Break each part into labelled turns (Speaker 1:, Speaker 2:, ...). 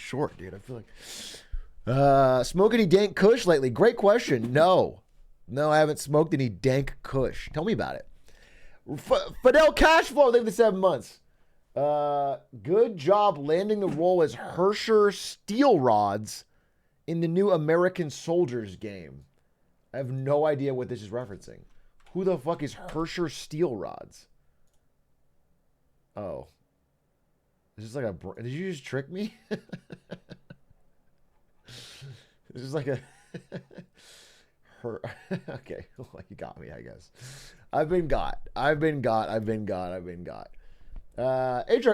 Speaker 1: short, dude. I feel like smoke any dank kush lately? Great question. No, I haven't smoked any dank kush. Tell me about it. Fidel Cashflow, thank you for 7 months. Good job landing the role as Hersher Steel Rods in the new American Soldiers game. I have no idea what this is referencing. Who the fuck is Hersher Steel Rods? Oh. Is this like a... Did you just trick me? This is like a... Okay. Well, you got me, I guess. I've been got. Atrioc,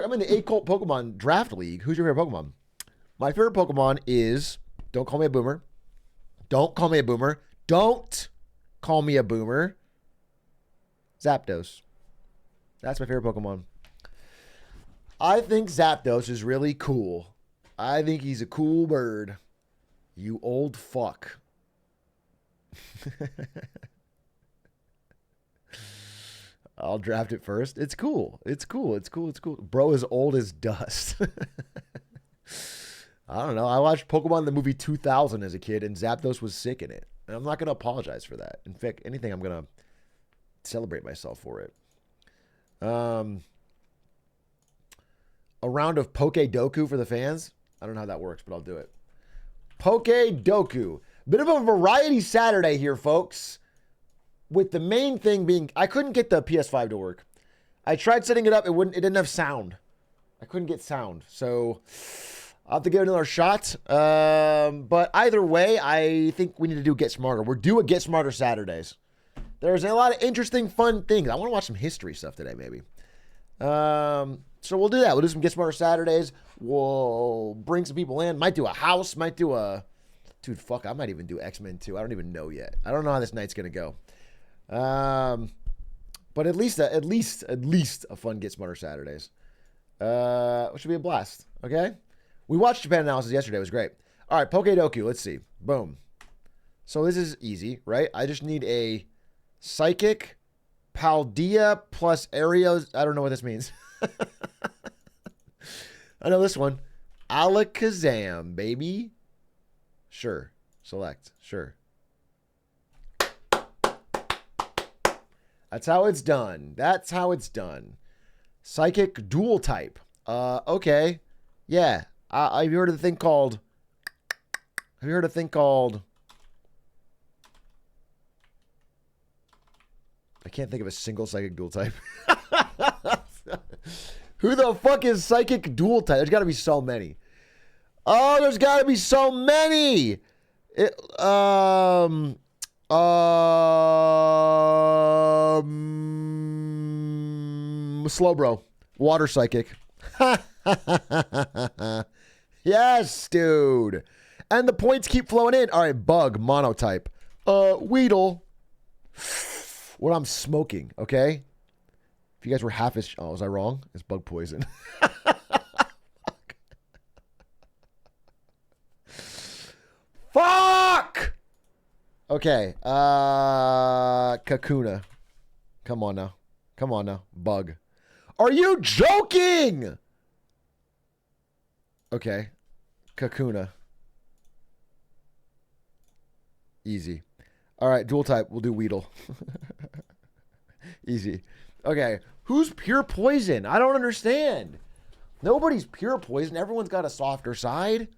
Speaker 1: I'm in the 8 Cult Pokemon Draft League. Who's your favorite Pokemon? My favorite Pokemon is... Don't call me a boomer. Don't call me a boomer. Don't call me a boomer. Zapdos. That's my favorite Pokemon. I think Zapdos is really cool. I think he's a cool bird. You old fuck. I'll draft it first. It's cool. Bro is old as dust. I don't know. I watched Pokemon the movie 2000 as a kid, and Zapdos was sick in it. And I'm not going to apologize for that. In fact, anything, I'm going to celebrate myself for it. A round of Poke-Doku for the fans. I don't know how that works, but I'll do it. Poke-Doku. Bit of a variety Saturday here, folks. With the main thing being, I couldn't get the PS5 to work. I tried setting it up. It didn't have sound. I couldn't get sound. So I'll have to give it another shot. But either way, I think we need to do Get Smarter. We're due a Get Smarter Saturdays. There's a lot of interesting, fun things. I want to watch some history stuff today, maybe. So we'll do that. We'll do some Get Smarter Saturdays. We'll bring some people in. Might do a house. Might do a... Dude, fuck, I might even do X-Men 2. I don't even know yet. I don't know how this night's going to go. But at least a fun Get Smarter Saturdays. Which should be a blast. Okay? We watched Japan Analysis yesterday. It was great. All right, Poke-Doku. Let's see. Boom. So this is easy, right? I just need a Psychic, Paldea plus Arios. I don't know what this means. I know this one. Alakazam, baby. Sure. Select. Sure. That's how it's done. Psychic dual type. Okay. Yeah. Have you heard of the thing called... I can't think of a single psychic dual type. Who the fuck is psychic dual type? There's got to be so many. Oh, there's got to be so many. Slowbro. Water psychic. Yes, dude. And the points keep flowing in. All right, bug, monotype. Weedle. What I'm smoking, okay? If you guys were half as... Oh, was I wrong? It's bug poison. Fuck! Okay. Kakuna. Come on now. Bug. Are you joking? Okay. Kakuna. Easy. All right, dual type. We'll do Weedle. Easy. Okay. Who's pure poison? I don't understand. Nobody's pure poison. Everyone's got a softer side.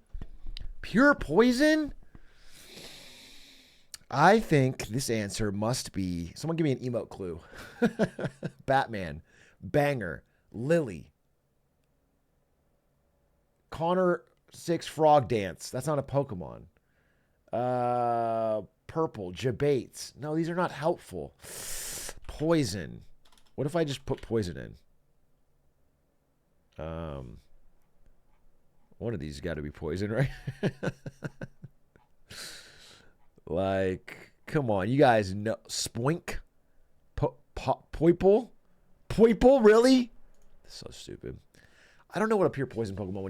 Speaker 1: Pure poison? I think this answer must be... Someone give me an emote clue. Batman. Banger. Lily. Connor 6 Frog Dance. That's not a Pokemon. Purple. Jabates. No, these are not helpful. Poison. What if I just put poison in? One of these got to be poison, right? Like, come on. You guys know. Spoink? Poiple? Poiple? Really? So stupid. I don't know what a pure poison Pokemon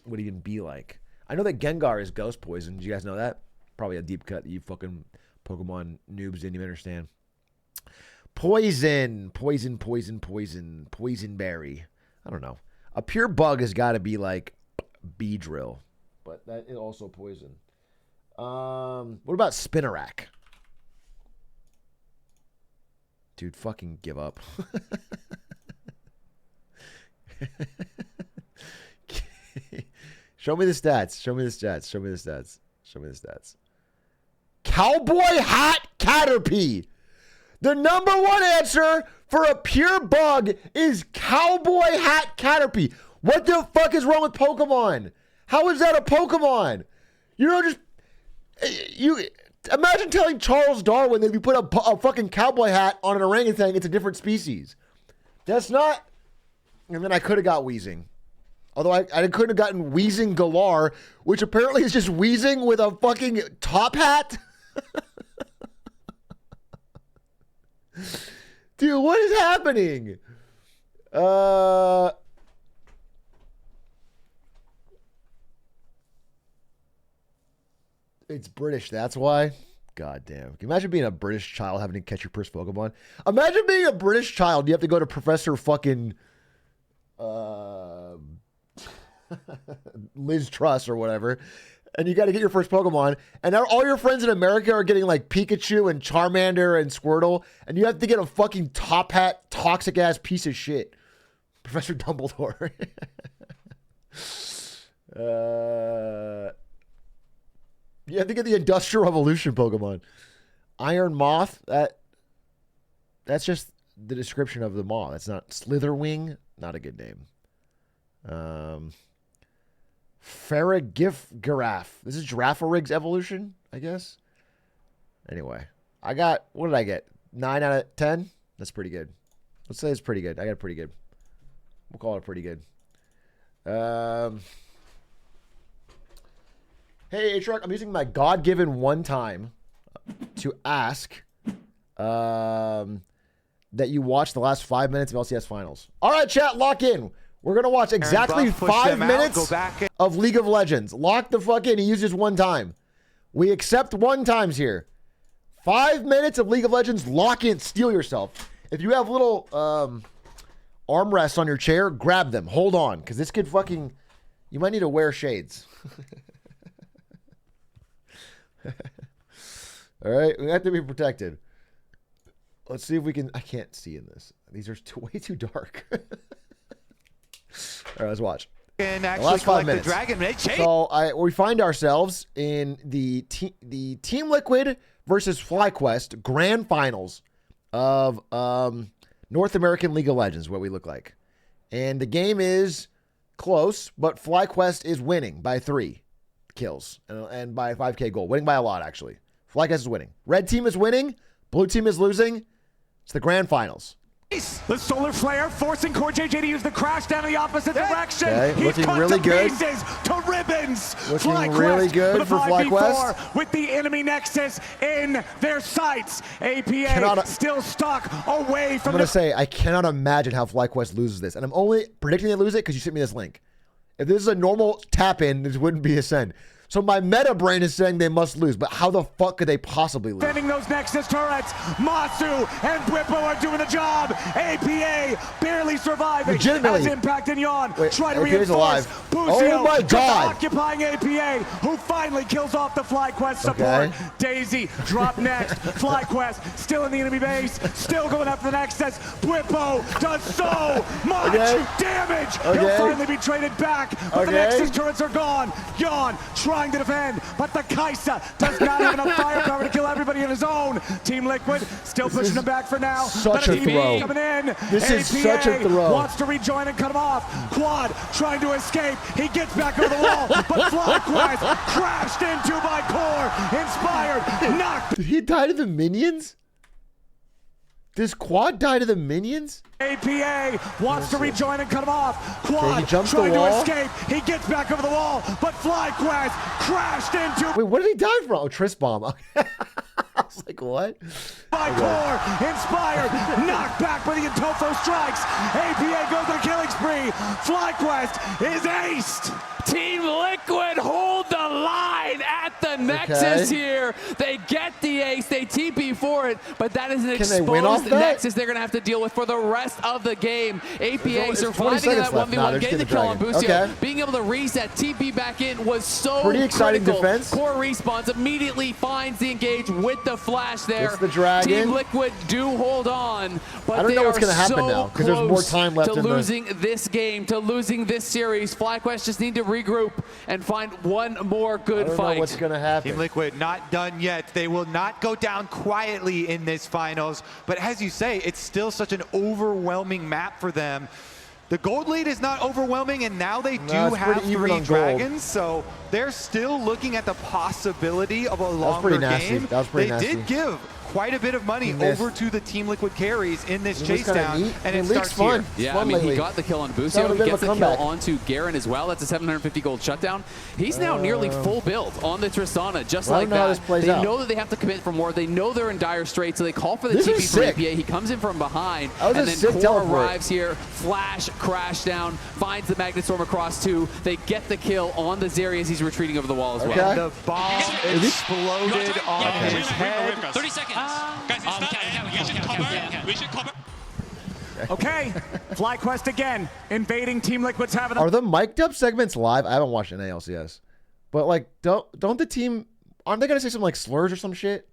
Speaker 1: would even be like. I know that Gengar is ghost poison. Did you guys know that? Probably a deep cut that you fucking Pokemon noobs didn't even understand. Poison berry. I don't know. A pure bug has got to be like Beedrill. but that is also poison. What about Spinnerack? Dude, fucking give up. Show me the stats. Show me the stats. Show me the stats. Show me the stats. Cowboy Hat Caterpie. The number one answer for a pure bug is Cowboy Hat Caterpie. What the fuck is wrong with Pokemon? How is that a Pokemon? You know, just you imagine telling Charles Darwin that if you put a fucking cowboy hat on an orangutan, it's a different species. That's not. And then I could have got Wheezing. Although I couldn't have gotten Wheezing Galar, which apparently is just Wheezing with a fucking top hat. Dude, what is happening? It's British, that's why. God damn. Can you imagine being a British child having to catch your first Pokemon? Imagine being a British child. You have to go to Professor fucking Liz Truss or whatever, and you got to get your first Pokemon, and now all your friends in America are getting like Pikachu and Charmander and Squirtle, and you have to get a fucking top hat, toxic ass piece of shit, Professor Dumbledore. You have to get the Industrial Revolution Pokemon. Iron Moth, that's just the description of the moth. That's not Slitherwing, not a good name. Farragiraffe. This is Giraffarigg's evolution, I guess. Anyway, what did I get? 9 out of 10? That's pretty good. Let's say it's pretty good. I got pretty good. We'll call it pretty good. Hey, Atrioc, I'm using my God-given one time to ask that you watch the last 5 minutes of LCS Finals. All right, chat, lock in. We're going to watch exactly 5 minutes of League of Legends. Lock the fuck in. He uses one time. We accept one times here. 5 minutes of League of Legends. Lock in. Steal yourself. If you have little armrests on your chair, grab them. Hold on, because this could fucking... You might need to wear shades. All right, we have to be protected. Let's see if we can... I can't see in this. These are way too dark. All right, let's watch.
Speaker 2: And actually last 5 minutes. The dragon.
Speaker 1: So we find ourselves in the Team Liquid versus FlyQuest grand finals of North American League of Legends, what we look like. And the game is close, but FlyQuest is winning by 3 kills and by 5K gold. Winning by a lot, actually. FlyQuest is winning. Red team is winning. Blue team is losing. It's the grand finals.
Speaker 3: The solar flare forcing Core JJ to use the crash down in the opposite direction.
Speaker 1: Okay,
Speaker 3: He's
Speaker 1: looking
Speaker 3: cut
Speaker 1: really
Speaker 3: to
Speaker 1: good.
Speaker 3: Pieces, to ribbons.
Speaker 1: Looking
Speaker 3: FlyQuest
Speaker 1: really good for FlyQuest.
Speaker 3: With the enemy nexus in their sights. APA still stuck away from
Speaker 1: I'm going to say, I cannot imagine how FlyQuest loses this. And I'm only predicting they lose it because you sent me this link. If this is a normal tap-in, this wouldn't be a send. So my meta brain is saying they must lose, but how the fuck could they possibly lose?
Speaker 3: Defending those Nexus turrets, Masu and Bwipo are doing the job. APA barely surviving.
Speaker 1: Legitimately.
Speaker 3: As Impact and Yon try to
Speaker 1: APA's
Speaker 3: reinforce.
Speaker 1: alive.
Speaker 3: Buzio
Speaker 1: Oh my God.
Speaker 3: occupying APA, who finally kills off the FlyQuest support.
Speaker 1: Okay.
Speaker 3: Daisy drop next. FlyQuest still in the enemy base, still going after the Nexus. Bwipo does so much damage. He'll finally be traded back, but the Nexus turrets are gone. Yon trying to defend, but the Kaisa does not have enough firepower to kill everybody in his own. Team Liquid still pushing him back for now.
Speaker 1: Such a throw.
Speaker 3: Coming in.
Speaker 1: This is such a throw.
Speaker 3: Wants to rejoin and cut him off. Quad trying to escape. He gets back over the wall, but FlyQuest crashed into by Core. Inspired, knocked.
Speaker 1: Did he die to the minions? Does Quad die to the minions?
Speaker 3: APA wants to rejoin and cut him off. Quad
Speaker 1: he jumps
Speaker 3: trying
Speaker 1: the wall.
Speaker 3: to escape. He gets back over the wall, but FlyQuest crashed into.
Speaker 1: Wait, what did he die from? Oh, Triss Bomb. I was like, what?
Speaker 3: By Core, inspired, knocked back by the Intofo strikes. APA goes on a killing spree. FlyQuest is aced.
Speaker 4: Team Liquid hold the line at the Nexus here. They get the ace. They TP for it, but that is an
Speaker 1: exposed
Speaker 4: Nexus they're going to have to deal with for the rest of the game. APA surviving that 1v1, getting the kill on Bucio. Being able to reset, TP back in was so
Speaker 1: pretty exciting
Speaker 4: critical.
Speaker 1: Defense.
Speaker 4: Core respawns, immediately finds the engage with the flash there.
Speaker 1: It's the dragon.
Speaker 4: Team Liquid do hold on, but
Speaker 1: I don't know what's going to happen
Speaker 4: so
Speaker 1: now because there's more time left
Speaker 4: to losing this game, to losing this series. FlyQuest just need to regroup and find one more good fight.
Speaker 1: I don't know what's going to happen.
Speaker 2: Team Liquid not done yet. They will not go down quietly in this finals, but as you say, it's still such an overwhelming map for them. The gold lead is not overwhelming, and now they do have 3 dragons, so they're still looking at the possibility of a longer game.
Speaker 1: That was pretty nasty.
Speaker 2: They did give quite a bit of money over to the Team Liquid carries in this chase down, and it starts here.
Speaker 4: Yeah, I mean, he got the kill on Bucio. He gets the kill onto Garen as well. That's a 750 gold shutdown. He's now nearly full build on the Tristana, just like that. They know that they have to commit for more. They know they're in dire straits, so they call for the TP from APA. He comes in from behind, and then Core arrives here. Flash, crash down, finds the Magnet Storm across 2. They get the kill on the Zeri as he's retreating over the wall as well.
Speaker 2: And the bomb exploded on his head.
Speaker 5: 30 seconds. We should cover.
Speaker 3: Okay, FlyQuest again, invading Team Liquid's having.
Speaker 1: Are the mic'd up segments live? I haven't watched an ALCS, but like, don't the team? Aren't they gonna say something like slurs or some shit?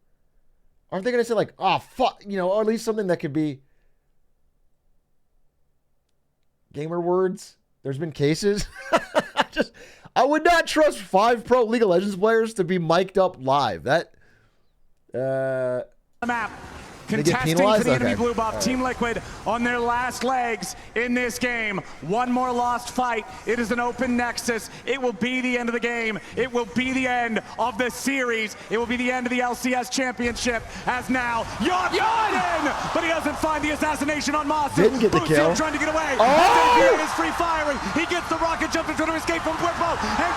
Speaker 1: Aren't they gonna say like, oh fuck, you know, or at least something that could be gamer words? There's been cases. I would not trust 5 pro League of Legends players to be mic'd up live. That
Speaker 3: the map. Contesting for the enemy blue buff, Team Liquid on their last legs in this game. One more lost fight. It is an open Nexus. It will be the end of the game. It will be the end of the series. It will be the end of the LCS Championship as now Yacht in, but he doesn't find the assassination on Masu.
Speaker 1: Didn't get the kill.
Speaker 3: Trying to get away. Oh! Is free firing. He gets the rocket jump to try to escape from Whippo. And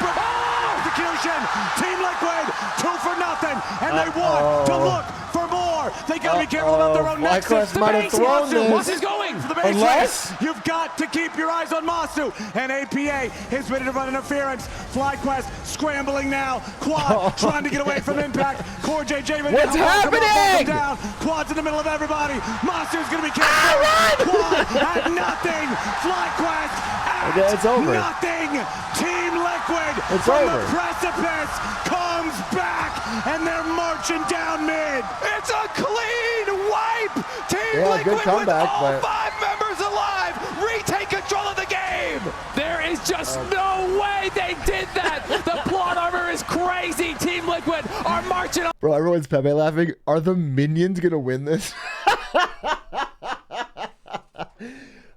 Speaker 3: execution. Team Liquid 2-0, and they want to look for more. They gotta be careful about their own Nexus.
Speaker 1: Might have thrown this.
Speaker 3: Mastu's going for the base race. You've got to keep your eyes on Masu. And APA is ready to run interference. FlyQuest scrambling now. Quad trying to get away from impact. Core JJ.
Speaker 1: What's happening?
Speaker 3: Down. Quad's in the middle of everybody. Masu's gonna be careful. Quad at nothing. FlyQuest at
Speaker 1: it's over.
Speaker 3: nothing. Team Liquid
Speaker 1: from
Speaker 3: the precipice comes back, and they're marching down mid.
Speaker 2: It's a clean wipe. Team Liquid
Speaker 1: good comeback,
Speaker 2: with all 5 members alive retake control of the game.
Speaker 4: There is just no way they did that. The plot armor is crazy. Team Liquid are marching up.
Speaker 1: Bro, everyone's Pepe laughing. Are the minions gonna win this?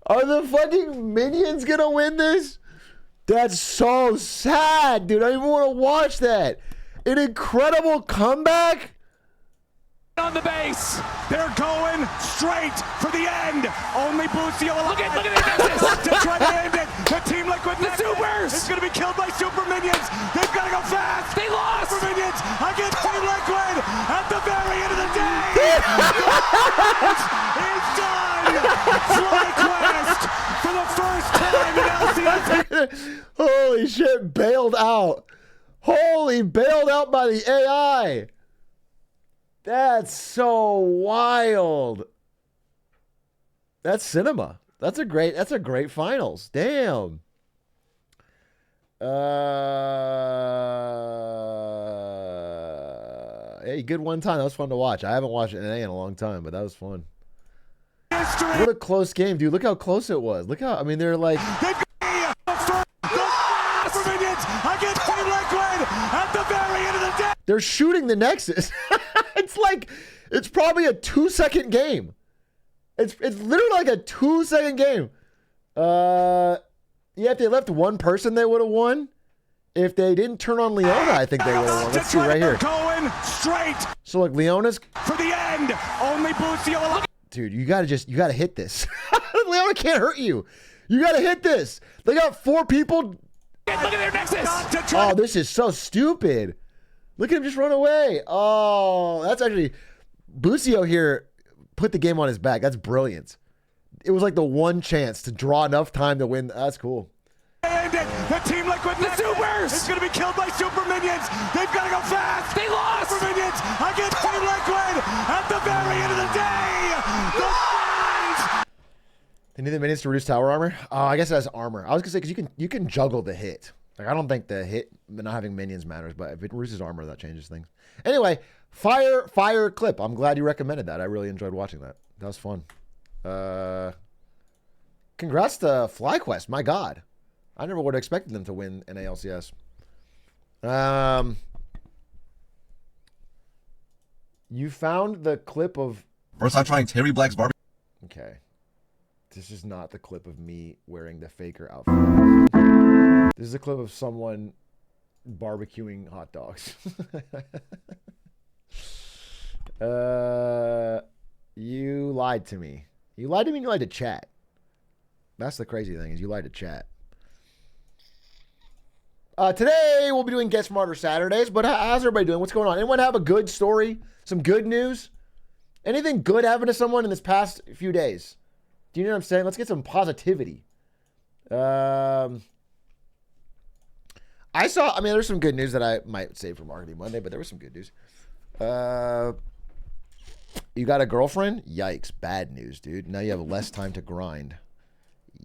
Speaker 1: Are the fucking minions gonna win this? That's so sad, dude. I don't even want to watch that. An incredible comeback.
Speaker 4: On the base.
Speaker 3: They're going straight for the end. Only Bucio alive.
Speaker 4: Look at the Nexus.
Speaker 3: To try to end it. The Team Liquid
Speaker 4: the supers.
Speaker 3: It's going to be killed by super minions. They've got to go fast.
Speaker 4: They lost.
Speaker 3: Super minions against Team Liquid at the very end of the day. It's done. FlyQuest for the first time in LCS.
Speaker 1: Holy shit, bailed out. Holy, bailed out by the AI. That's so wild. That's cinema. That's a great finals. Damn. Hey, good one time. That was fun to watch. I haven't watched NA in a long time, but that was fun. What a close game, dude. Look how close it was. Look how, I mean, they're like... They're shooting the Nexus. It's probably a 2-second game. It's literally like a 2-second game. Yeah, if they left one person, they would have won. If they didn't turn on Leona, I think they would have won. Let's see right here.
Speaker 3: Going straight.
Speaker 1: So look, Leona's
Speaker 3: for the end. Only Bucio.
Speaker 1: Dude, you gotta hit this. Leona can't hurt you. You gotta hit this. They got 4 people.
Speaker 4: Look at their Nexus.
Speaker 1: Oh, this is so stupid. Look at him just run away. Oh, that's actually... Bucio here put the game on his back. That's brilliant. It was like the one chance to draw enough time to win. That's cool.
Speaker 3: And the Team Liquid
Speaker 4: The supers!
Speaker 3: It's going to be killed by super minions. They've got to go fast.
Speaker 4: They lost!
Speaker 3: Super minions against Team Liquid at the very end of the day. The Fiends!
Speaker 1: They need the minions to reduce tower armor. Oh, I guess that's armor. I was gonna say because you can juggle the hit. Like I don't think the hit not having minions matters, but if it reduces armor, that changes things. Anyway, fire clip. I'm glad you recommended that. I really enjoyed watching that. That was fun. Congrats to FlyQuest. My God, I never would have expected them to win an ALCS. You found the clip of
Speaker 5: first time trying Terry Black's barbecue.
Speaker 1: Okay. This is not the clip of me wearing the Faker outfit. This is a clip of someone barbecuing hot dogs. You lied to me. You lied to me and you lied to chat. That's the crazy thing is you lied to chat. Today we'll be doing Get Smarter Saturdays, but how's everybody doing? What's going on? Anyone have a good story? Some good news? Anything good happened to someone in this past few days? Do you know what I'm saying? Let's get some positivity. I mean, there's some good news that I might save for Marketing Monday, but there was some good news. You got a girlfriend? Yikes. Bad news, dude. Now you have less time to grind.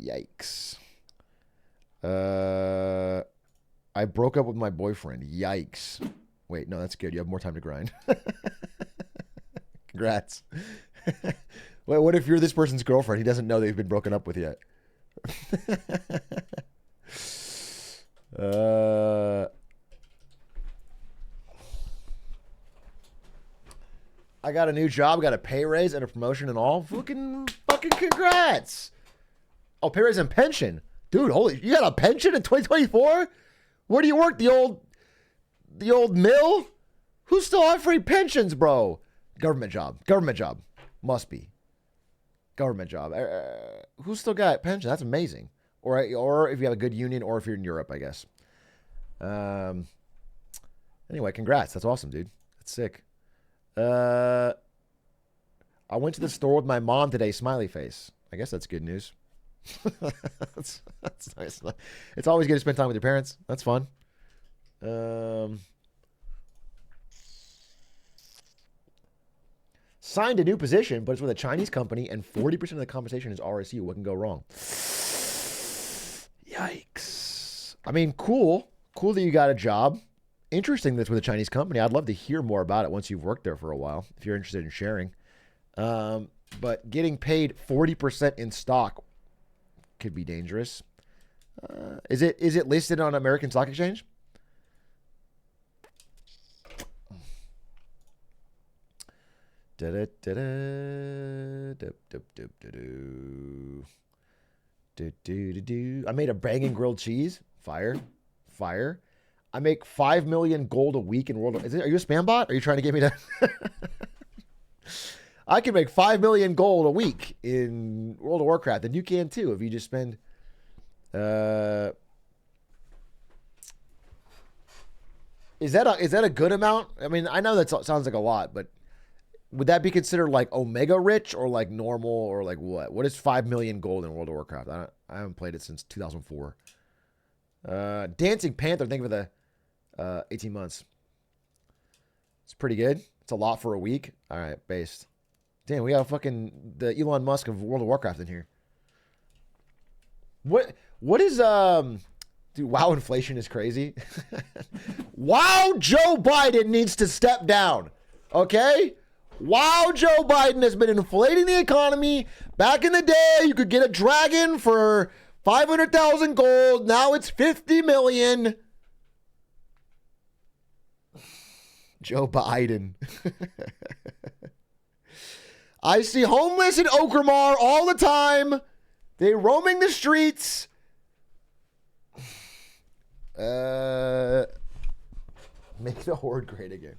Speaker 1: Yikes. I broke up with my boyfriend. Yikes. Wait, no, that's good. You have more time to grind. Congrats. Wait, what if you're this person's girlfriend? He doesn't know they've been broken up with yet. I got a new job, got a pay raise and a promotion and all. Fucking congrats. Oh, pay raise and pension. Dude, holy, you got a pension in 2024? Where do you work? The old mill? Who's still offering pensions, bro? Government job. Must be. Government job. Who's still got pension? That's amazing. Or if you have a good union, or if you're in Europe, I guess. Anyway, congrats. That's awesome, dude. That's sick. I went to the store with my mom today. Smiley face. I guess that's good news. that's nice. It's always good to spend time with your parents. That's fun. Signed a new position, but it's with a Chinese company, and 40% of the compensation is RSU. What can go wrong? Yikes. I mean, cool. Cool that you got a job. Interesting that's with a Chinese company. I'd love to hear more about it once you've worked there for a while, if you're interested in sharing. But getting paid 40% in stock could be dangerous. Is it listed on American Stock Exchange? I made a banging grilled cheese. Fire. I make 5 million gold a week in World. Are you a spam bot? Are you trying to get me to? I can make 5 million gold a week in World of Warcraft, and you can too if you just spend. Is that a good amount? I mean, I know that sounds like a lot, but would that be considered like Omega rich or like normal or like what? What is 5 million gold in World of Warcraft? I haven't played it since 2004. Dancing Panther, thank you for the 18 months. It's pretty good. It's a lot for a week. All right, based. Damn, we got fucking the Elon Musk of World of Warcraft in here. What is dude, wow, inflation is crazy. Wow, Joe Biden needs to step down. Okay? Wow, Joe Biden has been inflating the economy. Back in the day, you could get a dragon for 500,000 gold. Now it's 50 million. Joe Biden. I see homeless in Okromar all the time. They roaming the streets. Make the Horde great again.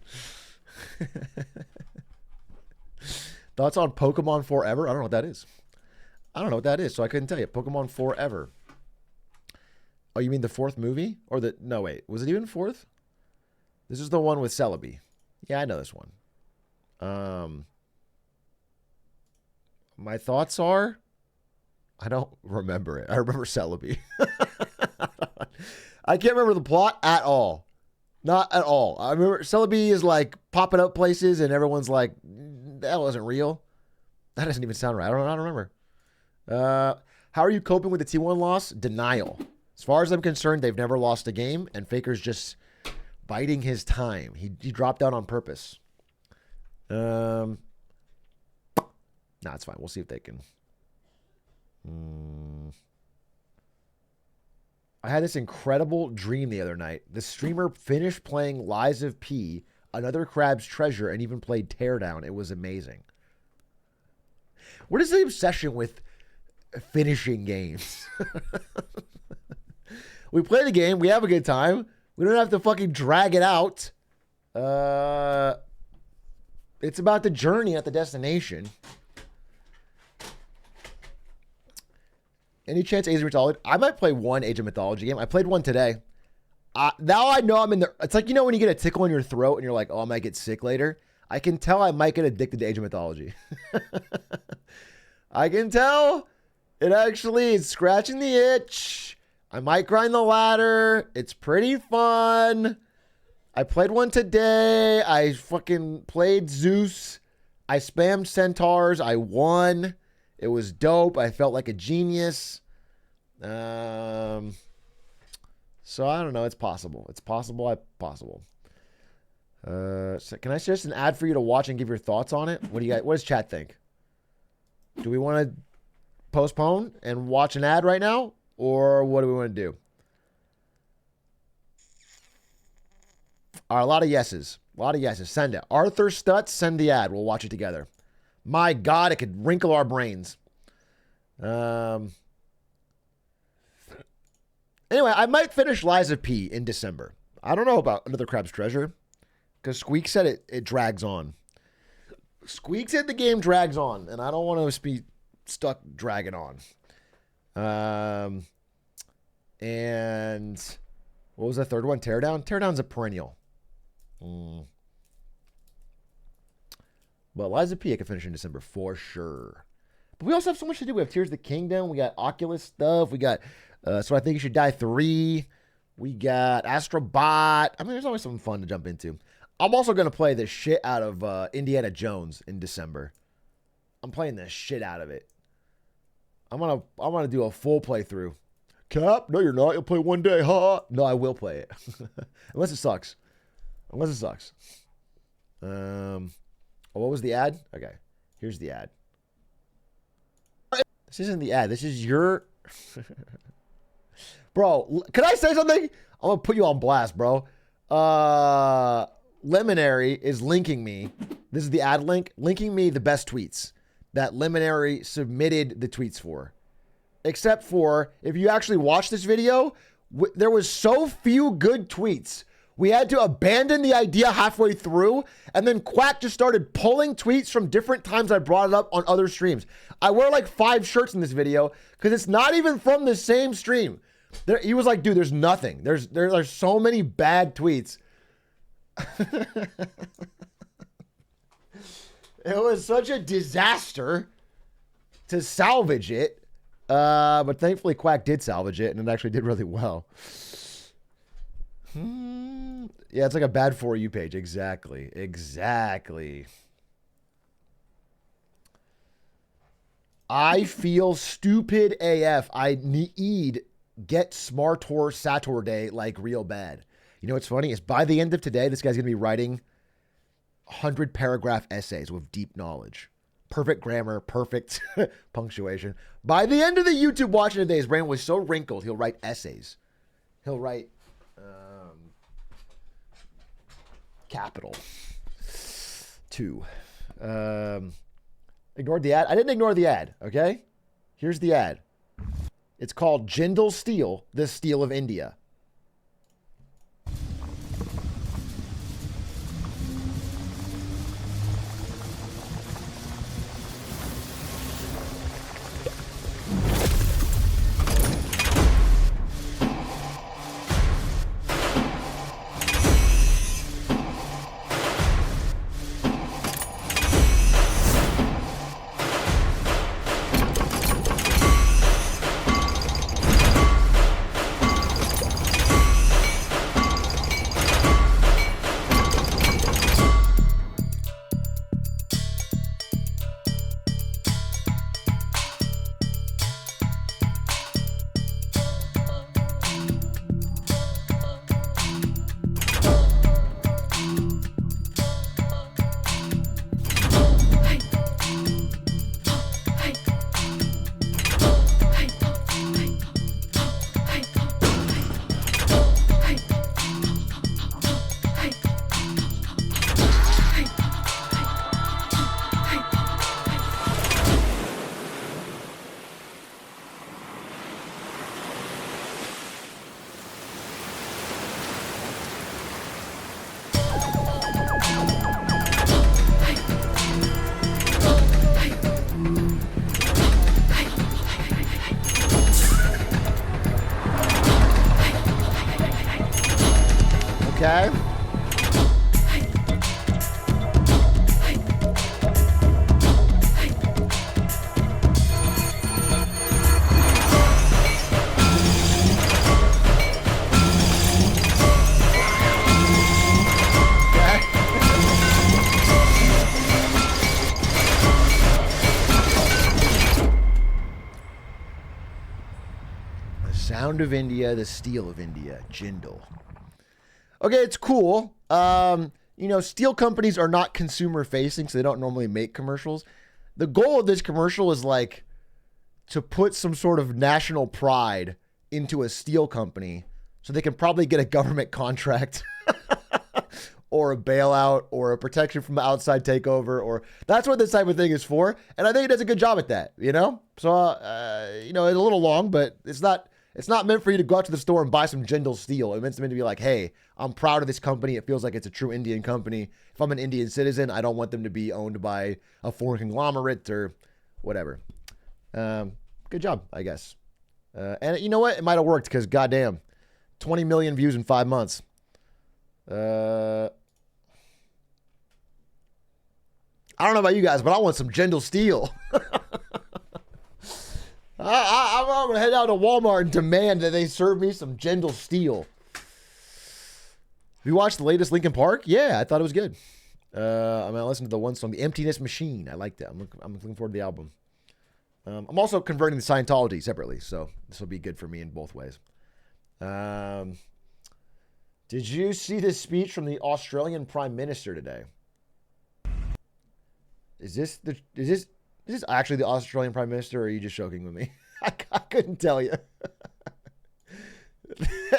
Speaker 1: Thoughts on Pokemon Forever? I don't know what that is. So I couldn't tell you. Pokemon Forever. Oh, you mean the fourth movie? Or the... No, wait. Was it even fourth? This is the one with Celebi. Yeah, I know this one. My thoughts are... I don't remember it. I remember Celebi. I can't remember the plot at all. Not at all. I remember Celebi is like popping up places and everyone's like, that wasn't real. That doesn't even sound right. I don't remember. How are you coping with the T1 loss? Denial. As far as I'm concerned, they've never lost a game, and Faker's just biding his time. He dropped out on purpose. Nah, it's fine. We'll see if they can. I had this incredible dream the other night. The streamer finished playing Lies of P, Another Crab's Treasure, and even played Teardown. It was amazing. What is the obsession with finishing games? We play the game. We have a good time. We don't have to fucking drag it out. It's about the journey, not the destination. Any chance Age of Mythology? I might play one Age of Mythology game. I played one today. Now I know I'm in the... It's like, you know when you get a tickle in your throat and you're like, oh, I might get sick later? I can tell I might get addicted to Age of Mythology. I can tell. It actually is scratching the itch. I might grind the ladder. It's pretty fun. I played one today. I fucking played Zeus. I spammed centaurs. I won. It was dope. I felt like a genius. So I don't know. It's possible. It's possible. So can I suggest an ad for you to watch and give your thoughts on it? What does chat think? Do we want to postpone and watch an ad right now? Or what do we want to do? All right, a lot of yeses. Send it. Arthur Stutz, send the ad. We'll watch it together. My God, it could wrinkle our brains. Anyway, I might finish Lies of P in December. I don't know about Another Crab's Treasure, because Squeak said it drags on. Squeak said the game drags on, and I don't want to be stuck dragging on. And what was the third one? Teardown? Teardown's a perennial. But Lies of P I can finish in December for sure. But we also have so much to do. We have Tears of the Kingdom. We got Oculus stuff. We got So I Think You Should Die 3. We got Astrobot. I mean, there's always something fun to jump into. I'm also going to play the shit out of Indiana Jones in December. I'm playing the shit out of it. I'm gonna do a full playthrough. Cap? No, you're not. You'll play one day, huh? No, I will play it. Unless it sucks. What was the ad? Okay. Here's the ad. This isn't the ad. This is your... Bro, can I say something? I'm going to put you on blast, bro. Lemonary is linking me. This is the ad link. Linking me the best tweets that Lemonary submitted the tweets for. Except for, if you actually watch this video, there was so few good tweets. We had to abandon the idea halfway through, and then Quack just started pulling tweets from different times I brought it up on other streams. I wear like 5 shirts in this video because it's not even from the same stream. He was like, dude, there's nothing. There's so many bad tweets. It was such a disaster to salvage it. But thankfully Quack did salvage it, and it actually did really well. Yeah, it's like a bad For You page. Exactly. I feel stupid AF. I need get smarter Saturday like real bad. You know what's funny is by the end of today, this guy's going to be writing 100 paragraph essays with deep knowledge. Perfect grammar, perfect punctuation. By the end of the YouTube watching today, his brain was so wrinkled, he'll write essays. He'll write capital 2. Ignored the ad. I didn't ignore the ad, okay? Here's the ad. It's called Jindal Steel, the Steel of India. Pound of India, the Steel of India, Jindal. Okay, it's cool. You know, steel companies are not consumer facing, so they don't normally make commercials. The goal of this commercial is like to put some sort of national pride into a steel company so they can probably get a government contract or a bailout or a protection from the outside takeover, or that's what this type of thing is for. And I think it does a good job at that, you know? So, you know, it's a little long, but it's not meant for you to go out to the store and buy some Jindal steel. It's meant to be like, hey, I'm proud of this company. It feels like it's a true Indian company. If I'm an Indian citizen, I don't want them to be owned by a foreign conglomerate or whatever. Good job, I guess. And you know what? It might have worked because, goddamn, 20 million views in 5 months. I don't know about you guys, but I want some Jindal steel. I'm going to head out to Walmart and demand that they serve me some Jindal steel. Have you watched the latest Linkin Park? Yeah, I thought it was good. I'm going to listen to the one song, The Emptiness Machine. I like that. I'm looking forward to the album. I'm also converting to Scientology separately, so this will be good for me in both ways. Did you see this speech from the Australian Prime Minister today? Is this actually the Australian Prime Minister, or are you just joking with me? I couldn't tell you.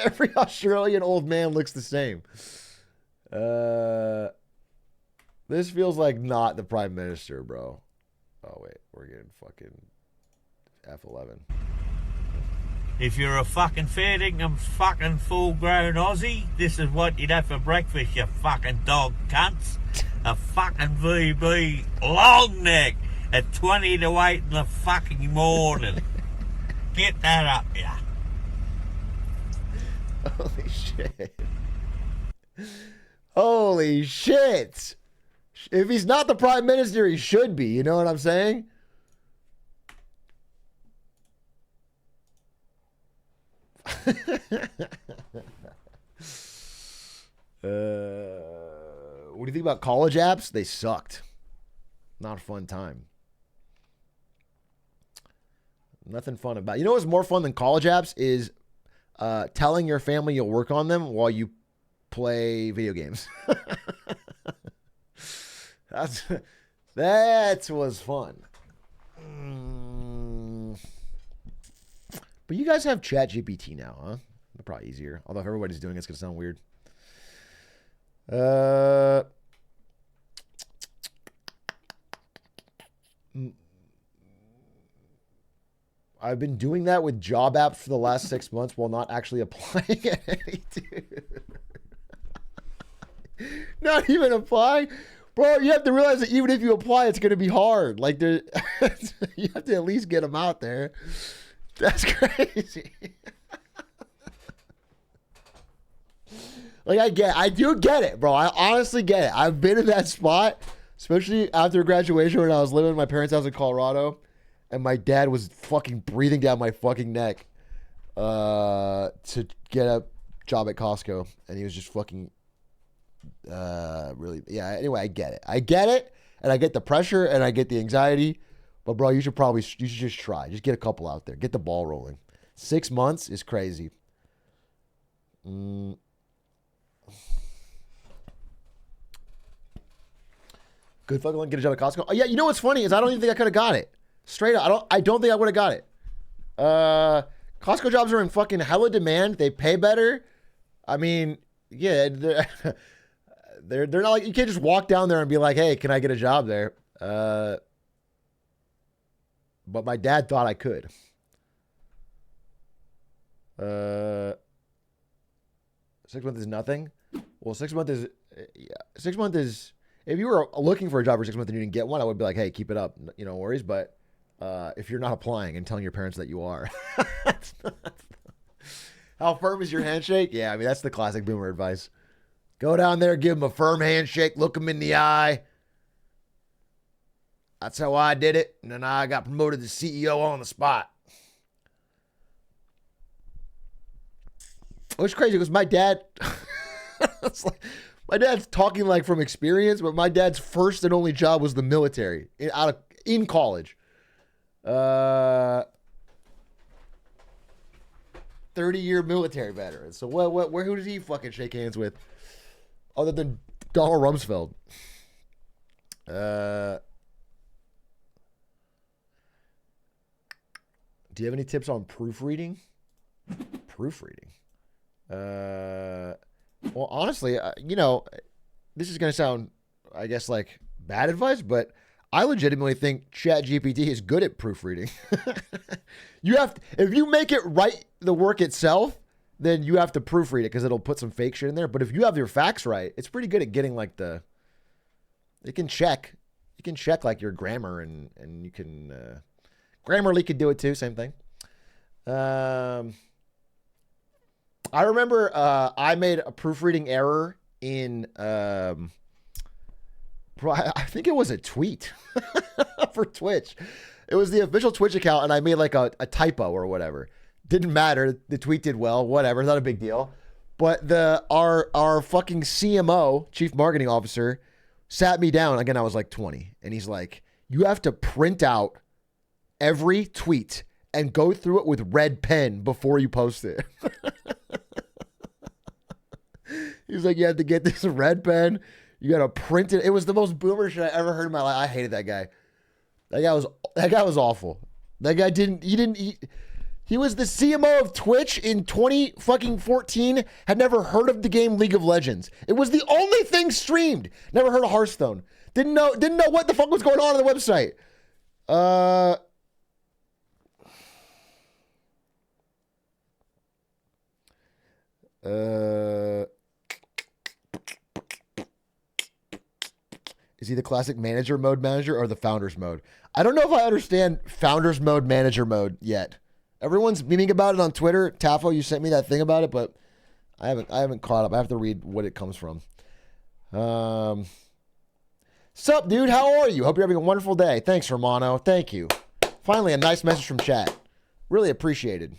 Speaker 1: Every Australian old man looks the same. This feels like not the Prime Minister, bro. Oh, wait. We're getting fucking F11.
Speaker 6: If you're a fucking fair dinkum fucking full-grown Aussie, this is what you'd have for breakfast, you fucking dog cunts. A fucking VB long neck at 20 to 8 in the fucking morning. Get that up, yeah.
Speaker 1: Holy shit. Holy shit. If he's not the Prime Minister, he should be. You know what I'm saying? What do you think about college apps? They sucked. Not a fun time. Nothing fun about it. You know what's more fun than college apps is telling your family you'll work on them while you play video games. That was fun. But you guys have ChatGPT now, huh? They're probably easier. Although if everybody's doing it, it's going to sound weird. I've been doing that with job apps for the last 6 months while not actually applying at any, dude. Not even applying? Bro, you have to realize that even if you apply, it's going to be hard. Like, you have to at least get them out there. That's crazy. Like, I do get it, bro. I honestly get it. I've been in that spot, especially after graduation when I was living in my parents' house in Colorado, and my dad was fucking breathing down my fucking neck to get a job at Costco, and he was just fucking really, yeah. Anyway, I get it, and I get the pressure, and I get the anxiety. But bro, you should just try. Just get a couple out there. Get the ball rolling. 6 months is crazy. Good fucking get a job at Costco. Oh, yeah, you know what's funny is I don't even think I could have got it. Straight up, I don't think I would have got it. Costco jobs are in fucking hella demand. They pay better. I mean, yeah, they're not like, you can't just walk down there and be like, hey, can I get a job there? But my dad thought I could. 6 months is nothing. Well, 6 months is, yeah, 6 months is, if you were looking for a job for 6 months and you didn't get one, I would be like, hey, keep it up. You know, no worries. But if you're not applying and telling your parents that you are, how firm is your handshake? Yeah, I mean, that's the classic boomer advice. Go down there, give them a firm handshake, look them in the eye. That's how I did it. And then I got promoted to CEO on the spot. It was crazy because my dad, it's like, my dad's talking like from experience, but my dad's first and only job was the military in college. 30-year military veteran. So who did he fucking shake hands with other than Donald Rumsfeld? Do you have any tips on proofreading? Proofreading. Well, honestly, this is going to sound, I guess, like bad advice, but I legitimately think ChatGPT is good at proofreading. If you make it write the work itself, then you have to proofread it because it'll put some fake shit in there. But if you have your facts right, it's pretty good at getting like it can check. You can check like your grammar and you can, Grammarly could do it too. Same thing. I remember I made a proofreading error in, I think it was a tweet for Twitch. It was the official Twitch account, and I made like a typo or whatever. Didn't matter. The tweet did well. Whatever. Not a big deal. But our fucking CMO, Chief Marketing Officer, sat me down. Again, I was like 20, and he's like, "You have to print out every tweet and go through it with red pen before you post it." He's like, "You have to get this red pen. You got to print it." It was the most boomer shit I ever heard in my life. I hated that guy. That guy was awful. That guy he was the CMO of Twitch in 2014, had never heard of the game League of Legends. It was the only thing streamed. Never heard of Hearthstone. Didn't know what the fuck was going on the website. Is he the classic manager mode manager or the founders mode? I don't know if I understand founders mode manager mode yet. Everyone's memeing about it on Twitter. Tafo, you sent me that thing about it, but I haven't caught up. I have to read what it comes from. Sup, dude? How are you? Hope you're having a wonderful day. Thanks, Romano. Thank you. Finally, a nice message from chat. Really appreciated.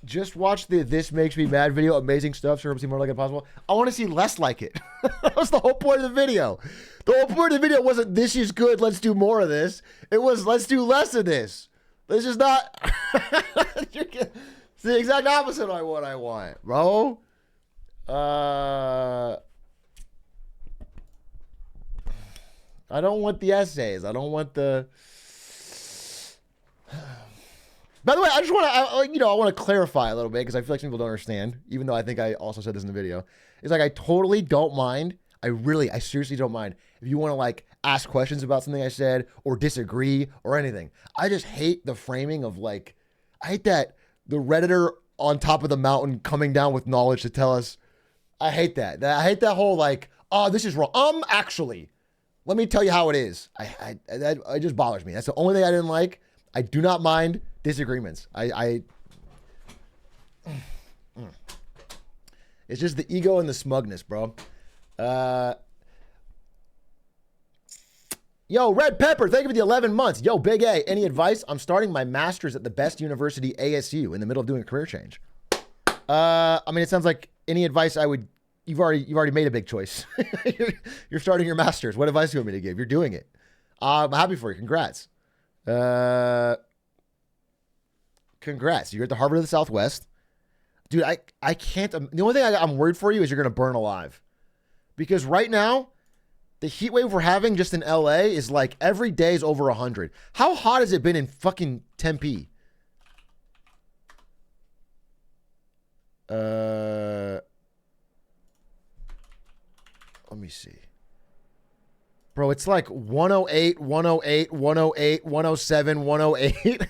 Speaker 1: Just watch the This Makes Me Mad video. Amazing stuff. Sure, hope to see more like it possible. I want to see less like it. That was the whole point of the video. The whole point of the video wasn't this is good, let's do more of this. It was let's do less of this. This is not. It's the exact opposite of what I want, bro. I don't want the essays. I don't want the. By the way, I just want to, I want to clarify a little bit because I feel like some people don't understand, even though I think I also said this in the video. It's like I totally don't mind. I seriously don't mind if you want to like ask questions about something I said or disagree or anything. I just hate the framing of like, I hate that the Redditor on top of the mountain coming down with knowledge to tell us. I hate that. I hate that whole like, oh, this is wrong. Actually, let me tell you how it is. It just bothers me. That's the only thing I didn't like. I do not mind disagreements. It's just the ego and the smugness, bro. Yo, Red Pepper, thank you for the 11 months. Yo, Big A, any advice? I'm starting my master's at the best university, ASU, in the middle of doing a career change. I mean, it sounds like any advice you've already made a big choice. You're starting your master's. What advice do you want me to give? You're doing it. I'm happy for you. Congrats. Congrats. You're at the Harvard of the Southwest. Dude, I can't. The only thing I'm worried for you is you're going to burn alive. Because right now, the heat wave we're having just in LA is like every day is over 100. How hot has it been in fucking Tempe? Let me see. Bro, it's like 108, 108, 108, 107, 108.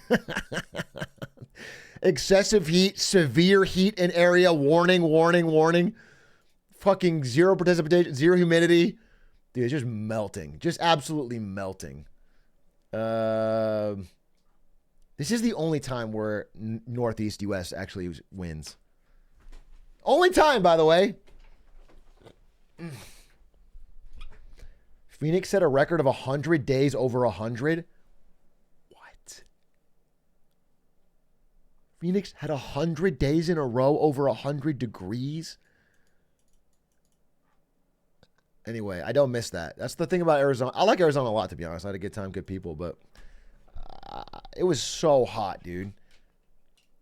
Speaker 1: Excessive heat, severe heat in area, warning, warning, warning. Fucking zero precipitation, zero humidity. Dude, it's just melting. Just absolutely melting. This is the only time where Northeast US actually wins. Only time, by the way. Phoenix set a record of 100 days over 100. What? Phoenix had 100 days in a row over 100 degrees? Anyway, I don't miss that. That's the thing about Arizona. I like Arizona a lot, to be honest. I had a good time, good people, but it was so hot, dude.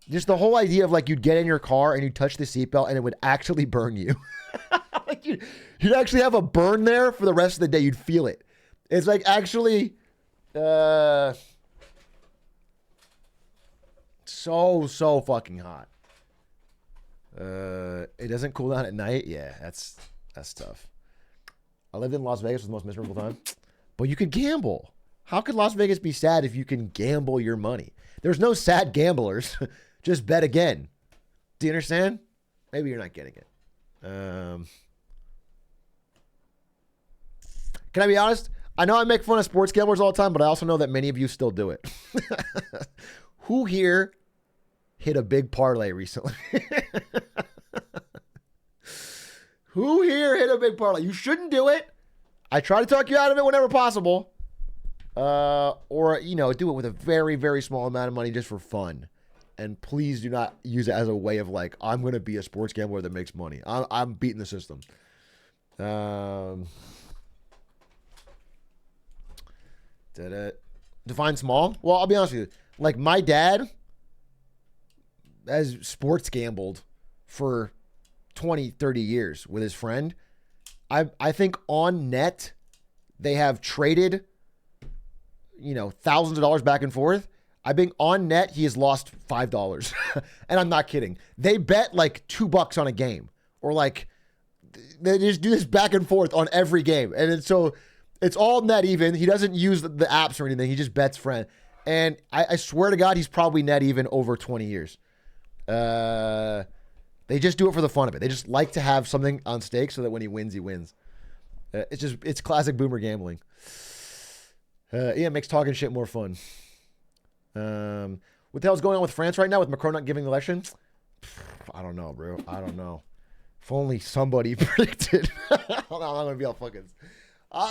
Speaker 1: Just the whole idea of like you'd get in your car and you'd touch the seatbelt and it would actually burn you. Like you'd actually have a burn there for the rest of the day. You'd feel it. It's like actually so fucking hot. It doesn't cool down at night. Yeah, that's tough. I lived in Las Vegas for the most miserable time. But you could gamble. How could Las Vegas be sad if you can gamble your money? There's no sad gamblers. Just bet again. Do you understand? Maybe you're not getting it. Can I be honest? I know I make fun of sports gamblers all the time, but I also know that many of you still do it. Who here hit a big parlay recently? Who here hit a big parlay? You shouldn't do it. I try to talk you out of it whenever possible. Or, you know, do it with a very, very small amount of money just for fun. And please do not use it as a way of like, I'm going to be a sports gambler that makes money. I'm beating the system. Define small? Well, I'll be honest with you. Like my dad has sports gambled for 20, 30 years with his friend. I think on net, they have traded, you know, thousands of dollars back and forth. I think on net, he has lost $5. And I'm not kidding. They bet like $2 on a game. Or like, they just do this back and forth on every game. And so it's all net even. He doesn't use the apps or anything. He just bets friend. And I swear to God, he's probably net even over 20 years. They just do it for the fun of it. They just like to have something on stake so that when he wins, he wins. It's classic boomer gambling. Yeah, it makes talking shit more fun. What the hell's going on with France right now with Macron not giving the election? I don't know, bro. I don't know. If only somebody predicted. I'm not going to be all fucking...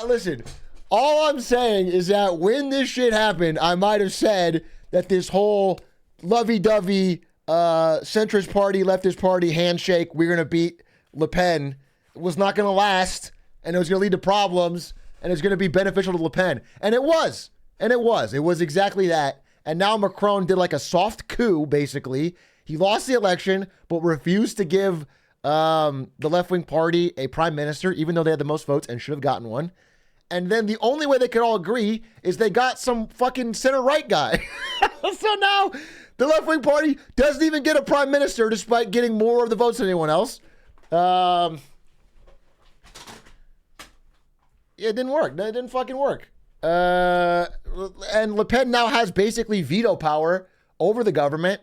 Speaker 1: listen, all I'm saying is that when this shit happened, I might have said that this whole lovey-dovey centrist party, leftist party handshake, we're going to beat Le Pen, was not going to last, and it was going to lead to problems, and it's going to be beneficial to Le Pen. And it was. And it was. It was exactly that. And now Macron did like a soft coup, basically. He lost the election, but refused to give the left-wing party a prime minister, even though they had the most votes and should have gotten one. And then the only way they could all agree is they got some fucking center-right guy. So now the left-wing party doesn't even get a prime minister despite getting more of the votes than anyone else. It didn't work. It didn't fucking work. And Le Pen now has basically veto power over the government.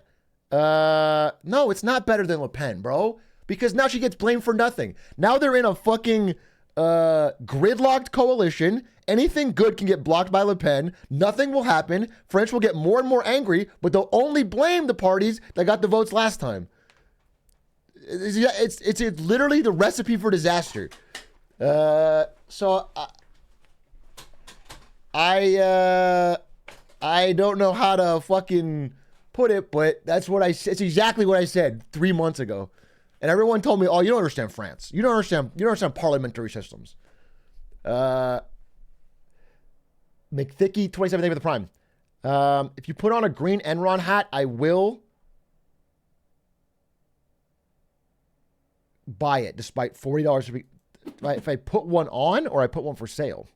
Speaker 1: No, it's not better than Le Pen, bro. Because now she gets blamed for nothing. Now they're in a fucking gridlocked coalition. Anything good can get blocked by Le Pen. Nothing will happen. French will get more and more angry, but they'll only blame the parties that got the votes last time. It's literally the recipe for disaster. So I don't know how to fucking put it, but that's what it's exactly what I said 3 months ago. And everyone told me, oh, you don't understand France. You don't understand parliamentary systems. McThickey, 27th day for the prime. If you put on a green Enron hat, I will buy it despite $40 if I put one on or I put one for sale.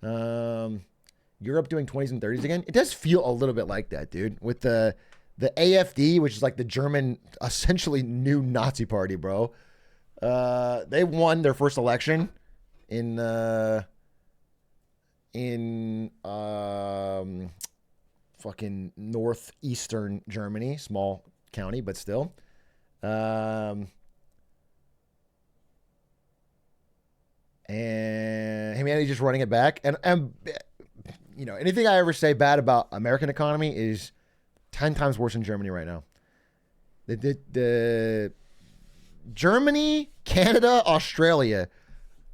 Speaker 1: Europe doing 20s and 30s again. It does feel a little bit like that, dude. With the AfD, which is like the German, essentially new Nazi party, bro. They won their first election in fucking northeastern Germany, small county, but still. And humanity's just running it back. And you know, anything I ever say bad about American economy is 10 times worse in Germany right now. The Germany, Canada, Australia,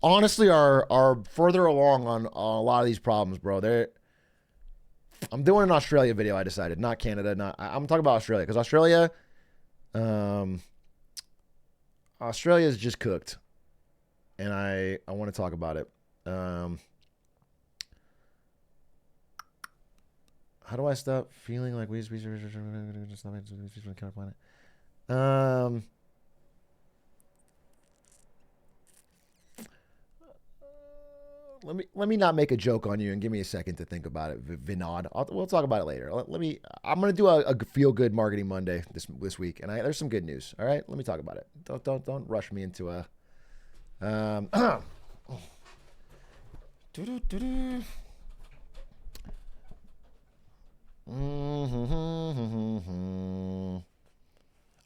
Speaker 1: honestly are further along on a lot of these problems, bro. I'm doing an Australia video, I decided, not Canada. I'm talking about Australia, because Australia is just cooked. and I want to talk about it. How do I stop feeling like we just counterplanet? Let me not make a joke on you and give me a second to think about it, Vinod. We'll talk about it later. I'm gonna do a feel good marketing Monday this week, and there's some good news. All right, let me talk about it. Don't rush me into a. I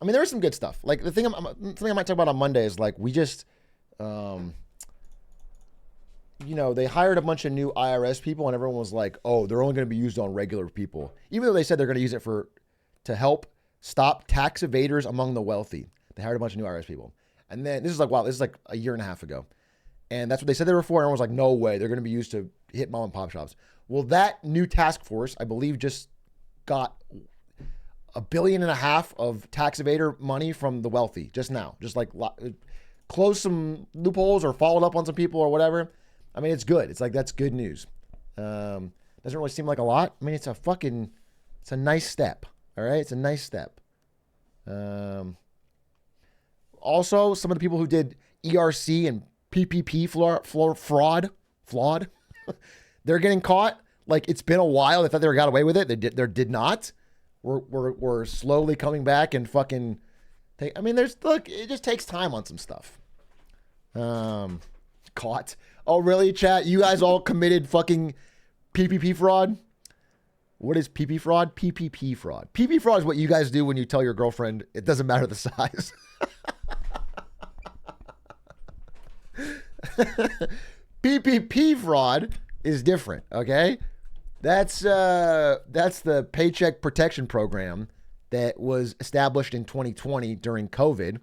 Speaker 1: mean, there's some good stuff. Like the thing I might talk about on Monday is like we just. They hired a bunch of new IRS people, and everyone was like, "Oh, they're only going to be used on regular people," even though they said they're going to use it to help stop tax evaders among the wealthy. They hired a bunch of new IRS people, and then this is like a year and a half ago, and that's what they said they were for. And everyone was like, "No way, they're going to be used to hit mom and pop shops." Well, that new task force, I believe, just got $1.5 billion of tax evader money from the wealthy just now, just like closed some loopholes or followed up on some people or whatever. I mean, it's good. It's like, that's good news. Doesn't really seem like a lot. I mean, it's a nice step. All right. It's a nice step. Also, some of the people who did ERC and PPP fraud, they're getting caught. Like, it's been a while. They thought they got away with it. They did not. We're slowly coming back and fucking it just takes time on some stuff. Caught. Oh, really, chat? You guys all committed fucking PPP fraud? What is PP fraud? PPP fraud. PP fraud is what you guys do when you tell your girlfriend it doesn't matter the size. PPP fraud is different, okay? That's the Paycheck Protection Program that was established in 2020 during COVID.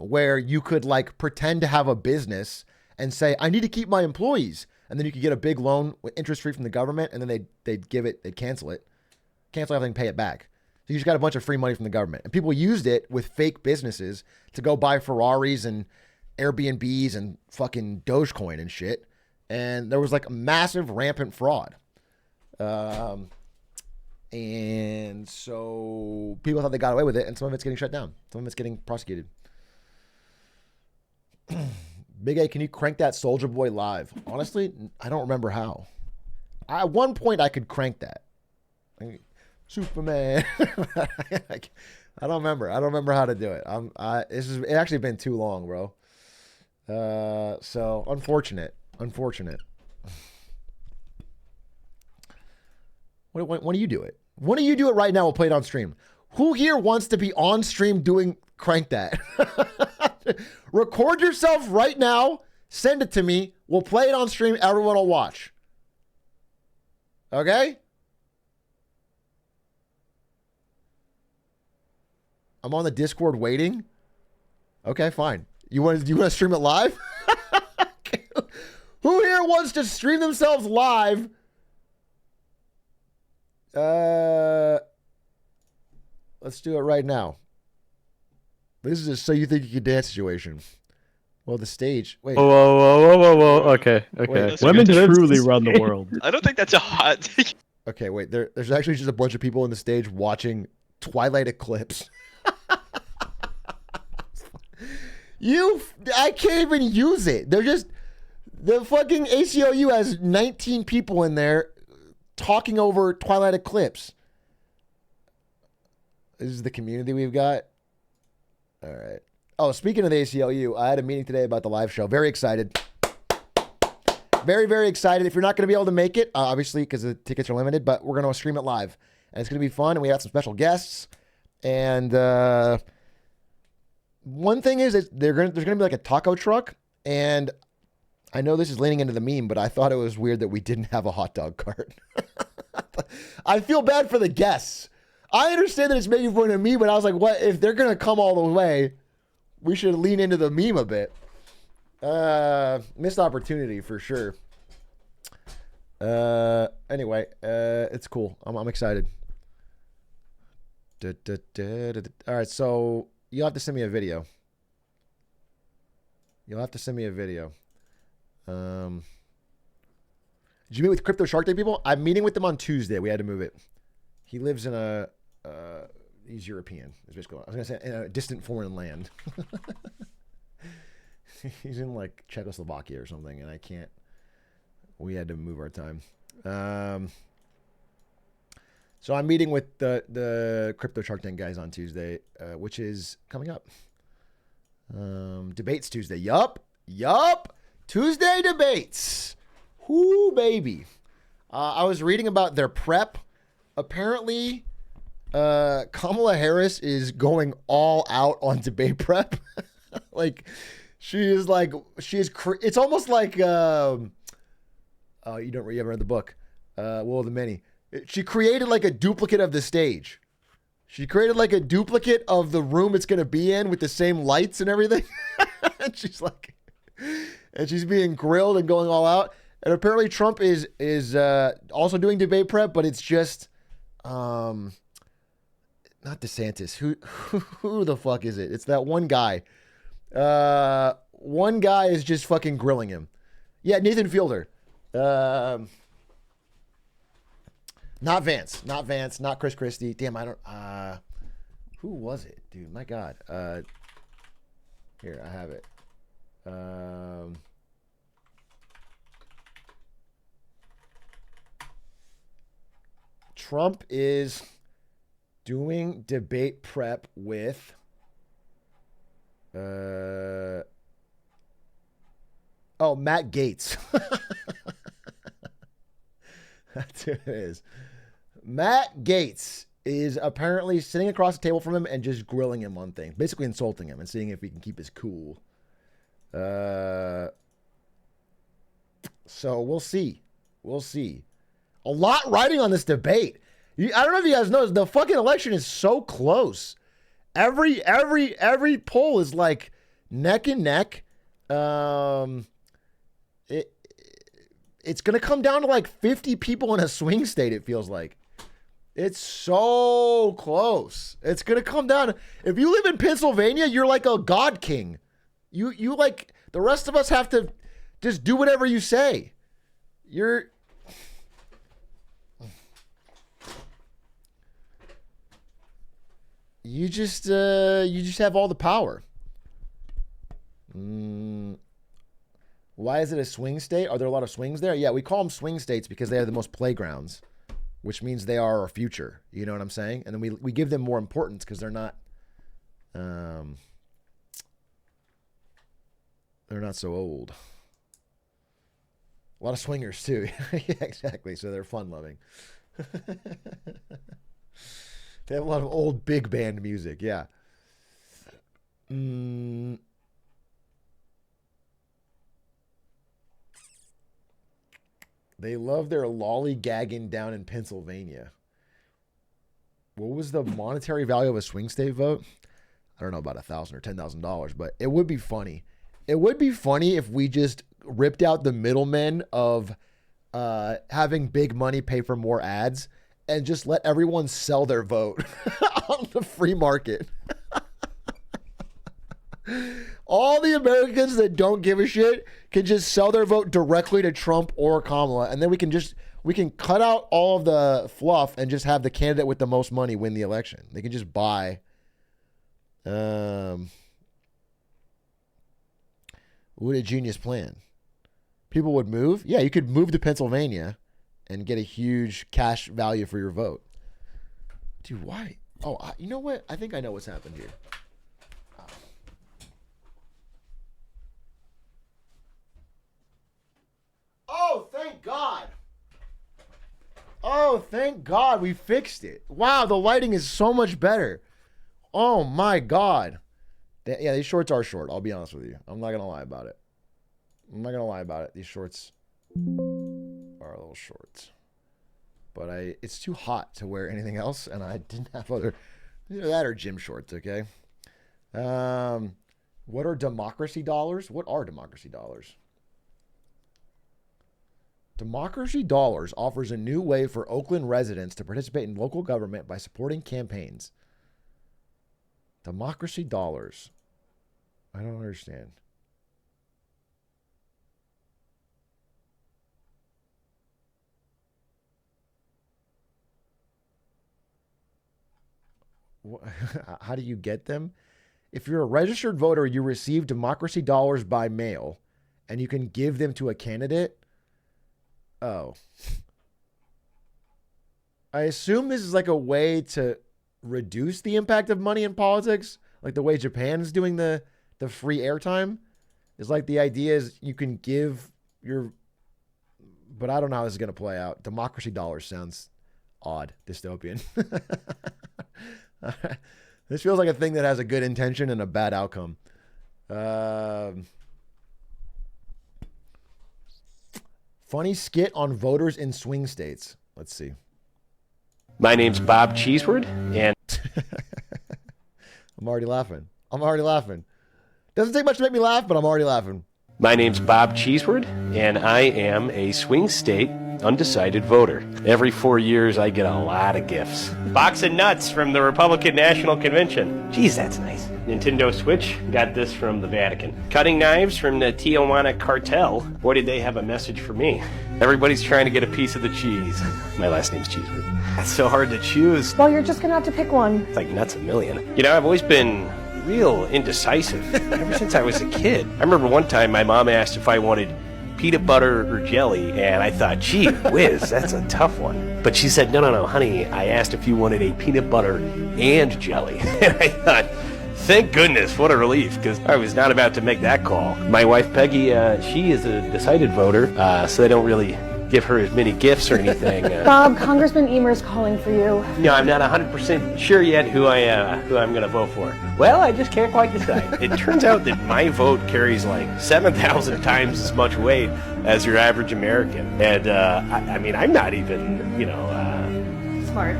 Speaker 1: Where you could like pretend to have a business and say, I need to keep my employees. And then you could get a big loan with interest free from the government. And then they'd cancel everything, pay it back. So you just got a bunch of free money from the government. And people used it with fake businesses to go buy Ferraris and Airbnbs and fucking Dogecoin and shit. And there was like a massive rampant fraud. And so people thought they got away with it. And some of it's getting shut down. Some of it's getting prosecuted. Big A, can you crank that Soldier Boy live? Honestly, I don't remember how. At one point, I could crank that. Superman. I don't remember. I don't remember how to do it. It's actually been too long, bro. So unfortunate. When do you do it? When do you do it right now? We'll play it on stream. Who here wants to be on stream doing crank that? Record yourself right now. Send it to me. We'll play it on stream. Everyone will watch. Okay? I'm on the Discord waiting. Okay, fine. You want to stream it live? Who here wants to stream themselves live? Let's do it right now. This is a so you think you can dance situation. Well, the stage. Wait.
Speaker 7: Whoa. Okay.
Speaker 1: Wait,
Speaker 7: women truly run the world.
Speaker 8: I don't think that's a hot take.
Speaker 1: Okay, wait. There's actually just a bunch of people on the stage watching Twilight Eclipse. I can't even use it. The fucking ACLU has 19 people in there talking over Twilight Eclipse. This is the community we've got. All right. Oh, speaking of the ACLU, I had a meeting today about the live show. Very excited. Very, very excited. If you're not going to be able to make it, obviously, because the tickets are limited, but we're going to stream it live. And it's going to be fun, and we have some special guests. And one thing is there's going to be like a taco truck, and I know this is leaning into the meme, but I thought it was weird that we didn't have a hot dog cart. I feel bad for the guests. I understand that it's making fun of me, but I was like, what? If they're going to come all the way, we should lean into the meme a bit. Missed opportunity for sure. Anyway, it's cool. I'm excited. All right, so you'll have to send me a video. You'll have to send me a video. Did you meet with Crypto Shark Tank people? I'm meeting with them on Tuesday. We had to move it. He lives in he's European. Is basically I was going to say in a distant foreign land. He's in like Czechoslovakia or something, and I can't. We had to move our time. So I'm meeting with the Crypto Shark Tank guys on Tuesday, which is coming up. Debates Tuesday. Yup. Tuesday debates. Whoo, baby. I was reading about their prep. Apparently, Kamala Harris is going all out on debate prep. Like, it's almost like, you haven't read the book, Will of the Many. She created like a duplicate of the stage. She created like a duplicate of the room it's going to be in with the same lights and everything. And she's being grilled and going all out. And apparently Trump is also doing debate prep, but it's just, not DeSantis. Who the fuck is it? It's that one guy. One guy is just fucking grilling him. Yeah, Nathan Fielder. Not Vance, not Chris Christie. Damn, I don't, who was it, dude? My God. Here, I have it. Trump is doing debate prep with, Matt Gaetz. That's who it is. Matt Gaetz is apparently sitting across the table from him and just grilling him on things, basically insulting him and seeing if he can keep his cool. So we'll see. A lot riding on this debate. I don't know if you guys know, the fucking election is so close. Every poll is like neck and neck. It's going to come down to like 50 people in a swing state, it feels like. It's so close. It's going to come down. If you live in Pennsylvania, you're like a god king. You like, the rest of us have to just do whatever you say. You just have all the power. Why is it a swing state? Are there a lot of swings there? Yeah, we call them swing states because they have the most playgrounds, which means they are our future. You know what I'm saying? And then we give them more importance because they're not so old. A lot of swingers too. Yeah, exactly. So they're fun loving. They have a lot of old big band music. Yeah. They love their lollygagging down in Pennsylvania. What was the monetary value of a swing state vote? I don't know, about $1,000 or $10,000, but it would be funny. It would be funny if we just ripped out the middlemen of having big money pay for more ads and just let everyone sell their vote on the free market. All the Americans that don't give a shit can just sell their vote directly to Trump or Kamala, and then we can cut out all of the fluff and just have the candidate with the most money win the election. They can just buy. What a genius plan. People would move. Yeah, you could move to Pennsylvania and get a huge cash value for your vote. Dude, why? Oh, you know what? I think I know what's happened here. Oh, thank God. Oh, thank God we fixed it. Wow, the lighting is so much better. Oh, my God. Yeah, these shorts are short. I'll be honest with you. I'm not going to lie about it. These shorts are a little short. But it's too hot to wear anything else, and I didn't have either that or gym shorts, okay? What are democracy dollars? What are democracy dollars? Democracy Dollars offers a new way for Oakland residents to participate in local government by supporting campaigns. Democracy Dollars. I don't understand. How do you get them? If you're a registered voter, you receive democracy dollars by mail, and you can give them to a candidate. Oh. I assume this is like a way to reduce the impact of money in politics, like the way Japan's doing the free airtime. Is like the idea is you can give your, but I don't know how this is going to play out. Democracy dollars sounds odd, dystopian. This feels like a thing that has a good intention and a bad outcome. Funny skit on voters in swing states. Let's see.
Speaker 9: My name's Bob Cheeseward, and
Speaker 1: I'm already laughing. Doesn't take much to make me laugh, but I'm already laughing.
Speaker 9: My name's Bob Cheeseward, and I am a swing state undecided voter. Every 4 years, I get a lot of gifts. Box of nuts from the Republican National Convention. Geez, that's nice. Nintendo Switch, got this from the Vatican. Cutting knives from the Tijuana cartel. Boy, did they have a message for me. Everybody's trying to get a piece of the cheese. My last name's Cheeseward. That's so hard to choose.
Speaker 10: Well, you're just gonna have to pick one.
Speaker 9: It's like nuts a million. You know, I've always been real indecisive ever since I was a kid. I remember one time my mom asked if I wanted peanut butter or jelly, and I thought, gee whiz, that's a tough one. But she said, no, honey, I asked if you wanted a peanut butter and jelly. And I thought, thank goodness, what a relief, because I was not about to make that call. My wife, Peggy, she is a decided voter, so they don't really give her as many gifts or anything.
Speaker 10: Bob, Congressman Emer's calling for you.
Speaker 9: No, I'm not 100% sure yet who I'm going to vote for. Well, I just can't quite decide. It turns out that my vote carries like 7,000 times as much weight as your average American. And, I mean, I'm not even,
Speaker 10: Smart.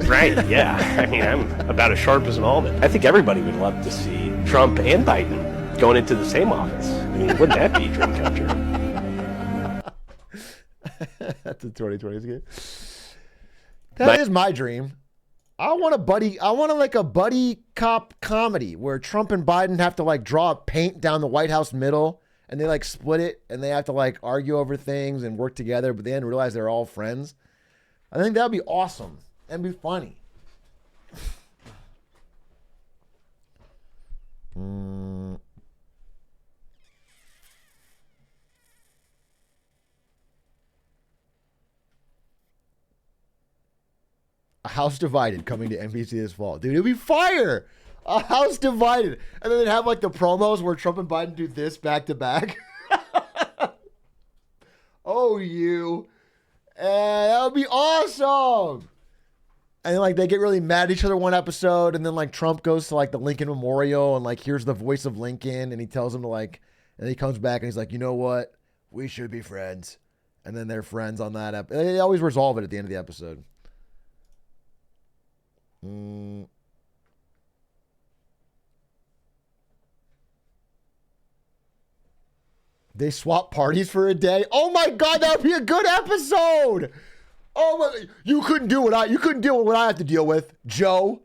Speaker 9: Right, yeah. I mean, I'm about as sharp as an almond. I think everybody would love to see Trump and Biden going into the same office. I mean, wouldn't that be a dream come true?
Speaker 1: That's a 2020 skit. That is my dream. I want a buddy cop comedy where Trump and Biden have to like draw paint down the White House middle and they like split it and they have to like argue over things and work together, but then realize they're all friends. I think that would be awesome and be funny. A House Divided coming to NBC this fall. Dude, it'd be fire. A House Divided. And then they'd have like the promos where Trump and Biden do this back to back. Oh, you. And that would be awesome. And then like they get really mad at each other one episode. And then like Trump goes to like the Lincoln Memorial and like here's the voice of Lincoln. And he tells him to like, and he comes back and he's like, you know what? We should be friends. And then they're friends on that episode. They always resolve it at the end of the episode. They swap parties for a day. Oh my God, that would be a good episode. Oh my, you couldn't deal with what I have to deal with, Joe.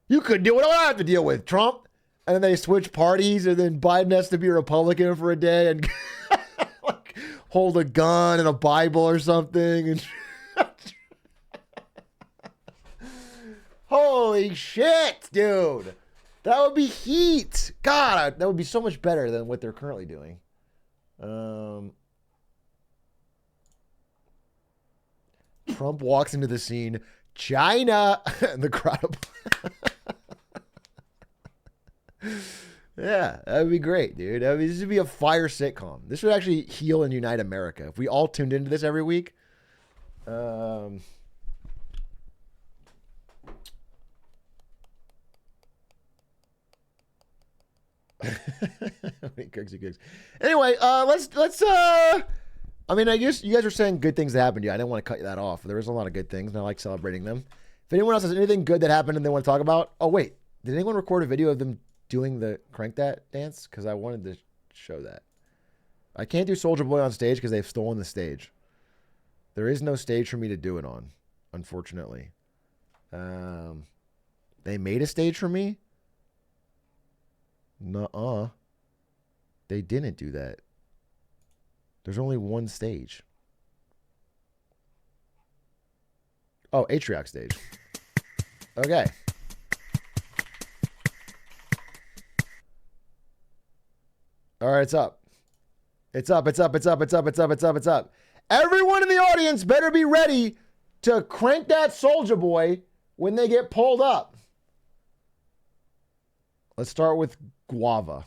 Speaker 1: You couldn't deal with what I have to deal with, Trump. And then they switch parties, and then Biden has to be a Republican for a day and like hold a gun and a Bible or something. And holy shit, dude. That would be heat. God, that would be so much better than what they're currently doing. Trump walks into the scene, China, and the crowd. Yeah, that would be great, dude. I mean, this would be a fire sitcom. This would actually heal and unite America. If we all tuned into this every week. Anyway, let's I mean, I guess you guys are saying good things that happened to you. I didn't want to cut that off. There was a lot of good things, and I like celebrating them. If anyone else has anything good that happened and they want to talk about, oh wait, did anyone record a video of them doing the Crank That dance? Because I wanted to show that. I can't do Soulja Boy on stage because they've stolen the stage. There is no stage for me to do it on, unfortunately. They made a stage for me? Nuh-uh. They didn't do that. There's only one stage. Oh, Atrioc stage. Okay. All right, it's up. It's up. It's up. It's up. It's up. It's up. It's up. It's up. Everyone in the audience better be ready to crank that Soulja Boy when they get pulled up. Let's start with Guava.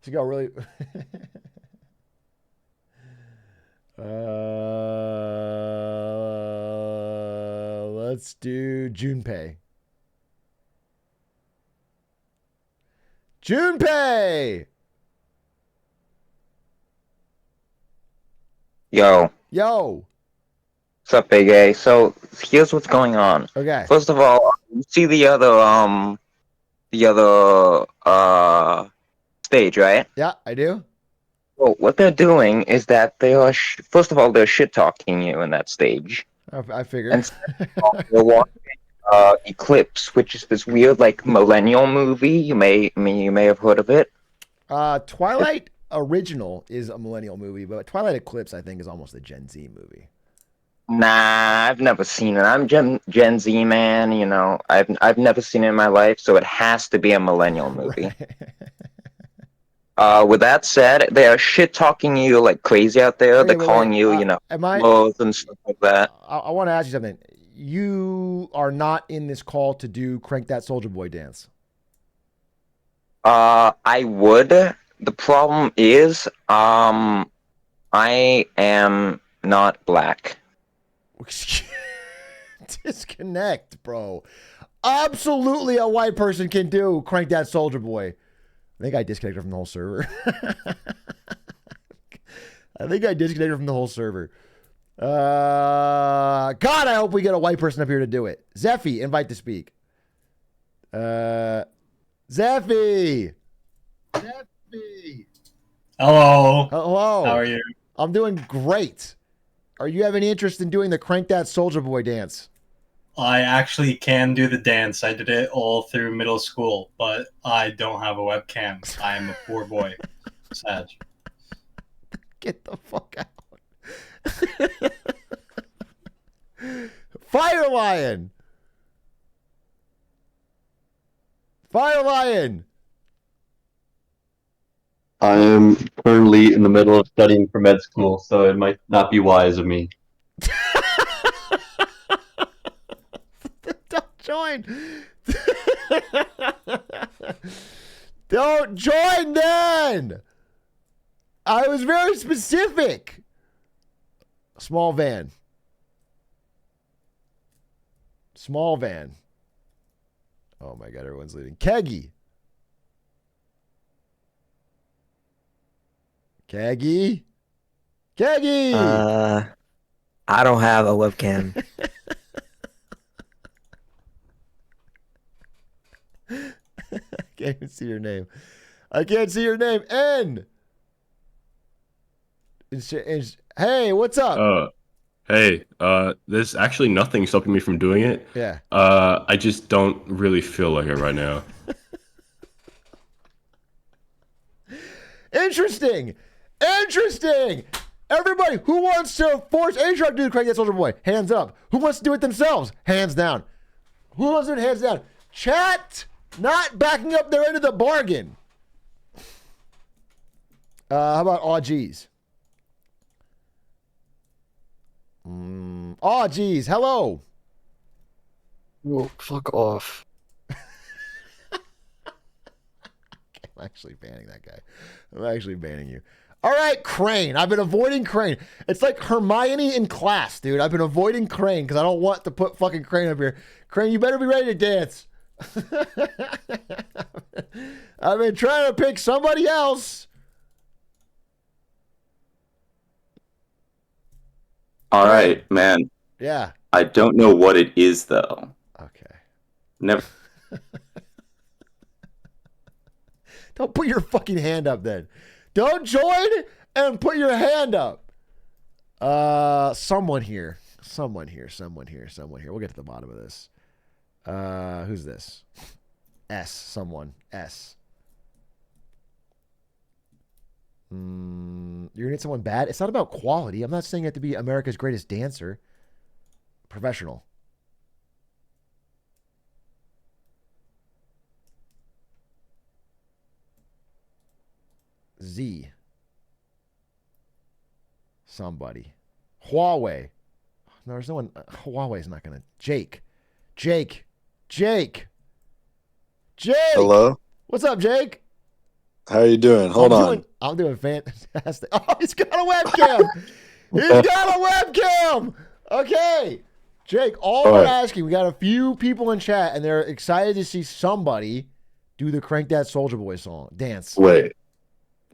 Speaker 1: She got really. Let's do Junpei. Junpei!
Speaker 11: Yo.
Speaker 1: Yo.
Speaker 11: What's up, Big A? So here's what's going on.
Speaker 1: Okay.
Speaker 11: First of all, you see the other stage, right?
Speaker 1: Yeah, I do.
Speaker 11: Well, what they're doing is that they are first of all they're shit talking you in that stage.
Speaker 1: I figured.
Speaker 11: And second of all, they're watching Eclipse, which is this weird like millennial movie. You may have heard of it.
Speaker 1: Twilight Original is a millennial movie, but Twilight Eclipse I think is almost a Gen Z movie.
Speaker 11: Nah, I've never seen it. I'm Gen Z man, you know. I've never seen it in my life, so it has to be a millennial movie. With that said, they are shit talking you like crazy out there.
Speaker 1: Okay,
Speaker 11: they're calling you, you know, clothes and stuff like that.
Speaker 1: I want to ask you something. You are not in this call to do Crank That Soulja Boy dance.
Speaker 11: I would. The problem is, I am not black.
Speaker 1: Disconnect, bro. Absolutely a white person can do Crank That Soulja Boy. I think I disconnected from the whole server. God, I hope we get a white person up here to do it. Zeffy, invite to speak. Zeffy.
Speaker 12: Hello.
Speaker 1: Hello.
Speaker 12: How are you?
Speaker 1: I'm doing great. Are you have any interest in doing the Crank That Soulja Boy dance?
Speaker 12: I actually can do the dance. I did it all through middle school, but I don't have a webcam. I am a poor boy. Sad.
Speaker 1: Get the fuck out. Fire Lion. Fire Lion.
Speaker 7: I am currently in the middle of studying for med school, so it might not be wise of me.
Speaker 1: Don't join. Don't join then. I was very specific. Small van. Small van. Oh my God, everyone's leaving. Keggy. Keggy. Keggy.
Speaker 13: I don't have a webcam.
Speaker 1: I can't even see your name. I can't see your name. N. Hey, what's up?
Speaker 14: Hey, there's actually nothing stopping me from doing it.
Speaker 1: Yeah.
Speaker 14: I just don't really feel like it right now.
Speaker 1: Interesting. Interesting. Everybody, who wants to force Atrioc to do Crank That Soulja Boy? Hands up. Who wants to do it themselves? Hands down. Who wants to do it? Hands down. Chat, not backing up their end of the bargain. How about aw geez? Aw geez, hello.
Speaker 13: Whoa, fuck off.
Speaker 1: I'm actually banning that guy. I'm actually banning you. All right, Crane. I've been avoiding Crane. It's like Hermione in class, dude. I've been avoiding Crane because I don't want to put fucking Crane up here. Crane, you better be ready to dance. I've been trying to pick somebody else.
Speaker 15: All right, man.
Speaker 1: Yeah.
Speaker 15: I don't know what it is, though.
Speaker 1: Okay.
Speaker 15: Never.
Speaker 1: Don't put your fucking hand up then. Don't join and put your hand up. Someone here. We'll get to the bottom of this. Who's this? S. Someone. S. You're gonna need someone bad. It's not about quality. I'm not saying you have to be America's greatest dancer. Professional. Z. Somebody. Huawei. No, there's no one. Huawei's not going to. Jake.
Speaker 16: Hello?
Speaker 1: What's up, Jake?
Speaker 16: How are you doing? Hold on.
Speaker 1: I'm doing fantastic. Oh, he's got a webcam. He's got a webcam. Okay. Jake, all we're asking, we got a few people in chat, and they're excited to see somebody do the Crank That Soulja Boy song. Dance.
Speaker 16: Wait.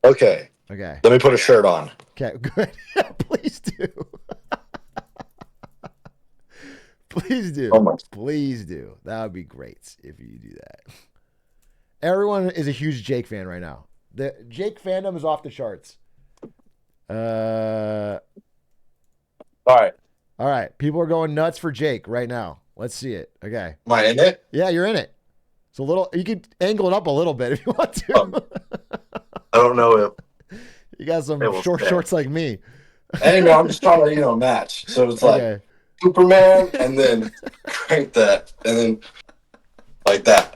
Speaker 16: Okay.
Speaker 1: Okay.
Speaker 16: Let me put a shirt on.
Speaker 1: Okay, good. Please do. Please do. Please do. That would be great if you do that. Everyone is a huge Jake fan right now. The Jake fandom is off the charts.
Speaker 16: All right.
Speaker 1: People are going nuts for Jake right now. Let's see it. Okay.
Speaker 16: Am I in it?
Speaker 1: Yeah, you're in it. It's a little. You could angle it up a little bit if you want to.
Speaker 16: I don't know if
Speaker 1: you got some short shorts like me.
Speaker 16: Anyway, I'm just trying to, match. So it's like Superman and then Crank That and then like that.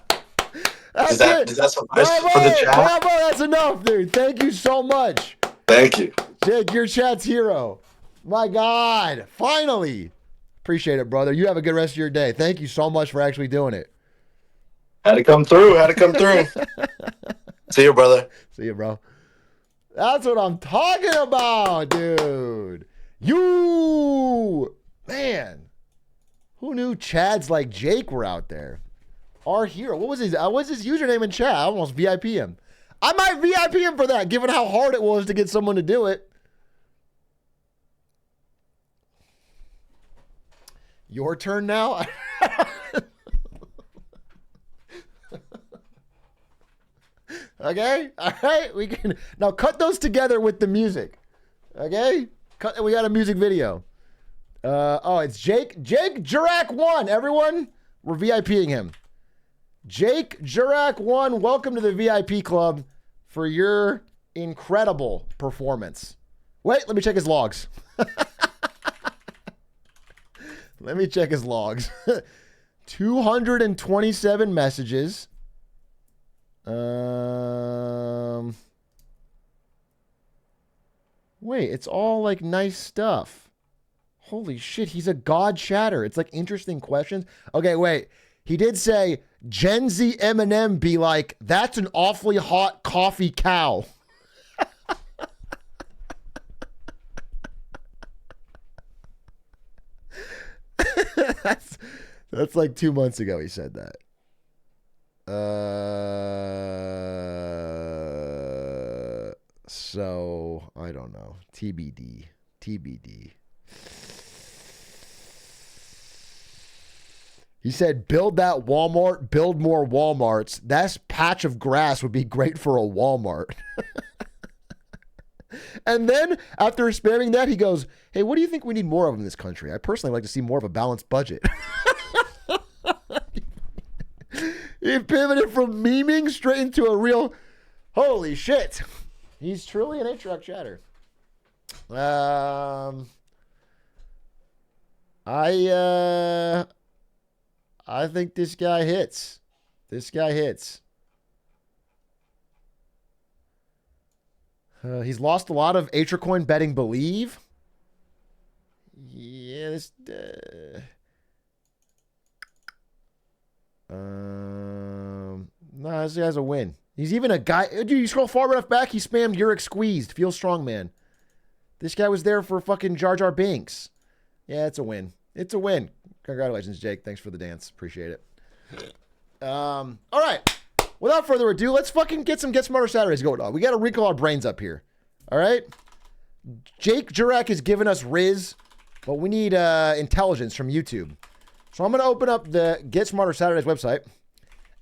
Speaker 16: Is that suffice for the chat?
Speaker 1: Bravo, that's enough, dude. Thank you so much.
Speaker 16: Thank you.
Speaker 1: Jake, your chat's hero. My God. Finally. Appreciate it, brother. You have a good rest of your day. Thank you so much for actually doing it.
Speaker 16: Had to come through. See you, brother.
Speaker 1: See you, bro. That's what I'm talking about, dude. Man. Who knew Chads like Jake were out there? Our hero. What's his username in chat? I almost VIP him. I might VIP him for that, given how hard it was to get someone to do it. Your turn now? Okay? All right. We can now cut those together with the music. Okay? We got a music video. It's Jake Jurek 1. Everyone, we're VIPing him. Jake Jurek 1, welcome to the VIP club for your incredible performance. Wait, let me check his logs. Let me check his logs. 227 messages. Wait, it's all like nice stuff. Holy shit, he's a god chatter. It's like interesting questions. Okay, wait. He did say Gen Z Eminem be like, that's an awfully hot coffee cow. That's like 2 months ago he said that. So I don't know. TBD. He said, build that Walmart, build more Walmarts. That patch of grass would be great for a Walmart. And then after spamming that, he goes, hey, what do you think we need more of in this country? I personally like to see more of a balanced budget. He pivoted from memeing straight into a real, holy shit. He's truly an Atrioc chatter. I think this guy hits. He's lost a lot of Atrioc betting believe. Yeah, this... Nah, this guy's a win. He's even a guy... Dude, you scroll far enough back, he spammed Uric squeezed. Feel strong, man. This guy was there for fucking Jar Jar Binks. Yeah, it's a win. It's a win. Congratulations, Jake. Thanks for the dance. Appreciate it. All right. Without further ado, let's fucking get some Get Smarter Saturdays going on. We got to wrinkle our brains up here. All right? Jake Jurek has given us Riz, but we need intelligence from YouTube. So I'm going to open up the Get Smarter Saturdays website.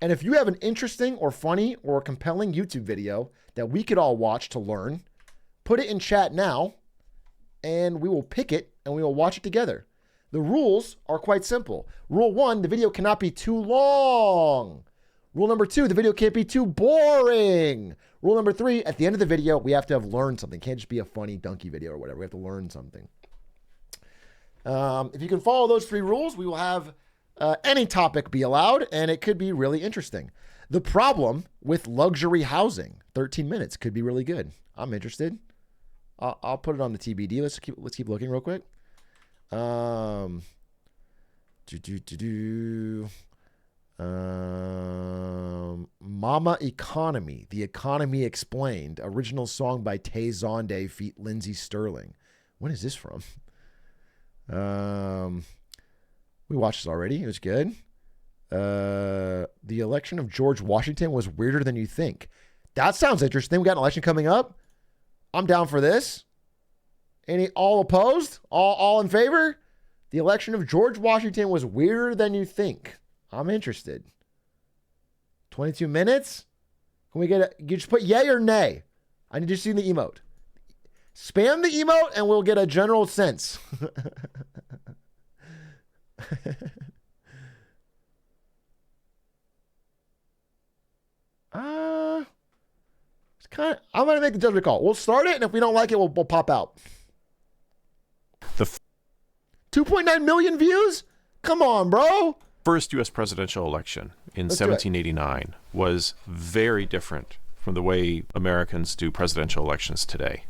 Speaker 1: And if you have an interesting or funny or compelling YouTube video that we could all watch to learn, put it in chat now, and we will pick it and we will watch it together. The rules are quite simple. Rule 1, the video cannot be too long. Rule number 2, the video can't be too boring. Rule number 3, at the end of the video, we have to have learned something. It can't just be a funny donkey video or whatever. We have to learn something. If you can follow those 3 rules, we will have any topic be allowed, and it could be really interesting. The problem with luxury housing, 13 minutes, could be really good. I'm interested. I'll put it on the TBD. Let's keep looking real quick. Mama Economy, The Economy Explained, original song by Tay Zonde feat Lindsey Sterling. When is this from? We watched this already. It was good. The election of George Washington was weirder than you think. That sounds interesting. We got an election coming up. I'm down for this. All opposed? All in favor? The election of George Washington was weirder than you think. I'm interested. 22 minutes? Can we you just put yay or nay? I need to see the emote. Spam the emote and we'll get a general sense. I'm going to make the judgment call. We'll start it, and if we don't like it, we'll pop out. 2.9 million views? Come on, bro.
Speaker 17: First U.S. presidential election in 1789 was very different from the way Americans do presidential elections today.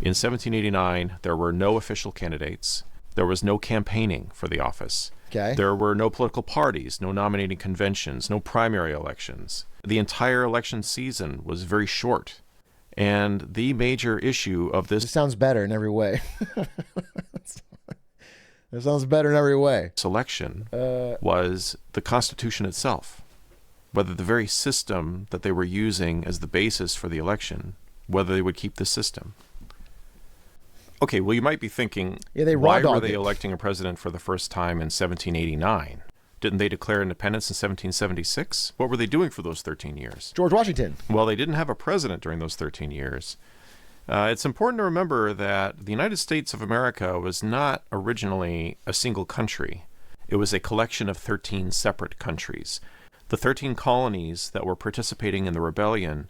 Speaker 17: In 1789, there were no official candidates. There was no campaigning for the office.
Speaker 1: Okay.
Speaker 17: There were no political parties, no nominating conventions, no primary elections. The entire election season was very short. And the major issue of this...
Speaker 1: It sounds better in every way. It sounds better in every way.
Speaker 17: ...selection was the Constitution itself. Whether the very system that they were using as the basis for the election, whether they would keep the system. Okay, well, you might be thinking, why were they electing a president for the first time in 1789? Didn't they declare independence in 1776? What were they doing for those 13 years?
Speaker 1: George Washington.
Speaker 17: Well, they didn't have a president during those 13 years. It's important to remember that the United States of America was not originally a single country. It was a collection of 13 separate countries. The 13 colonies that were participating in the rebellion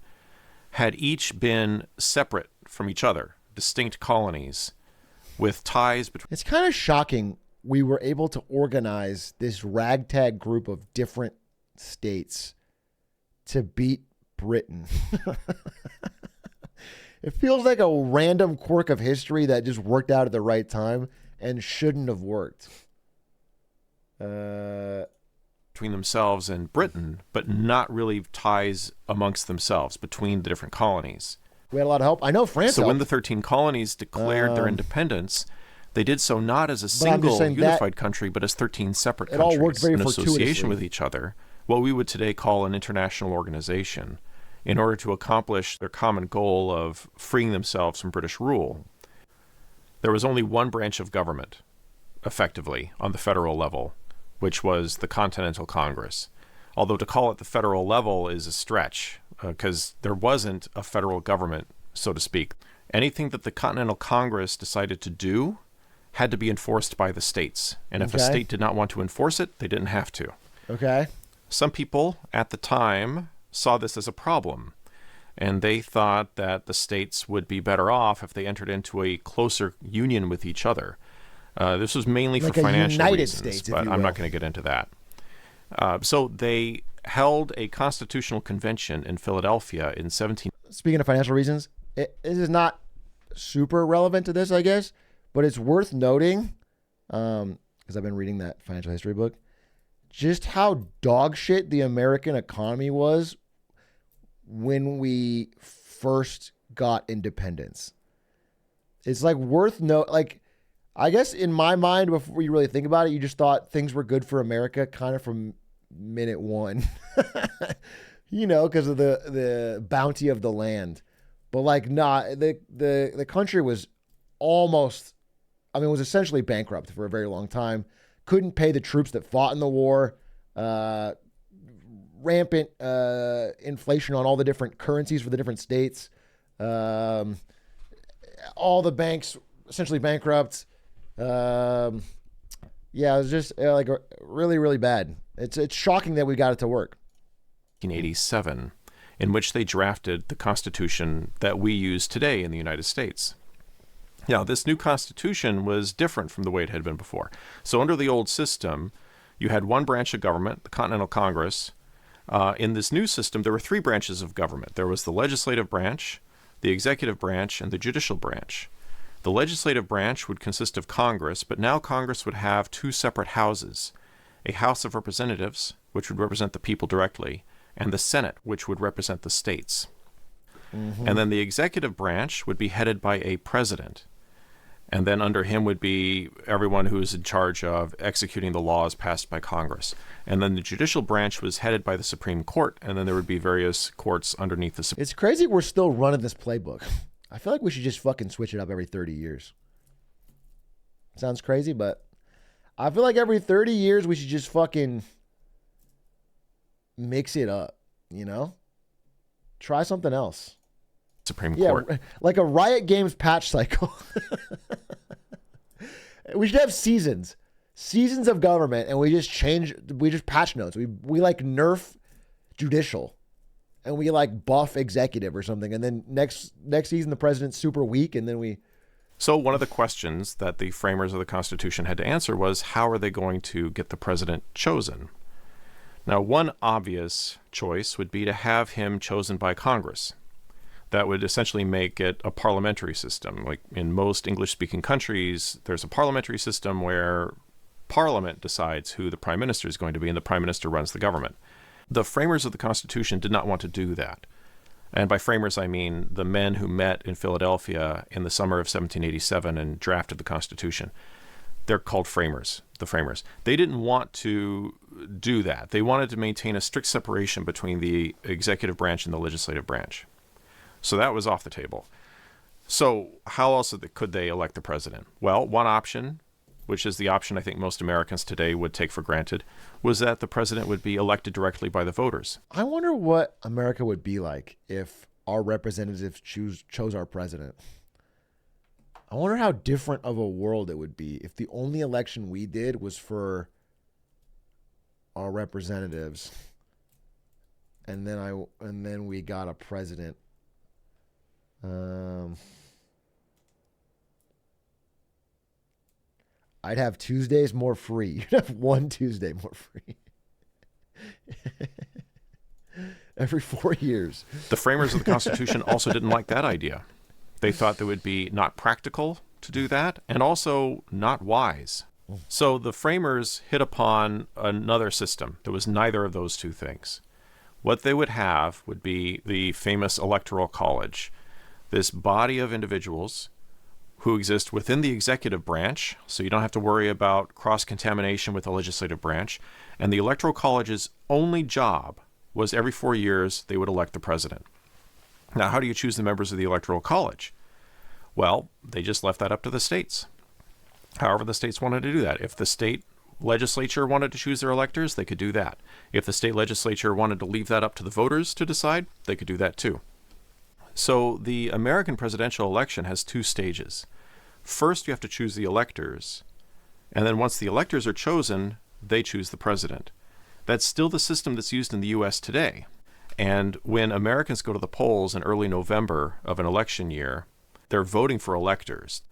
Speaker 17: had each been separate from each other. Distinct colonies with ties between...
Speaker 1: It's kind of shocking we were able to organize this ragtag group of different states to beat Britain. It feels like a random quirk of history that just worked out at the right time and shouldn't have worked.
Speaker 17: Between themselves and Britain, but not really ties amongst themselves between the different colonies.
Speaker 1: We had a lot of help. I know France
Speaker 17: So
Speaker 1: helped.
Speaker 17: when the 13 colonies declared their independence, they did so not as a single unified country, but as 13 separate countries
Speaker 1: all worked very
Speaker 17: in association
Speaker 1: fortuitously
Speaker 17: with each other, what we would today call an international organization, in order to accomplish their common goal of freeing themselves from British rule. There was only one branch of government, effectively, on the federal level, which was the Continental Congress. Although to call it the federal level is a stretch, because there wasn't a federal government, so to speak. Anything that the Continental Congress decided to do had to be enforced by the states. And if a state did not want to enforce it, they didn't have to.
Speaker 1: Okay.
Speaker 17: Some people at the time saw this as a problem, and they thought that the states would be better off if they entered into a closer union with each other. This was mainly
Speaker 1: like
Speaker 17: for financial
Speaker 1: United
Speaker 17: reasons,
Speaker 1: States,
Speaker 17: but I'm not going to get into that. So they held a constitutional convention in Philadelphia in 17...
Speaker 1: Speaking of financial reasons, it is not super relevant to this, I guess, but it's worth noting, because I've been reading that financial history book, just how dog shit the American economy was when we first got independence. It's like worth I guess in my mind, before you really think about it, you just thought things were good for America kind of from minute one, because of the bounty of the land. But the country was almost, was essentially bankrupt for a very long time. Couldn't pay the troops that fought in the war. Rampant inflation on all the different currencies for the different states. All the banks essentially bankrupt. It was just really, really bad. It's shocking that we got it to work.
Speaker 17: 1987, in which they drafted the Constitution that we use today in the United States. Now, this new constitution was different from the way it had been before. So under the old system, you had one branch of government, the Continental Congress. In this new system, there were three branches of government. There was the legislative branch, the executive branch, and the judicial branch. The legislative branch would consist of Congress, but now Congress would have two separate houses, a House of Representatives, which would represent the people directly, and the Senate, which would represent the states. Mm-hmm. And then the executive branch would be headed by a president. And then under him would be everyone who is in charge of executing the laws passed by Congress. And then the judicial branch was headed by the Supreme Court, and then there would be various courts underneath the Supreme Court.
Speaker 1: It's crazy we're still running this playbook. I feel like we should just fucking switch it up every 30 years. Sounds crazy, but I feel like every 30 years we should just fucking mix it up, you know? Try something else.
Speaker 17: Supreme Court.
Speaker 1: Yeah, like a Riot Games patch cycle. We should have seasons of government, and we just patch notes. We like nerf judicial, and we like buff executive or something, and then next season the president's super weak, and then we.
Speaker 17: So one of the questions that the framers of the Constitution had to answer was, how are they going to get the president chosen? Now, one obvious choice would be to have him chosen by Congress. That would essentially make it a parliamentary system. Like in most English-speaking countries, there's a parliamentary system where Parliament decides who the prime minister is going to be, and the prime minister runs the government. The framers of the Constitution did not want to do that. And by framers, I mean the men who met in Philadelphia in the summer of 1787 and drafted the Constitution. They're called framers, the framers. They didn't want to do that. They wanted to maintain a strict separation between the executive branch and the legislative branch. So that was off the table. So how else could they elect the president? Well, one option, which is the option I think most Americans today would take for granted, was that the president would be elected directly by the voters.
Speaker 1: I wonder what America would be like if our representatives chose our president. I wonder how different of a world it would be if the only election we did was for our representatives, and then we got a president. I'd have Tuesdays more free. You'd have one Tuesday more free. Every 4 years.
Speaker 17: The framers of the Constitution also didn't like that idea. They thought that it would be not practical to do that, and also not wise. So the framers hit upon another system that was neither of those two things. What they would have would be the famous Electoral College, this body of individuals who exist within the executive branch, so you don't have to worry about cross-contamination with the legislative branch. And the Electoral College's only job was every 4 years they would elect the president. Now, how do you choose the members of the Electoral College? Well, they just left that up to the states. However the states wanted to do that. If the state legislature wanted to choose their electors, they could do that. If the state legislature wanted to leave that up to the voters to decide, they could do that too. So the American presidential election has two stages. First, you have to choose the electors, and then once the electors are chosen, they choose the president. That's still the system that's used in the U.S. today. And when Americans go to the polls in early November of an election year, they're voting for electors.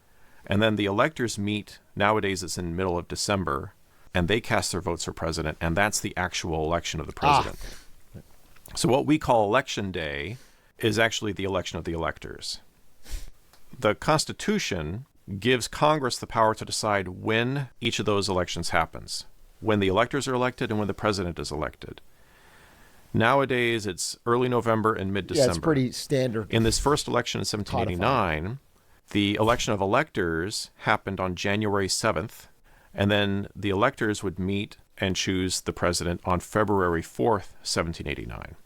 Speaker 17: And then the electors meet, nowadays it's in the middle of December, and they cast their votes for president, and that's the actual election of the president. So what we call Election Day is actually the election of the electors. The Constitution gives Congress the power to decide when each of those elections happens, when the electors are elected and when the president is elected. Nowadays, it's early November and mid-December.
Speaker 1: Yeah, it's pretty standard.
Speaker 17: In this first election in 1789, the election of electors happened on January 7th, and then the electors would meet and choose the president on February 4th, 1789.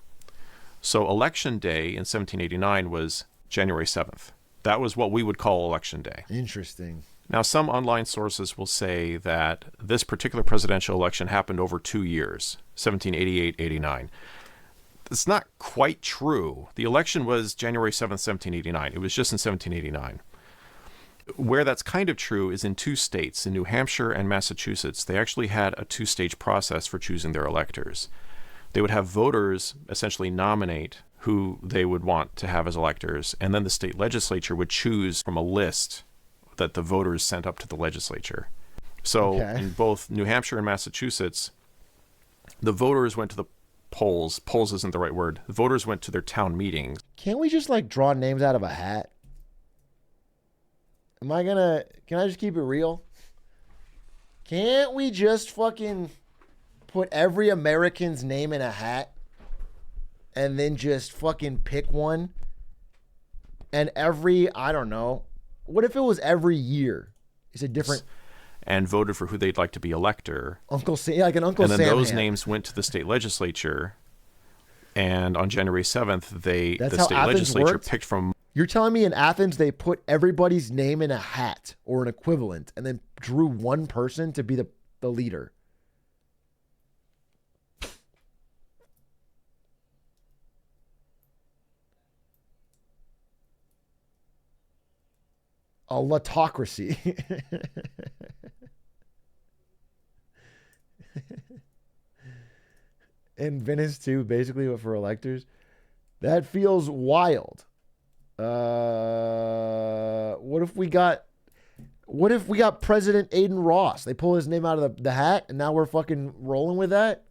Speaker 17: So Election Day in 1789 was January 7th. That was what we would call Election Day.
Speaker 1: Interesting.
Speaker 17: Now, some online sources will say that this particular presidential election happened over 2 years, 1788-89. It's not quite true. The election was January 7th, 1789. It was just in 1789. Where that's kind of true is in two states, in New Hampshire and Massachusetts. They actually had a two-stage process for choosing their electors. They would have voters essentially nominate who they would want to have as electors, and then the state legislature would choose from a list that the voters sent up to the legislature. So in both New Hampshire and Massachusetts, the voters went to the polls. Polls isn't the right word. The voters went to their town meetings.
Speaker 1: Can't we just like draw names out of a hat? Can I just keep it real? Can't we just fucking put every American's name in a hat and then just fucking pick one? And I don't know. What if it was every year? It's a different...
Speaker 17: And voted for who they'd like to be elector.
Speaker 1: Uncle Sam, like an Uncle Sam.
Speaker 17: And then those
Speaker 1: hand.
Speaker 17: names went to the state legislature. And on January 7th, the
Speaker 1: how
Speaker 17: state
Speaker 1: Athens
Speaker 17: legislature
Speaker 1: worked?
Speaker 17: picked from...
Speaker 1: You're telling me in Athens they put everybody's name in a hat or an equivalent and then drew one person to be the leader? A latocracy. In Venice too, basically, but for electors. That feels wild. What if we got President Aiden Ross? They pull his name out of the hat, and now we're fucking rolling with that?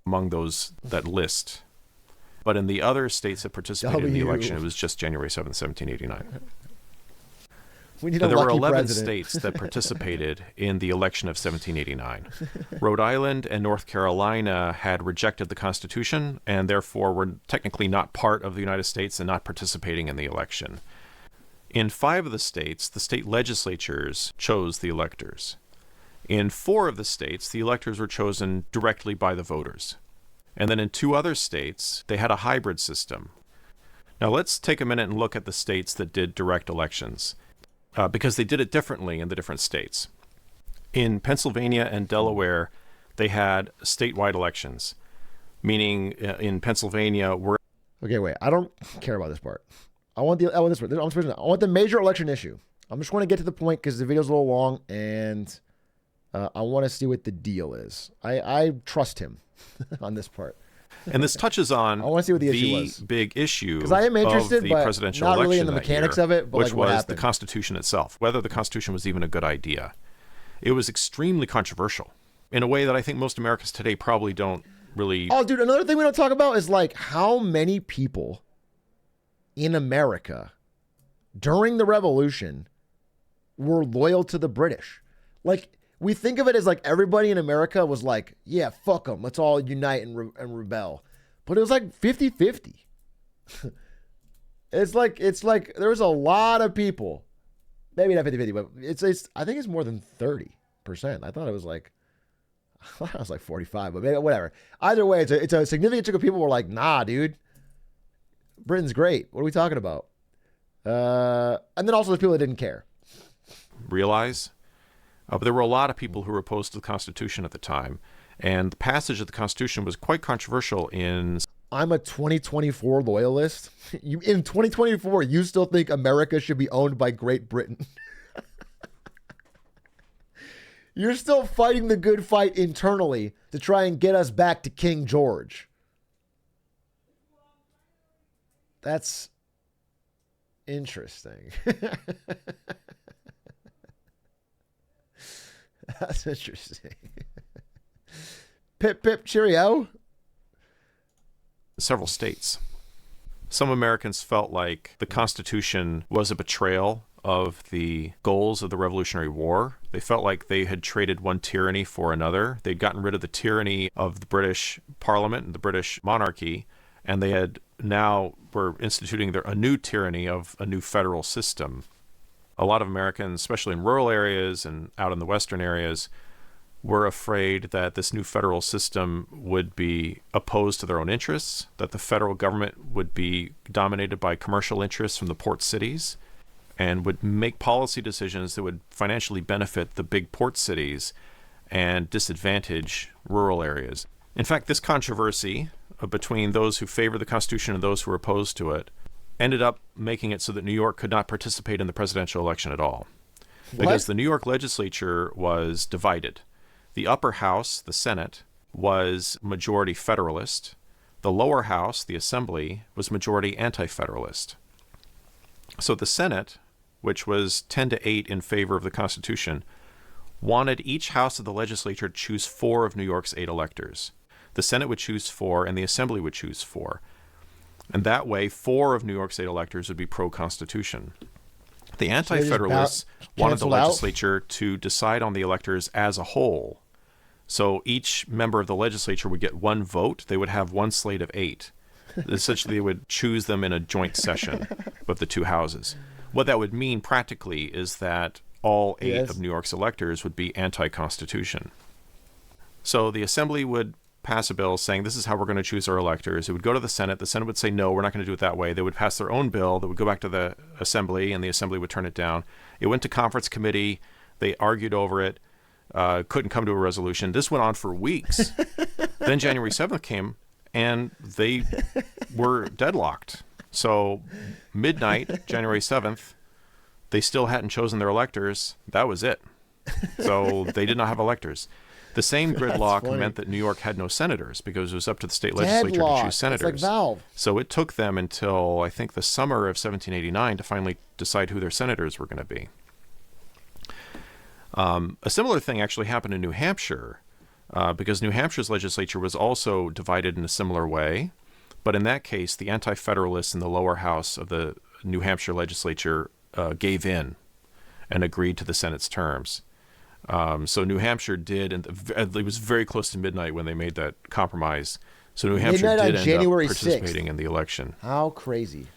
Speaker 17: Among those that list. But in the other states that participated in the election, it was just January 7th, 1789.
Speaker 1: We need
Speaker 17: there were 11
Speaker 1: president.
Speaker 17: states that participated in the election of 1789. Rhode Island and North Carolina had rejected the Constitution and therefore were technically not part of the United States and not participating in the election. In 5 of the states, the state legislatures chose the electors. In 4 of the states, the electors were chosen directly by the voters. And then in 2 other states, they had a hybrid system. Now let's take a minute and look at the states that did direct elections. Because they did it differently in the different states. In Pennsylvania and Delaware, they had statewide elections, meaning in Pennsylvania, we're...
Speaker 1: Okay, wait. I don't care about this part. I want this part. I want the major election issue. I'm just want to get to the point because the video's a little long, and I want to see what the deal is. I trust him on this part.
Speaker 17: And this touches on
Speaker 1: I want to see what the issue was.
Speaker 17: Big issue
Speaker 1: because I am interested,
Speaker 17: of the
Speaker 1: but
Speaker 17: presidential
Speaker 1: not really
Speaker 17: election
Speaker 1: in the
Speaker 17: that
Speaker 1: mechanics
Speaker 17: year,
Speaker 1: of it, but
Speaker 17: which
Speaker 1: like what
Speaker 17: was
Speaker 1: happened.
Speaker 17: the Constitution itself, whether the Constitution was even a good idea. It was extremely controversial in a way that I think most Americans today probably don't really...
Speaker 1: Oh, dude, another thing we don't talk about is like how many people in America during the Revolution were loyal to the British. Like, we think of it as like everybody in America was like, yeah, fuck them. Let's all unite and rebel. But it was like 50-50. It's like there's a lot of people. Maybe not 50-50, but it's I think it's more than 30%. I thought it was like 45, but maybe whatever. Either way, it's a significant chunk of people who were like, nah, dude. Britain's great. What are we talking about? And then also there's people that didn't care.
Speaker 17: Realize. But there were a lot of people who were opposed to the Constitution at the time. And the passage of the Constitution was quite controversial in...
Speaker 1: I'm a 2024 loyalist. In 2024, you still think America should be owned by Great Britain. You're still fighting the good fight internally to try and get us back to King George. That's interesting. That's interesting. Pip, pip, cheerio.
Speaker 17: Several states. Some Americans felt like the Constitution was a betrayal of the goals of the Revolutionary War. They felt like they had traded one tyranny for another. They'd gotten rid of the tyranny of the British Parliament and the British monarchy, and they had now were instituting a new tyranny of a new federal system. A lot of Americans, especially in rural areas and out in the western areas, were afraid that this new federal system would be opposed to their own interests, that the federal government would be dominated by commercial interests from the port cities, and would make policy decisions that would financially benefit the big port cities and disadvantage rural areas. In fact, this controversy between those who favor the Constitution and those who were opposed to it ended up making it so that New York could not participate in the presidential election at all. Because the New York legislature was divided. The upper house, the Senate, was majority Federalist. The lower house, the Assembly, was majority Anti-Federalist. So the Senate which was 10-8 in favor of the Constitution, wanted each house of the legislature to choose 4 of New York's 8 electors. The Senate would choose 4, and the Assembly would choose 4. And that way, 4 of New York's 8 electors would be pro-Constitution. The Anti-Federalists wanted the legislature to decide on the electors as a whole. So each member of the legislature would get 1 vote. They would have 1 slate of 8. Essentially, they would choose them in a joint session of the 2 houses. What that would mean practically is that all 8 of New York's electors would be anti-Constitution. So the Assembly would pass a bill saying this is how we're going to choose our electors. It would go to the Senate. The Senate would say, no, we're not going to do it that way. They would pass their own bill that would go back to the Assembly, and the Assembly would turn it down. It went to conference committee. They argued over it, couldn't come to a resolution. This went on for weeks. Then January 7th came, and they were deadlocked. So midnight, January 7th, they still hadn't chosen their electors. That was it. So they did not have electors. The same gridlock meant that New York had no senators because it was up to the state legislature to choose senators.
Speaker 1: It's like Valve.
Speaker 17: So it took them until, I think, the summer of 1789 to finally decide who their senators were going to be. A similar thing actually happened in New Hampshire because New Hampshire's legislature was also divided in a similar way. But in that case, the Anti-Federalists in the lower house of the New Hampshire legislature gave in and agreed to the Senate's terms. So New Hampshire did, and it was very close to midnight when they made that compromise. So New Hampshire did end up participating in the election.
Speaker 1: How crazy.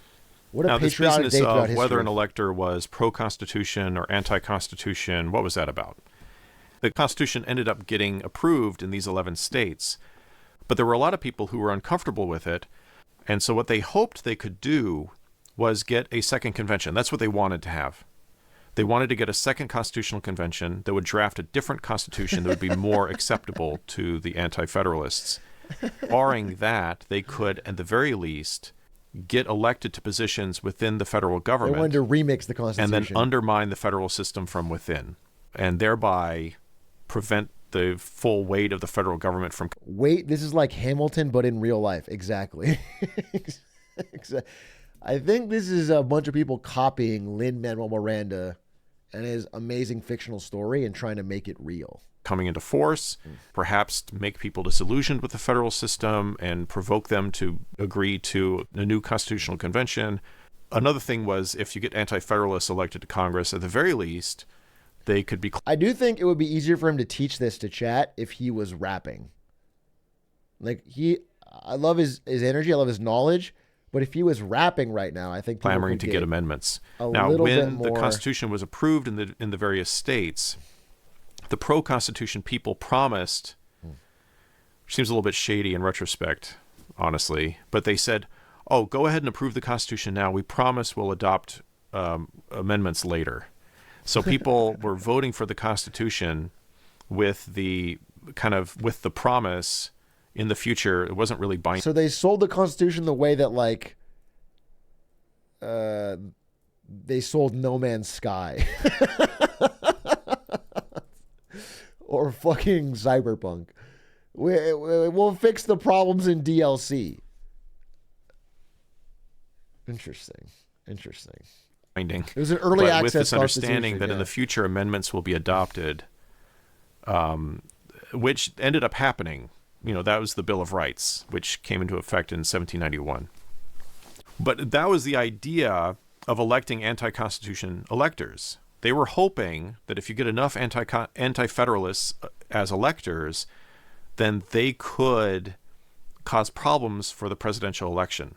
Speaker 1: What a
Speaker 17: now, this
Speaker 1: patriotic
Speaker 17: business
Speaker 1: day throughout
Speaker 17: of
Speaker 1: history.
Speaker 17: whether an elector was pro-Constitution or anti-Constitution, what was that about? The Constitution ended up getting approved in these 11 states, but there were a lot of people who were uncomfortable with it, and so what they hoped they could do was get a second convention. That's what they wanted to have. They wanted to get a second constitutional convention that would draft a different constitution that would be more acceptable to the Anti-Federalists. Barring that, they could, at the very least, get elected to positions within the federal government.
Speaker 1: They wanted to remix the Constitution.
Speaker 17: And then undermine the federal system from within, and thereby prevent the full weight of the federal government from...
Speaker 1: Wait, this is like Hamilton, but in real life. Exactly. I think this is a bunch of people copying Lin-Manuel Miranda and his amazing fictional story and trying to make it real.
Speaker 17: Coming into force, perhaps to make people disillusioned with the federal system and provoke them to agree to a new constitutional convention. Another thing was, if you get anti-federalists elected to Congress, at the very least, they could be...
Speaker 1: I do think it would be easier for him to teach this to chat if he was rapping. Like, I love his energy, I love his knowledge, but if he was rapping right now, I think
Speaker 17: clamoring to get amendments. Now, when the Constitution was approved in the various states, the pro-Constitution people promised, which seems a little bit shady in retrospect, honestly, but they said, oh, go ahead and approve the Constitution now. We promise we'll adopt amendments later. So people were voting for the Constitution with the promise in the future. It wasn't really binding.
Speaker 1: So they sold the Constitution the way that, like, they sold No Man's Sky. Or fucking Cyberpunk. We'll fix the problems in DLC. Interesting. It was an early access
Speaker 17: with this understanding that
Speaker 1: yeah.
Speaker 17: in the future amendments will be adopted, which ended up happening. You know, that was the Bill of Rights, which came into effect in 1791. But that was the idea of electing anti-Constitution electors. They were hoping that if you get enough anti-federalists as electors, then they could cause problems for the presidential election.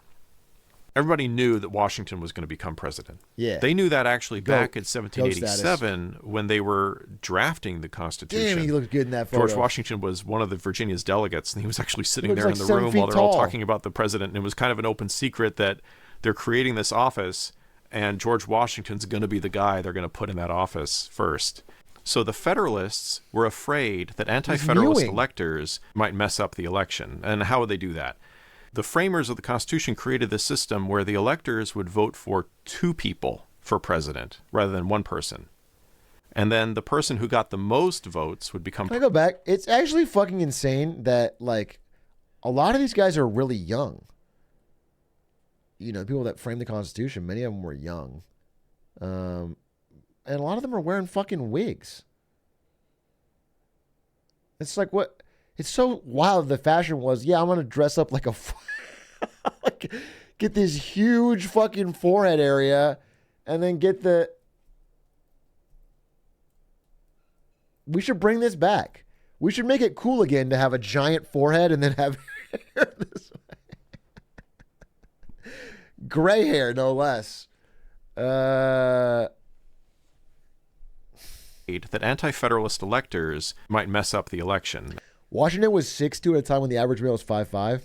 Speaker 17: Everybody knew that Washington was going to become president.
Speaker 1: Yeah.
Speaker 17: They knew that actually back in 1787 when they were drafting the Constitution.
Speaker 1: Damn, he looked good in that photo.
Speaker 17: George Washington was one of the Virginia's delegates, and he was actually sitting there
Speaker 1: like
Speaker 17: in the room while they're all
Speaker 1: tall.
Speaker 17: talking about the president. And it was kind of an open secret that they're creating this office, and George Washington's going to be the guy they're going to put in that office first. So the Federalists were afraid that anti-Federalist electors might mess up the election. And how would they do that? The framers of the Constitution created this system where the electors would vote for 2 people for president rather than 1 person. And then the person who got the most votes would become...
Speaker 1: Can I go back? It's actually fucking insane that, like, a lot of these guys are really young. You know, people that framed the Constitution, many of them were young. And a lot of them are wearing fucking wigs. It's like what? It's so wild. The fashion was, yeah, I'm gonna dress up like a, like, get this huge fucking forehead area, and then get the. We should bring this back. We should make it cool again to have a giant forehead and then have hair this way. Gray hair, no less.
Speaker 17: That anti-federalist electors might mess up the election.
Speaker 1: Washington was 6'2" at a time when the average male was 5'5".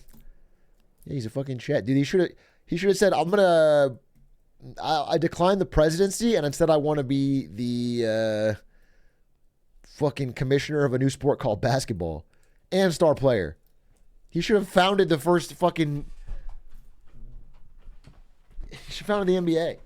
Speaker 1: Yeah, he's a fucking shit. Dude, he should have said, I declined the presidency and instead I want to be the fucking commissioner of a new sport called basketball and star player. He should have founded the first fucking... He should have founded the NBA.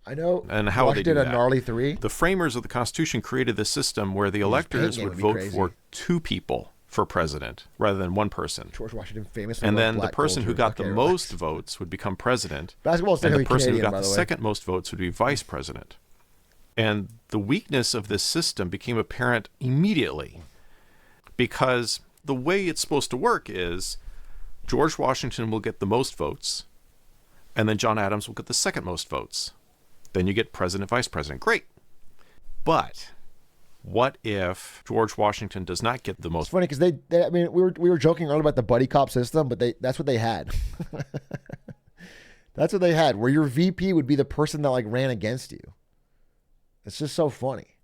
Speaker 1: I know.
Speaker 17: And how
Speaker 1: Washington
Speaker 17: they do
Speaker 1: a
Speaker 17: that.
Speaker 1: gnarly 3.
Speaker 17: The framers of the Constitution created this system where the electors would vote for 2 people for president rather than 1 person.
Speaker 1: George Washington famously
Speaker 17: and
Speaker 1: loved
Speaker 17: then the
Speaker 1: black
Speaker 17: person who
Speaker 1: culture.
Speaker 17: got the most votes would become president.
Speaker 1: Basketball's
Speaker 17: and the
Speaker 1: technically
Speaker 17: person who
Speaker 1: Canadian,
Speaker 17: got
Speaker 1: by
Speaker 17: the
Speaker 1: the way.
Speaker 17: second most votes would be vice president. And the weakness of this system became apparent immediately because the way it's supposed to work is George Washington will get the most votes and then John Adams will get the second most votes. Then you get president, vice president. Great. But what if George Washington does not get the most?
Speaker 1: It's funny because they I mean, we were joking earlier about the buddy cop system, but that's what they had. That's what they had, where your VP would be the person that like ran against you. It's just so funny.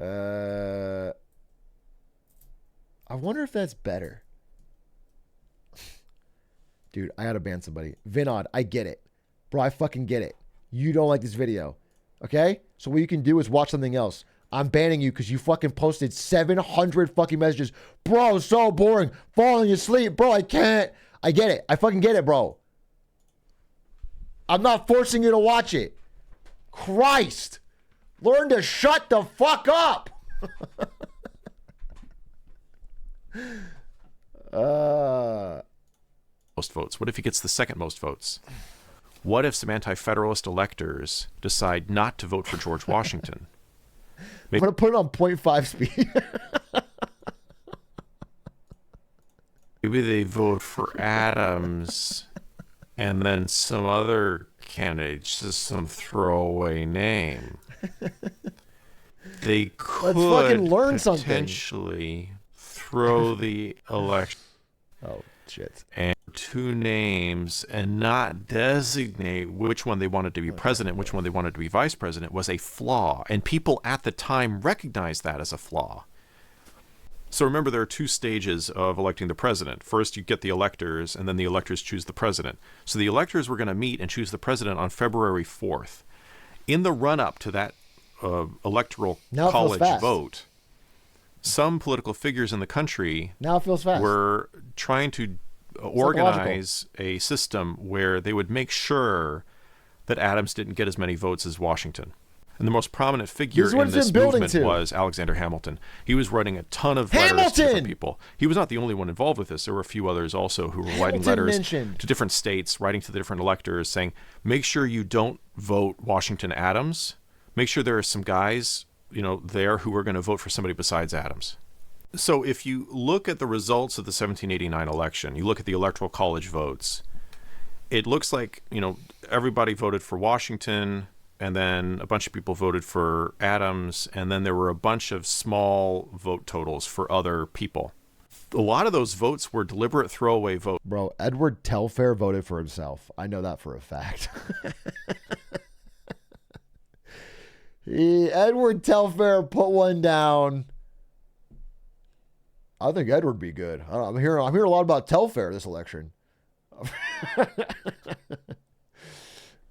Speaker 1: I wonder if that's better. Dude, I gotta ban somebody. Vinod, I get it. Bro, I fucking get it. You don't like this video. Okay? So what you can do is watch something else. I'm banning you because you fucking posted 700 fucking messages. Bro, so boring. Falling asleep. Bro, I can't. I get it. I fucking get it, bro. I'm not forcing you to watch it. Christ. Learn to shut the fuck up.
Speaker 17: Most votes. What if he gets the second most votes? What if some anti-federalist electors decide not to vote for George Washington?
Speaker 1: I'm going to put it on 0.5 speed.
Speaker 17: Maybe they vote for Adams and then some other candidate, just some throwaway name. They could
Speaker 1: fucking learn
Speaker 17: potentially throw the election.
Speaker 1: Oh, shit.
Speaker 17: And 2 names and not designate which one they wanted to be president, which one they wanted to be vice president was a flaw. And people at the time recognized that as a flaw. So remember, there are 2 stages of electing the president. First, you get the electors, and then the electors choose the president. So the electors were going to meet and choose the president on February 4th. In the run-up to that electoral college vote, some political figures in the country were trying to organize a system where they would make sure that Adams didn't get as many votes as Washington. And the most prominent figure in this movement was Alexander Hamilton. He was writing a ton of letters to different people. He was not the only one involved with this. There were a few others also who were writing letters to different states, writing to the different electors, saying, make sure you don't vote Washington Adams. Make sure there are some guys, there who are going to vote for somebody besides Adams. So if you look at the results of the 1789 election, you look at the Electoral College votes, it looks like, everybody voted for Washington, and then a bunch of people voted for Adams, and then there were a bunch of small vote totals for other people. A lot of those votes were deliberate throwaway votes.
Speaker 1: Bro, Edward Telfair voted for himself. I know that for a fact. Edward Telfair put one down. I think Edward would be good. I don't know, I'm hearing a lot about Telfair this election.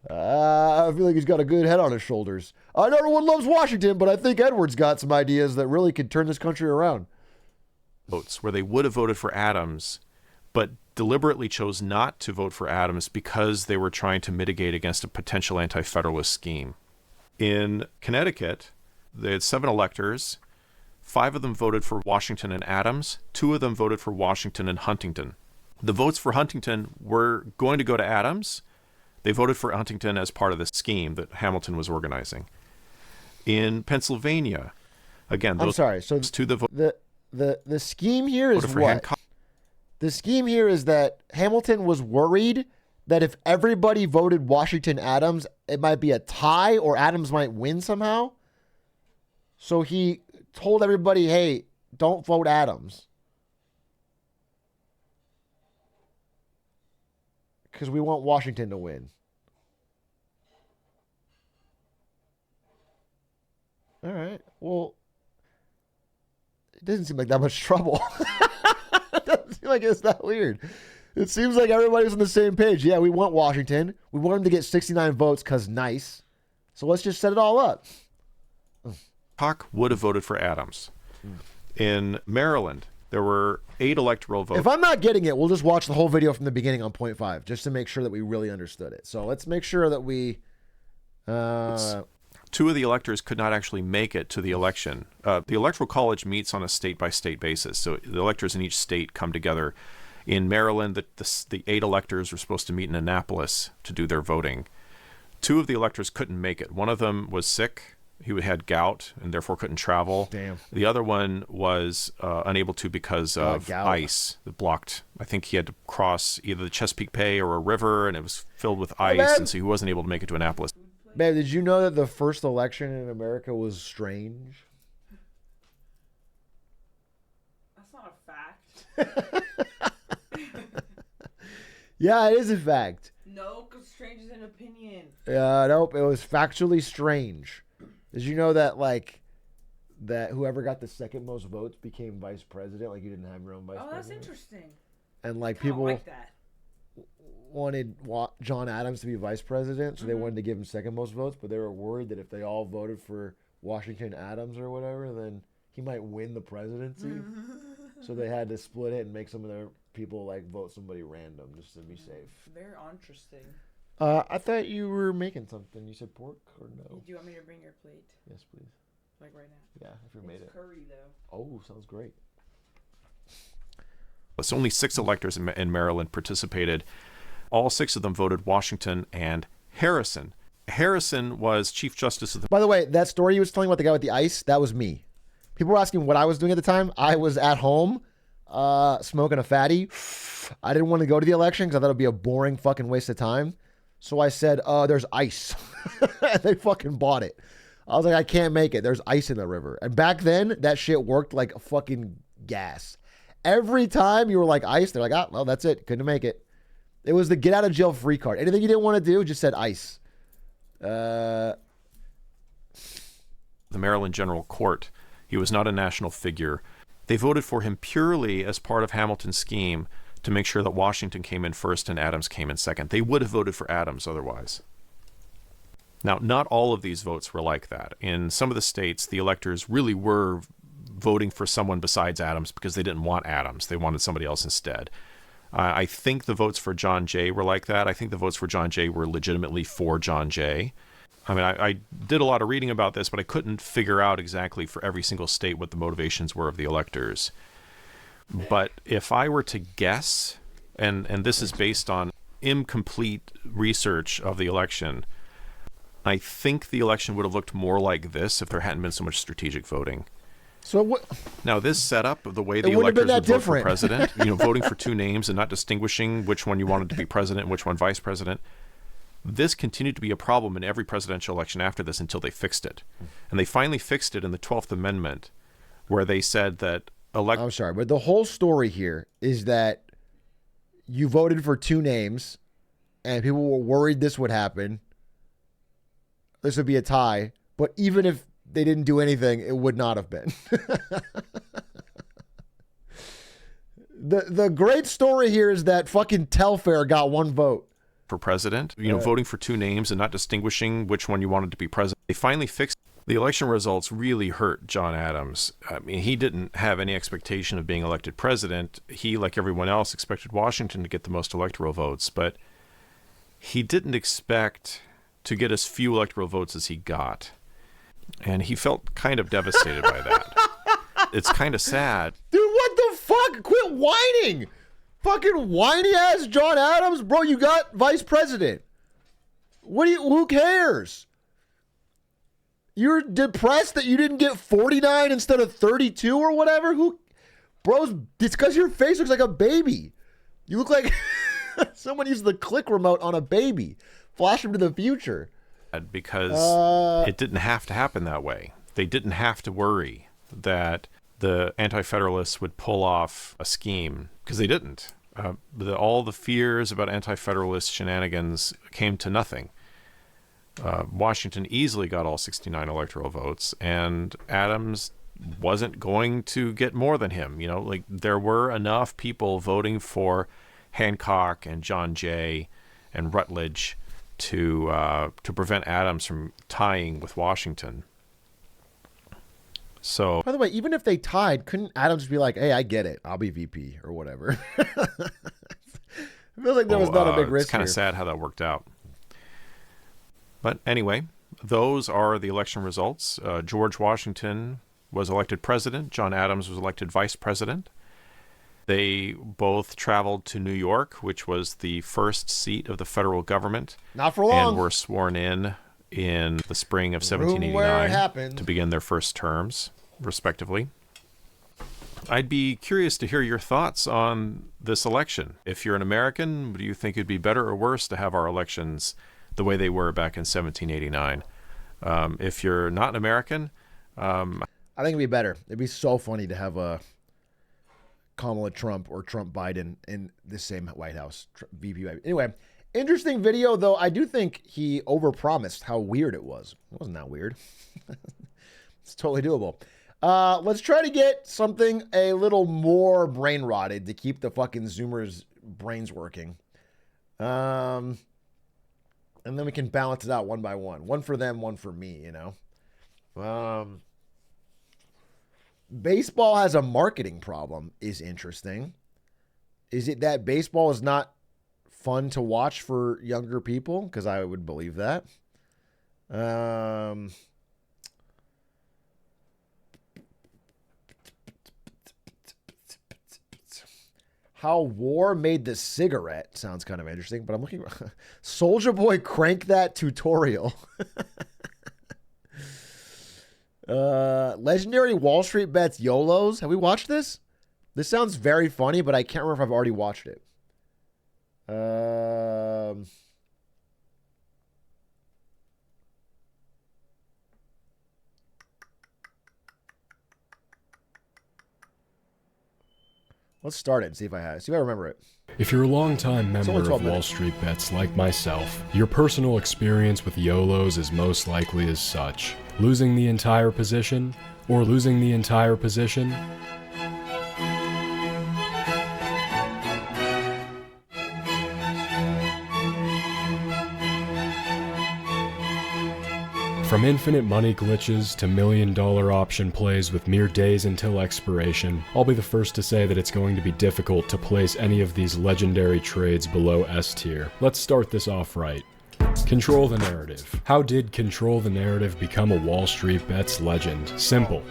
Speaker 1: I feel like he's got a good head on his shoulders. I know everyone loves Washington, but I think Edward's got some ideas that really could turn this country around.
Speaker 17: Votes where they would have voted for Adams, but deliberately chose not to vote for Adams because they were trying to mitigate against a potential anti-federalist scheme. In Connecticut, they had 7 electors. 5 of them voted for Washington and Adams. 2 of them voted for Washington and Huntington. The votes for Huntington were going to go to Adams. They voted for Huntington as part of the scheme that Hamilton was organizing. In Pennsylvania, again, those
Speaker 1: So
Speaker 17: to
Speaker 1: the scheme here is what?
Speaker 17: Hancock.
Speaker 1: The scheme here is that Hamilton was worried that if everybody voted Washington Adams, it might be a tie or Adams might win somehow. So he told everybody, hey, don't vote Adams. Because we want Washington to win. All right. Well, it doesn't seem like that much trouble. It doesn't seem like it's that weird. It seems like everybody's on the same page. Yeah, we want Washington. We want him to get 69 votes because nice. So let's just set it all up.
Speaker 17: Hancock would have voted for Adams. In Maryland, there were 8 electoral votes.
Speaker 1: If I'm not getting it, we'll just watch the whole video from the beginning on 0.5 just to make sure that we really understood it. So let's make sure that we...
Speaker 17: 2 of the electors could not actually make it to the election. The Electoral College meets on a state-by-state basis, so the electors in each state come together. In Maryland, the 8 electors were supposed to meet in Annapolis to do their voting. 2 of the electors couldn't make it. One of them was sick. He had gout and therefore couldn't travel.
Speaker 1: Damn.
Speaker 17: The other one was unable to because of ice that blocked. I think he had to cross either the Chesapeake Bay or a river, and it was filled with ice, and so he wasn't able to make it to Annapolis.
Speaker 1: Babe, did you know that the first election in America was strange?
Speaker 18: That's not a fact.
Speaker 1: Yeah, it is a fact.
Speaker 18: No, because strange is an opinion.
Speaker 1: Nope, it was factually strange. Did you know that, like, that whoever got the second most votes became vice president? Like, you didn't have your own vice president?
Speaker 18: Oh, that's interesting.
Speaker 1: And, like,
Speaker 18: I
Speaker 1: people
Speaker 18: like that.
Speaker 1: wanted John Adams to be vice president, so they wanted to give him second most votes, but they were worried that if they all voted for Washington Adams or whatever, then he might win the presidency. So they had to split it and make some of their people, like, vote somebody random just to be safe.
Speaker 18: Very interesting.
Speaker 1: I thought you were making something. You said pork or no?
Speaker 18: Do you want me to bring your plate?
Speaker 1: Yes, please.
Speaker 18: Like right now?
Speaker 1: Yeah, if you made it.
Speaker 18: Curry, though.
Speaker 1: Oh, sounds great.
Speaker 17: So only 6 electors in Maryland participated. All 6 of them voted Washington and Harrison. Harrison was Chief Justice of the...
Speaker 1: By the way, that story you was telling about the guy with the ice, that was me. People were asking what I was doing at the time. I was at home smoking a fatty. I didn't want to go to the election because I thought it would be a boring fucking waste of time. So I said, there's ice. And they fucking bought it. I was like, I can't make it. There's ice in the river. And back then, that shit worked like a fucking gas. Every time you were like ice, they're like, well, that's it. Couldn't make it. It was the get out of jail free card. Anything you didn't want to do, just said ice.
Speaker 17: The Maryland General Court. He was not a national figure. They voted for him purely as part of Hamilton's scheme to make sure that Washington came in first and Adams came in second. They would have voted for Adams otherwise. Now, not all of these votes were like that. In some of the states, the electors really were voting for someone besides Adams because they didn't want Adams. They wanted somebody else instead. I think the votes for John Jay were like that. I think the votes for John Jay were legitimately for John Jay. I mean, I did a lot of reading about this, but I couldn't figure out exactly for every single state what the motivations were of the electors. But if I were to guess, and this is based on incomplete research of the election, I think the election would have looked more like this if there hadn't been so much strategic voting.
Speaker 1: So what?
Speaker 17: Now, this setup of the way the electors would vote for president, voting for 2 names and not distinguishing which one you wanted to be president and which one vice president, this continued to be a problem in every presidential election after this until they fixed it. And they finally fixed it in the 12th Amendment, where they said that
Speaker 1: I'm sorry, but the whole story here is that you voted for 2 names and people were worried this would happen. This would be a tie, but even if they didn't do anything, it would not have been. The great story here is that fucking Telfair got 1 vote.
Speaker 17: For president, voting for 2 names and not distinguishing which one you wanted to be president. They finally fixed the election results. Really hurt John Adams. I mean, he didn't have any expectation of being elected president. He, like everyone else, expected Washington to get the most electoral votes, but he didn't expect to get as few electoral votes as he got. And he felt kind of devastated by that. It's kind of sad.
Speaker 1: Dude, what the fuck? Quit whining. Fucking whiny ass John Adams. Bro, you got vice president. Who cares? You're depressed that you didn't get 49 instead of 32 or whatever? Bros, it's because your face looks like a baby. You look like someone used the click remote on a baby. Flash him to the future.
Speaker 17: Because it didn't have to happen that way. They didn't have to worry that the anti-federalists would pull off a scheme, because they didn't. All the fears about anti-federalist shenanigans came to nothing. Washington easily got all 69 electoral votes, and Adams wasn't going to get more than him. You know, like, there were enough people voting for Hancock and John Jay and Rutledge to prevent Adams from tying with Washington. So,
Speaker 1: by the way, even if they tied, couldn't Adams be like, "Hey, I get it. I'll be VP or whatever"? I feel like there was not a big risk.
Speaker 17: It's kind of sad how that worked out. But anyway, those are the election results. George Washington was elected president. John Adams was elected vice president. They both traveled to New York, which was the first seat of the federal government.
Speaker 1: Not for long.
Speaker 17: And were sworn in the spring of 1789 to begin their first terms, respectively. I'd be curious to hear your thoughts on this election. If you're an American, do you think it'd be better or worse to have our elections the way they were back in 1789? If you're not an American,
Speaker 1: I think it'd be better. It'd be so funny to have a Kamala Trump or Trump Biden in the same White House, VP. Anyway, interesting video, though. I do think he overpromised how weird it was. It wasn't that weird. It's totally doable. Let's try to get something a little more brain rotted to keep the fucking Zoomers' brains working. And then we can balance it out one by one. One for them, one for me, you know? Baseball has a marketing problem is interesting. Is it that baseball is not fun to watch for younger people? Because I would believe that. How war made the cigarette sounds kind of interesting, but I'm looking. Soulja Boy crank that tutorial. Legendary Wall Street Bets YOLOs. Have we watched this? This sounds very funny, but I can't remember if I've already watched it. Let's start it and see if I remember it.
Speaker 19: If you're a longtime member of Wall Street Bets like myself, your personal experience with YOLOs is most likely as such. Losing the entire position, or losing the entire position. From infinite money glitches to million-dollar option plays with mere days until expiration, I'll be the first to say that it's going to be difficult to place any of these legendary trades below S tier. Let's start this off right. Control the narrative. How did Control the Narrative become a Wall Street Bets legend? Simple.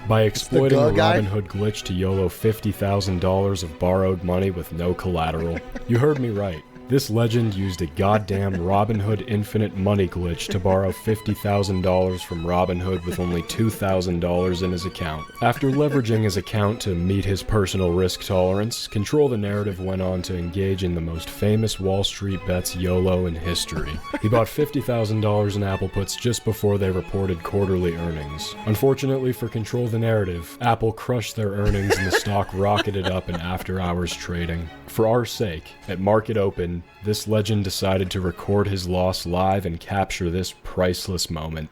Speaker 19: By exploiting a Robinhood glitch to YOLO $50,000 of borrowed money with no collateral. You heard me right. This legend used a goddamn Robinhood infinite money glitch to borrow $50,000 from Robinhood with only $2,000 in his account. After leveraging his account to meet his personal risk tolerance, Control the Narrative went on to engage in the most famous Wall Street Bets YOLO in history. He bought $50,000 in Apple puts just before they reported quarterly earnings. Unfortunately for Control the Narrative, Apple crushed their earnings and the stock rocketed up in after-hours trading. For our sake, at market open, this legend decided to record his loss live and capture this priceless moment.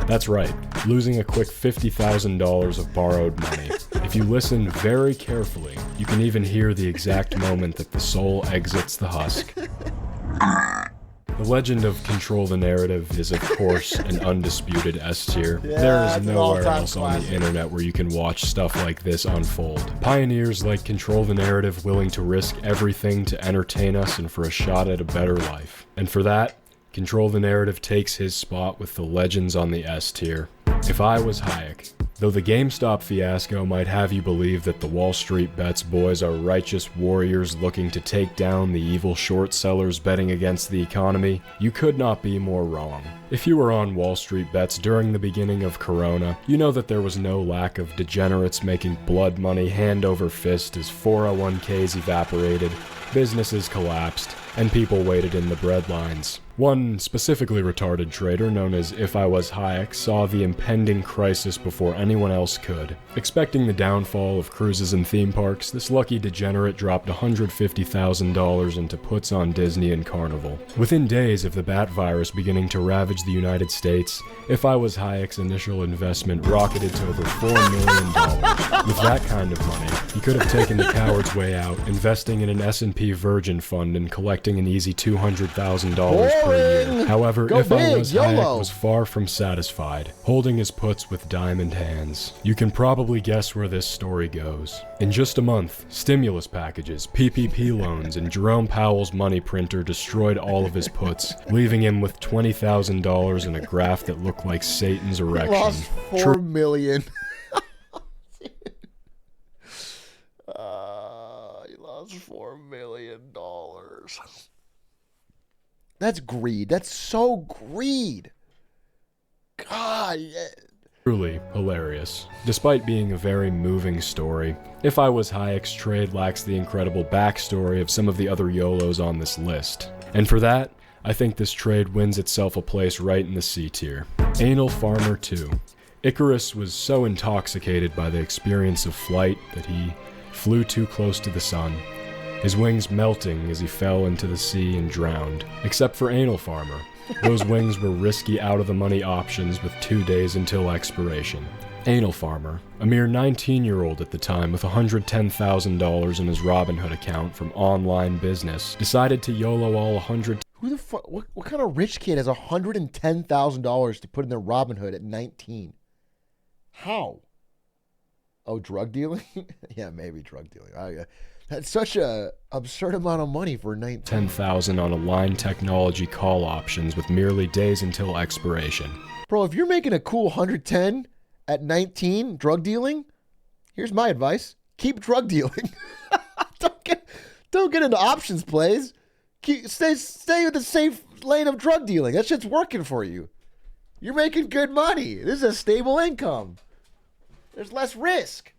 Speaker 19: That's right, losing a quick $50,000 of borrowed money. If you listen very carefully, you can even hear the exact moment that the soul exits the husk. The legend of Control the Narrative is, of course, an undisputed S tier. There is nowhere else on the internet where you can watch stuff like this unfold. Pioneers like Control the Narrative willing to risk everything to entertain us and for a shot at a better life. And for that, Control the Narrative takes his spot with the legends on the S tier. If I was Hayek, Though the GameStop fiasco might have you believe that the Wall Street Bets boys are righteous warriors looking to take down the evil short sellers betting against the economy, you could not be more wrong. If you were on Wall Street Bets during the beginning of Corona, you know that there was no lack of degenerates making blood money hand over fist as 401ks evaporated, businesses collapsed, and people waited in the bread lines. One specifically retarded trader known as If I Was Hayek saw the impending crisis before anyone else could. Expecting the downfall of cruises and theme parks, this lucky degenerate dropped $150,000 into puts on Disney and Carnival. Within days of the bat virus beginning to ravage the United States, If I Was Hayek's initial investment rocketed to over $4 million. With that kind of money, he could have taken the coward's way out, investing in an S&P Virgin fund and collecting an easy $200,000 per year. However, If I Was Hayek was far from satisfied, holding his puts with diamond hands. You can probably guess where this story goes. In just a month, stimulus packages, PPP loans, and Jerome Powell's money printer destroyed all of his puts, leaving him with $20,000 in a graph that looked like Satan's erection.
Speaker 1: He lost $4 million. He lost $4 million. That's greed. That's so greed. God. Yeah.
Speaker 19: Truly hilarious. Despite being a very moving story, If I Was Hayek's trade lacks the incredible backstory of some of the other YOLOs on this list. And for that, I think this trade wins itself a place right in the C tier. Anal Farmer 2. Icarus was so intoxicated by the experience of flight that he flew too close to the sun, his wings melting as he fell into the sea and drowned. Except for Anal Farmer. Those wings were risky out-of-the-money options with 2 days until expiration. Anal Farmer, a mere 19-year-old at the time with $110,000 in his Robinhood account from online business, decided to YOLO all 100.
Speaker 1: Who the fuck? What kind of rich kid has $110,000 to put in their Robinhood at 19? How? Oh, drug dealing? Yeah, maybe drug dealing. That's such a absurd amount of money for 19.
Speaker 19: 10,000 on Align Technology call options with merely days until expiration.
Speaker 1: Bro, if you're making a cool 110 at 19 drug dealing, here's my advice. Keep drug dealing. don't get into options plays. Stay with the safe lane of drug dealing. That shit's working for you. You're making good money. This is a stable income. There's less risk.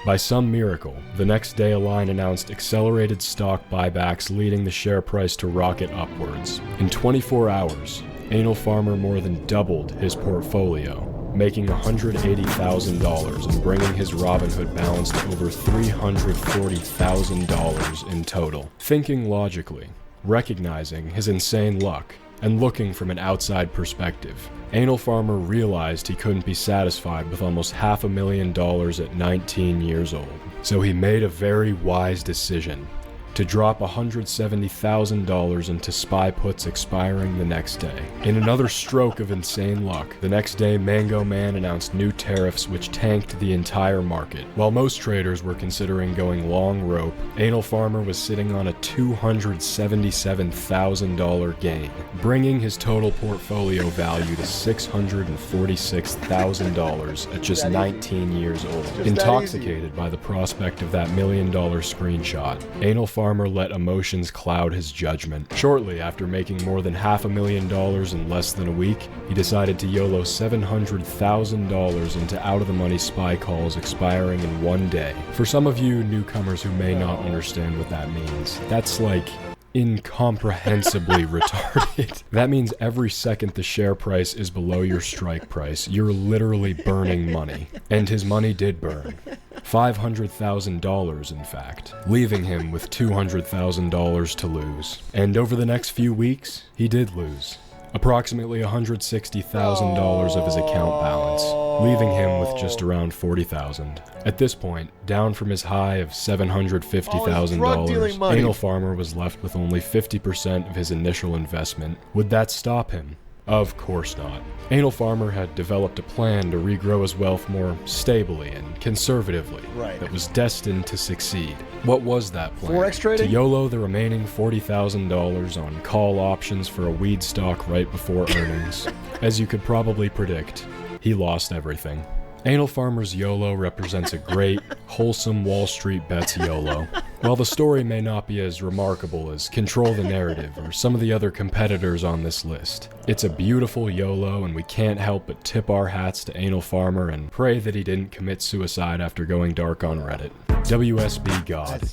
Speaker 19: By some miracle, the next day Align announced accelerated stock buybacks, leading the share price to rocket upwards. In 24 hours, Anal Farmer more than doubled his portfolio, making $180,000 and bringing his Robinhood balance to over $340,000 in total. Thinking logically, recognizing his insane luck, and looking from an outside perspective, Anal Farmer realized he couldn't be satisfied with almost $500,000 at 19 years old. So he made a very wise decision to drop $170,000 into SPY puts expiring the next day. In another stroke of insane luck, the next day Mango Man announced new tariffs which tanked the entire market. While most traders were considering going long rope, Anal Farmer was sitting on a $277,000 gain, bringing his total portfolio value to $646,000 at just 19 years old. Intoxicated by the prospect of that $1 million screenshot, Anal Farmer let emotions cloud his judgment. Shortly after making more than $500,000 in less than a week, he decided to YOLO $700,000 into out-of-the-money SPY calls expiring in 1 day. For some of you newcomers who may not understand what that means, that's like incomprehensibly retarded. That means every second the share price is below your strike price, you're literally burning money. And his money did burn. $500,000 in fact, leaving him with $200,000 to lose. And over the next few weeks, he did lose. Approximately $160,000 of his account balance, leaving him with just around $40,000. At this point, down from his high of $750,000, Anal Farmer was left with only 50% of his initial investment. Would that stop him? Of course not. Anal Farmer had developed a plan to regrow his wealth more stably and conservatively that was destined to succeed. What was that plan?
Speaker 1: Forex trading?
Speaker 19: To YOLO the remaining $40,000 on call options for a weed stock right before earnings. As you could probably predict, he lost everything. Anal Farmer's YOLO represents a great, wholesome Wall Street Bets YOLO. While the story may not be as remarkable as Control the Narrative or some of the other competitors on this list, it's a beautiful YOLO, and we can't help but tip our hats to Anal Farmer and pray that he didn't commit suicide after going dark on Reddit. WSB God.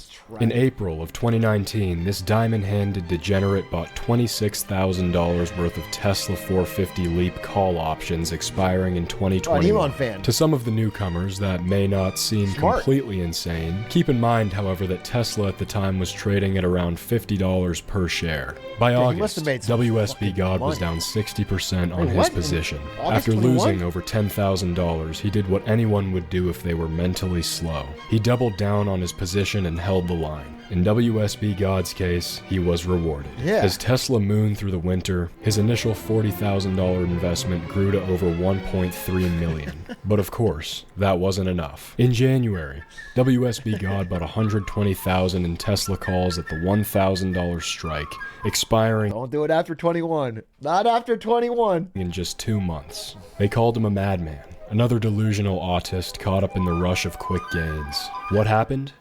Speaker 19: In April of 2019, this diamond-handed degenerate bought $26,000 worth of Tesla 450 Leap call options expiring in 2021.
Speaker 1: Fan.
Speaker 19: To some of the newcomers, that may not seem completely insane. Keep in mind, however, that Tesla at the time was trading at around $50 per share. By August, WSB God was down 60% on his position. After losing over $10,000, he did what anyone would do if they were mentally slow. He doubled down on his position and held the line. In WSB God's case, he was rewarded. As Tesla mooned through the winter, his initial $40,000 investment grew to over $1.3 million. But of course, that wasn't enough. In January, WSB God bought $120,000 in Tesla calls at the $1,000 strike, expiring.
Speaker 1: Don't do it after 21. Not after 21.
Speaker 19: In just 2 months. They called him a madman. Another delusional autist caught up in the rush of quick gains. What happened?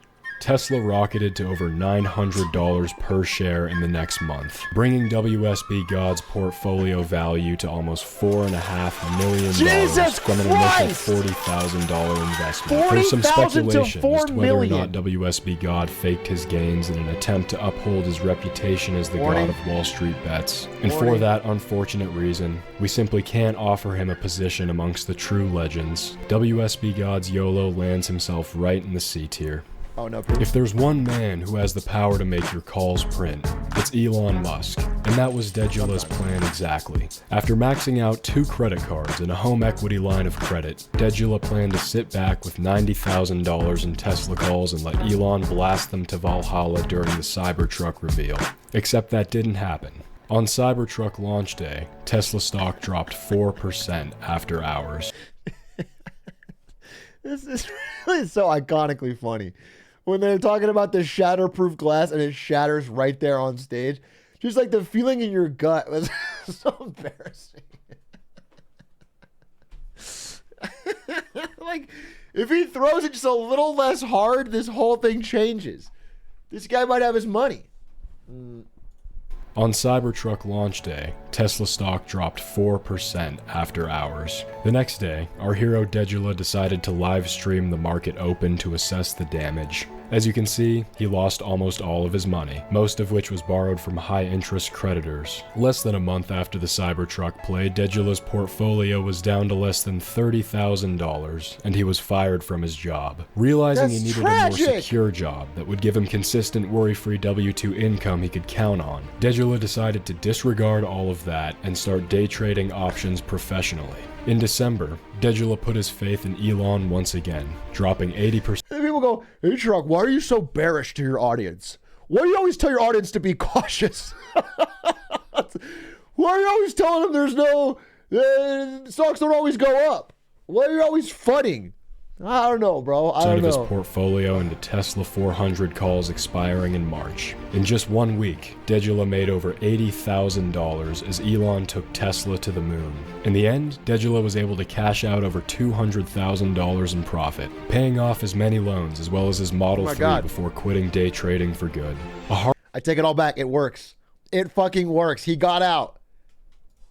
Speaker 19: Tesla rocketed to over $900 per share in the next month, bringing WSB God's portfolio value to almost $4.5 million from an initial $40,000 investment. There's some speculation as to whether or not WSB God faked his gains in an attempt to uphold his reputation as the god of Wall Street Bets. And for that unfortunate reason, we simply can't offer him a position amongst the true legends. WSB God's YOLO lands himself right in the C tier.
Speaker 1: Oh, no.
Speaker 19: If there's one man who has the power to make your calls print, it's Elon Musk. And that was Degula's plan exactly. After maxing out 2 credit cards and a home equity line of credit, Degula planned to sit back with $90,000 in Tesla calls and let Elon blast them to Valhalla during the Cybertruck reveal. Except that didn't happen. On Cybertruck launch day, Tesla stock dropped 4% after hours.
Speaker 1: This is really so iconically funny. When they're talking about the shatterproof glass and it shatters right there on stage. Just like the feeling in your gut was so embarrassing. Like, if he throws it just a little less hard, this whole thing changes. This guy might have his money.
Speaker 19: On Cybertruck launch day, Tesla stock dropped 4% after hours. The next day, our hero Degula decided to live stream the market open to assess the damage. As you can see, he lost almost all of his money, most of which was borrowed from high-interest creditors. Less than a month after the Cybertruck play, Degula's portfolio was down to less than $30,000, and he was fired from his job. Realizing he needed a more secure job that would give him consistent worry-free W-2 income he could count on, Degula decided to disregard all of that and start day trading options professionally. In December, Degula put his faith in Elon once again, dropping 80%.
Speaker 1: People go, "Hey, Truck, why are you so bearish to your audience? Why do you always tell your audience to be cautious? Why are you always telling them there's no, stocks don't always go up? Why are you always fudding?" I don't know, bro. I don't know.
Speaker 19: Of his portfolio into Tesla 400 calls expiring in March. In just 1 week, Degula made over $80,000 as Elon took Tesla to the moon. In the end, Degula was able to cash out over $200,000 in profit, paying off his many loans as well as his Model 3 before quitting day trading for good.
Speaker 1: I take it all back. It works. It fucking works. He got out.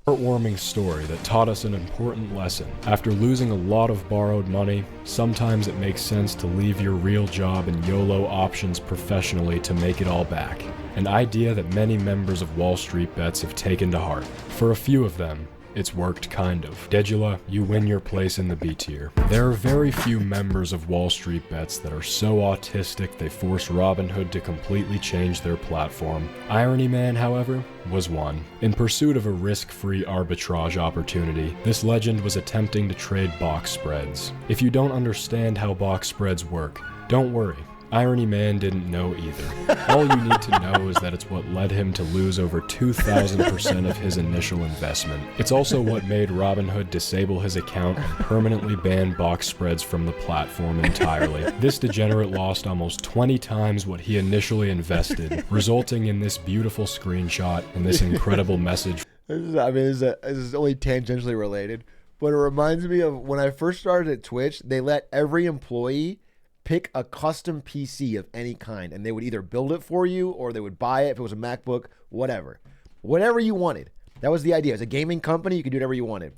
Speaker 19: Heartwarming story that taught us an important lesson. After losing a lot of borrowed money, sometimes it makes sense to leave your real job and YOLO options professionally to make it all back. An idea that many members of Wall Street Bets have taken to heart. For a few of them, it's worked kind of. Degula, you win your place in the B tier. There are very few members of Wall Street Bets that are so autistic they force Robinhood to completely change their platform. Irony Man, however, was one. In pursuit of a risk-free arbitrage opportunity, this legend was attempting to trade box spreads. If you don't understand how box spreads work, don't worry. Irony Man didn't know either. All you need to know is that it's what led him to lose over 2,000% of his initial investment. It's also what made Robinhood disable his account and permanently ban box spreads from the platform entirely. This degenerate lost almost 20 times what he initially invested, resulting in this beautiful screenshot and this incredible message.
Speaker 1: This is only tangentially related. But it reminds me of when I first started at Twitch, they let every employee pick a custom PC of any kind, and they would either build it for you or they would buy it if it was a MacBook, whatever. Whatever you wanted. That was the idea. As a gaming company, you could do whatever you wanted.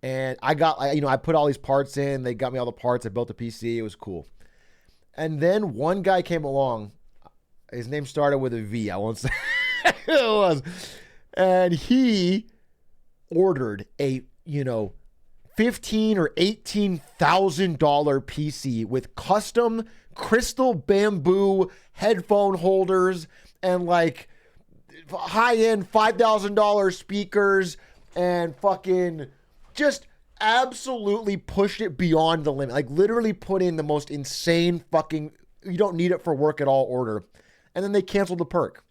Speaker 1: And I got, I put all these parts in. They got me all the parts. I built a PC. It was cool. And then one guy came along. His name started with a V. I won't say who it was. And he ordered a, $15,000 or $18,000 PC with custom crystal bamboo headphone holders and like high-end $5,000 speakers and fucking just absolutely pushed it beyond the limit. Like literally put in the most insane fucking, you don't need it for work at all order. And then they canceled the perk.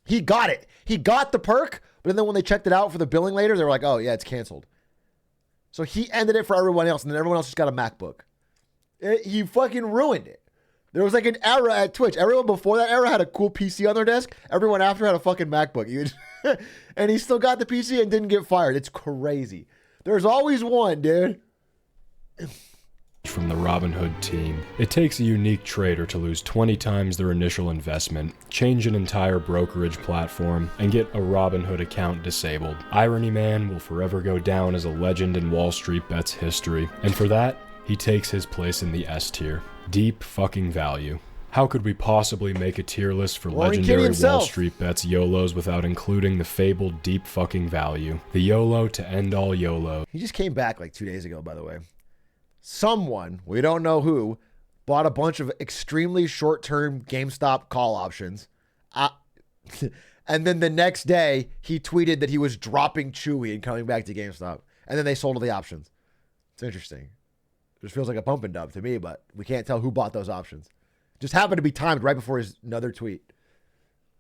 Speaker 1: He got it. He got the perk, but then when they checked it out for the billing later, they were like, oh yeah, it's canceled. So he ended it for everyone else, and then everyone else just got a MacBook. He fucking ruined it. There was like an era at Twitch. Everyone before that era had a cool PC on their desk. Everyone after had a fucking MacBook. And he still got the PC and didn't get fired. It's crazy. There's always one, dude.
Speaker 19: From the Robinhood team, it takes a unique trader to lose 20 times their initial investment, change an entire brokerage platform, and get a Robinhood account disabled. Irony Man will forever go down as a legend in WallStreetBets history, and for that, he takes his place in the S tier. Deep fucking value. How could we possibly make a tier list for legendary WallStreetBets YOLOs without including the fabled deep fucking value? The YOLO to end all YOLO.
Speaker 1: He just came back like 2 days ago, by the way. Someone, we don't know who, bought a bunch of extremely short-term GameStop call options. And then the next day, he tweeted that he was dropping Chewy and coming back to GameStop. And then they sold all the options. It's interesting. It just feels like a pump and dump to me, but we can't tell who bought those options. Just happened to be timed right before his another tweet.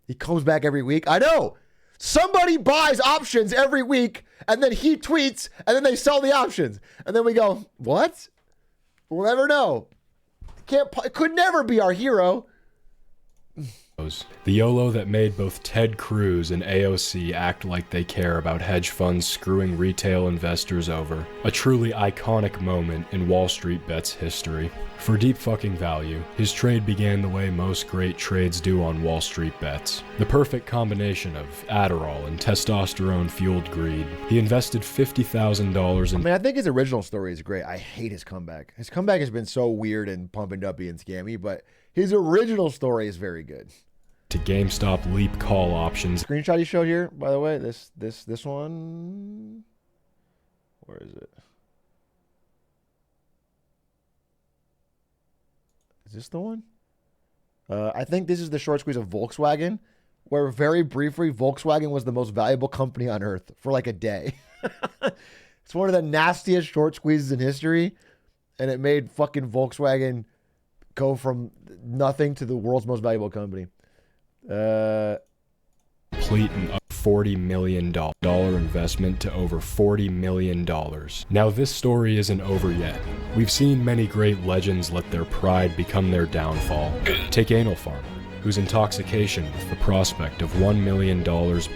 Speaker 1: He comes back every week. I know. Somebody buys options every week, and then he tweets, and then they sell the options. And then we go, what? We'll never know. It could never be our hero.
Speaker 19: The YOLO that made both Ted Cruz and AOC act like they care about hedge funds screwing retail investors over. A truly iconic moment in WallStreetBets history. For deep fucking value, his trade began the way most great trades do on WallStreetBets. The perfect combination of Adderall and testosterone-fueled greed. He invested $50,000 in...
Speaker 1: I think his original story is great. I hate his comeback. His comeback has been so weird and pump and dumpy and scammy, but his original story is very good.
Speaker 19: To GameStop leap call options.
Speaker 1: Screenshot he showed here, by the way, this one. Where is it? Is this the one? I think this is the short squeeze of Volkswagen, where very briefly Volkswagen was the most valuable company on earth for like a day. It's one of the nastiest short squeezes in history, and it made fucking Volkswagen go from nothing to the world's most valuable company.
Speaker 19: Complete an $40 million investment to over $40 million. Now this story isn't over yet. We've seen many great legends let their pride become their downfall. Take Anal Farmer, whose intoxication with the prospect of $1 million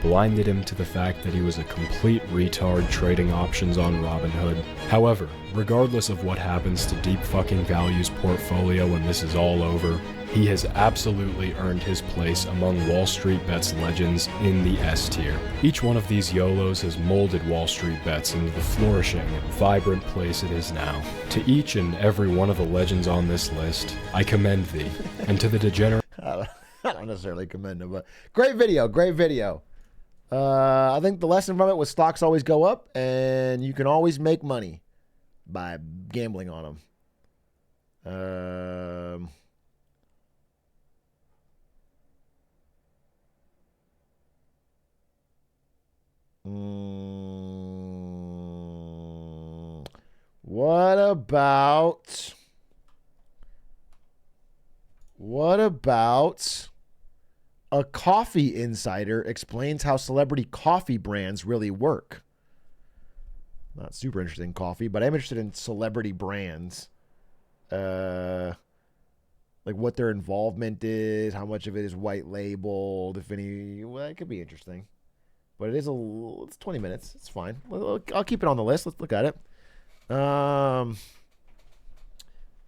Speaker 19: blinded him to the fact that he was a complete retard trading options on Robinhood. However, regardless of what happens to Deep Fucking Value's portfolio when this is all over, he has absolutely earned his place among WallStreetBets legends in the S tier. Each one of these YOLOs has molded WallStreetBets into the flourishing and vibrant place it is now. To each and every one of the legends on this list, I commend thee, and to the degenerate...
Speaker 1: I don't necessarily commend him, but great video, great video. I think the lesson from it was stocks always go up, and you can always make money by gambling on them. What about a coffee insider explains how celebrity coffee brands really work? Not super interested in coffee, but I'm interested in celebrity brands. Like what their involvement is, how much of it is white labeled, if any. Well, it could be interesting. But it's 20 minutes. It's fine. I'll keep it on the list. Let's look at it.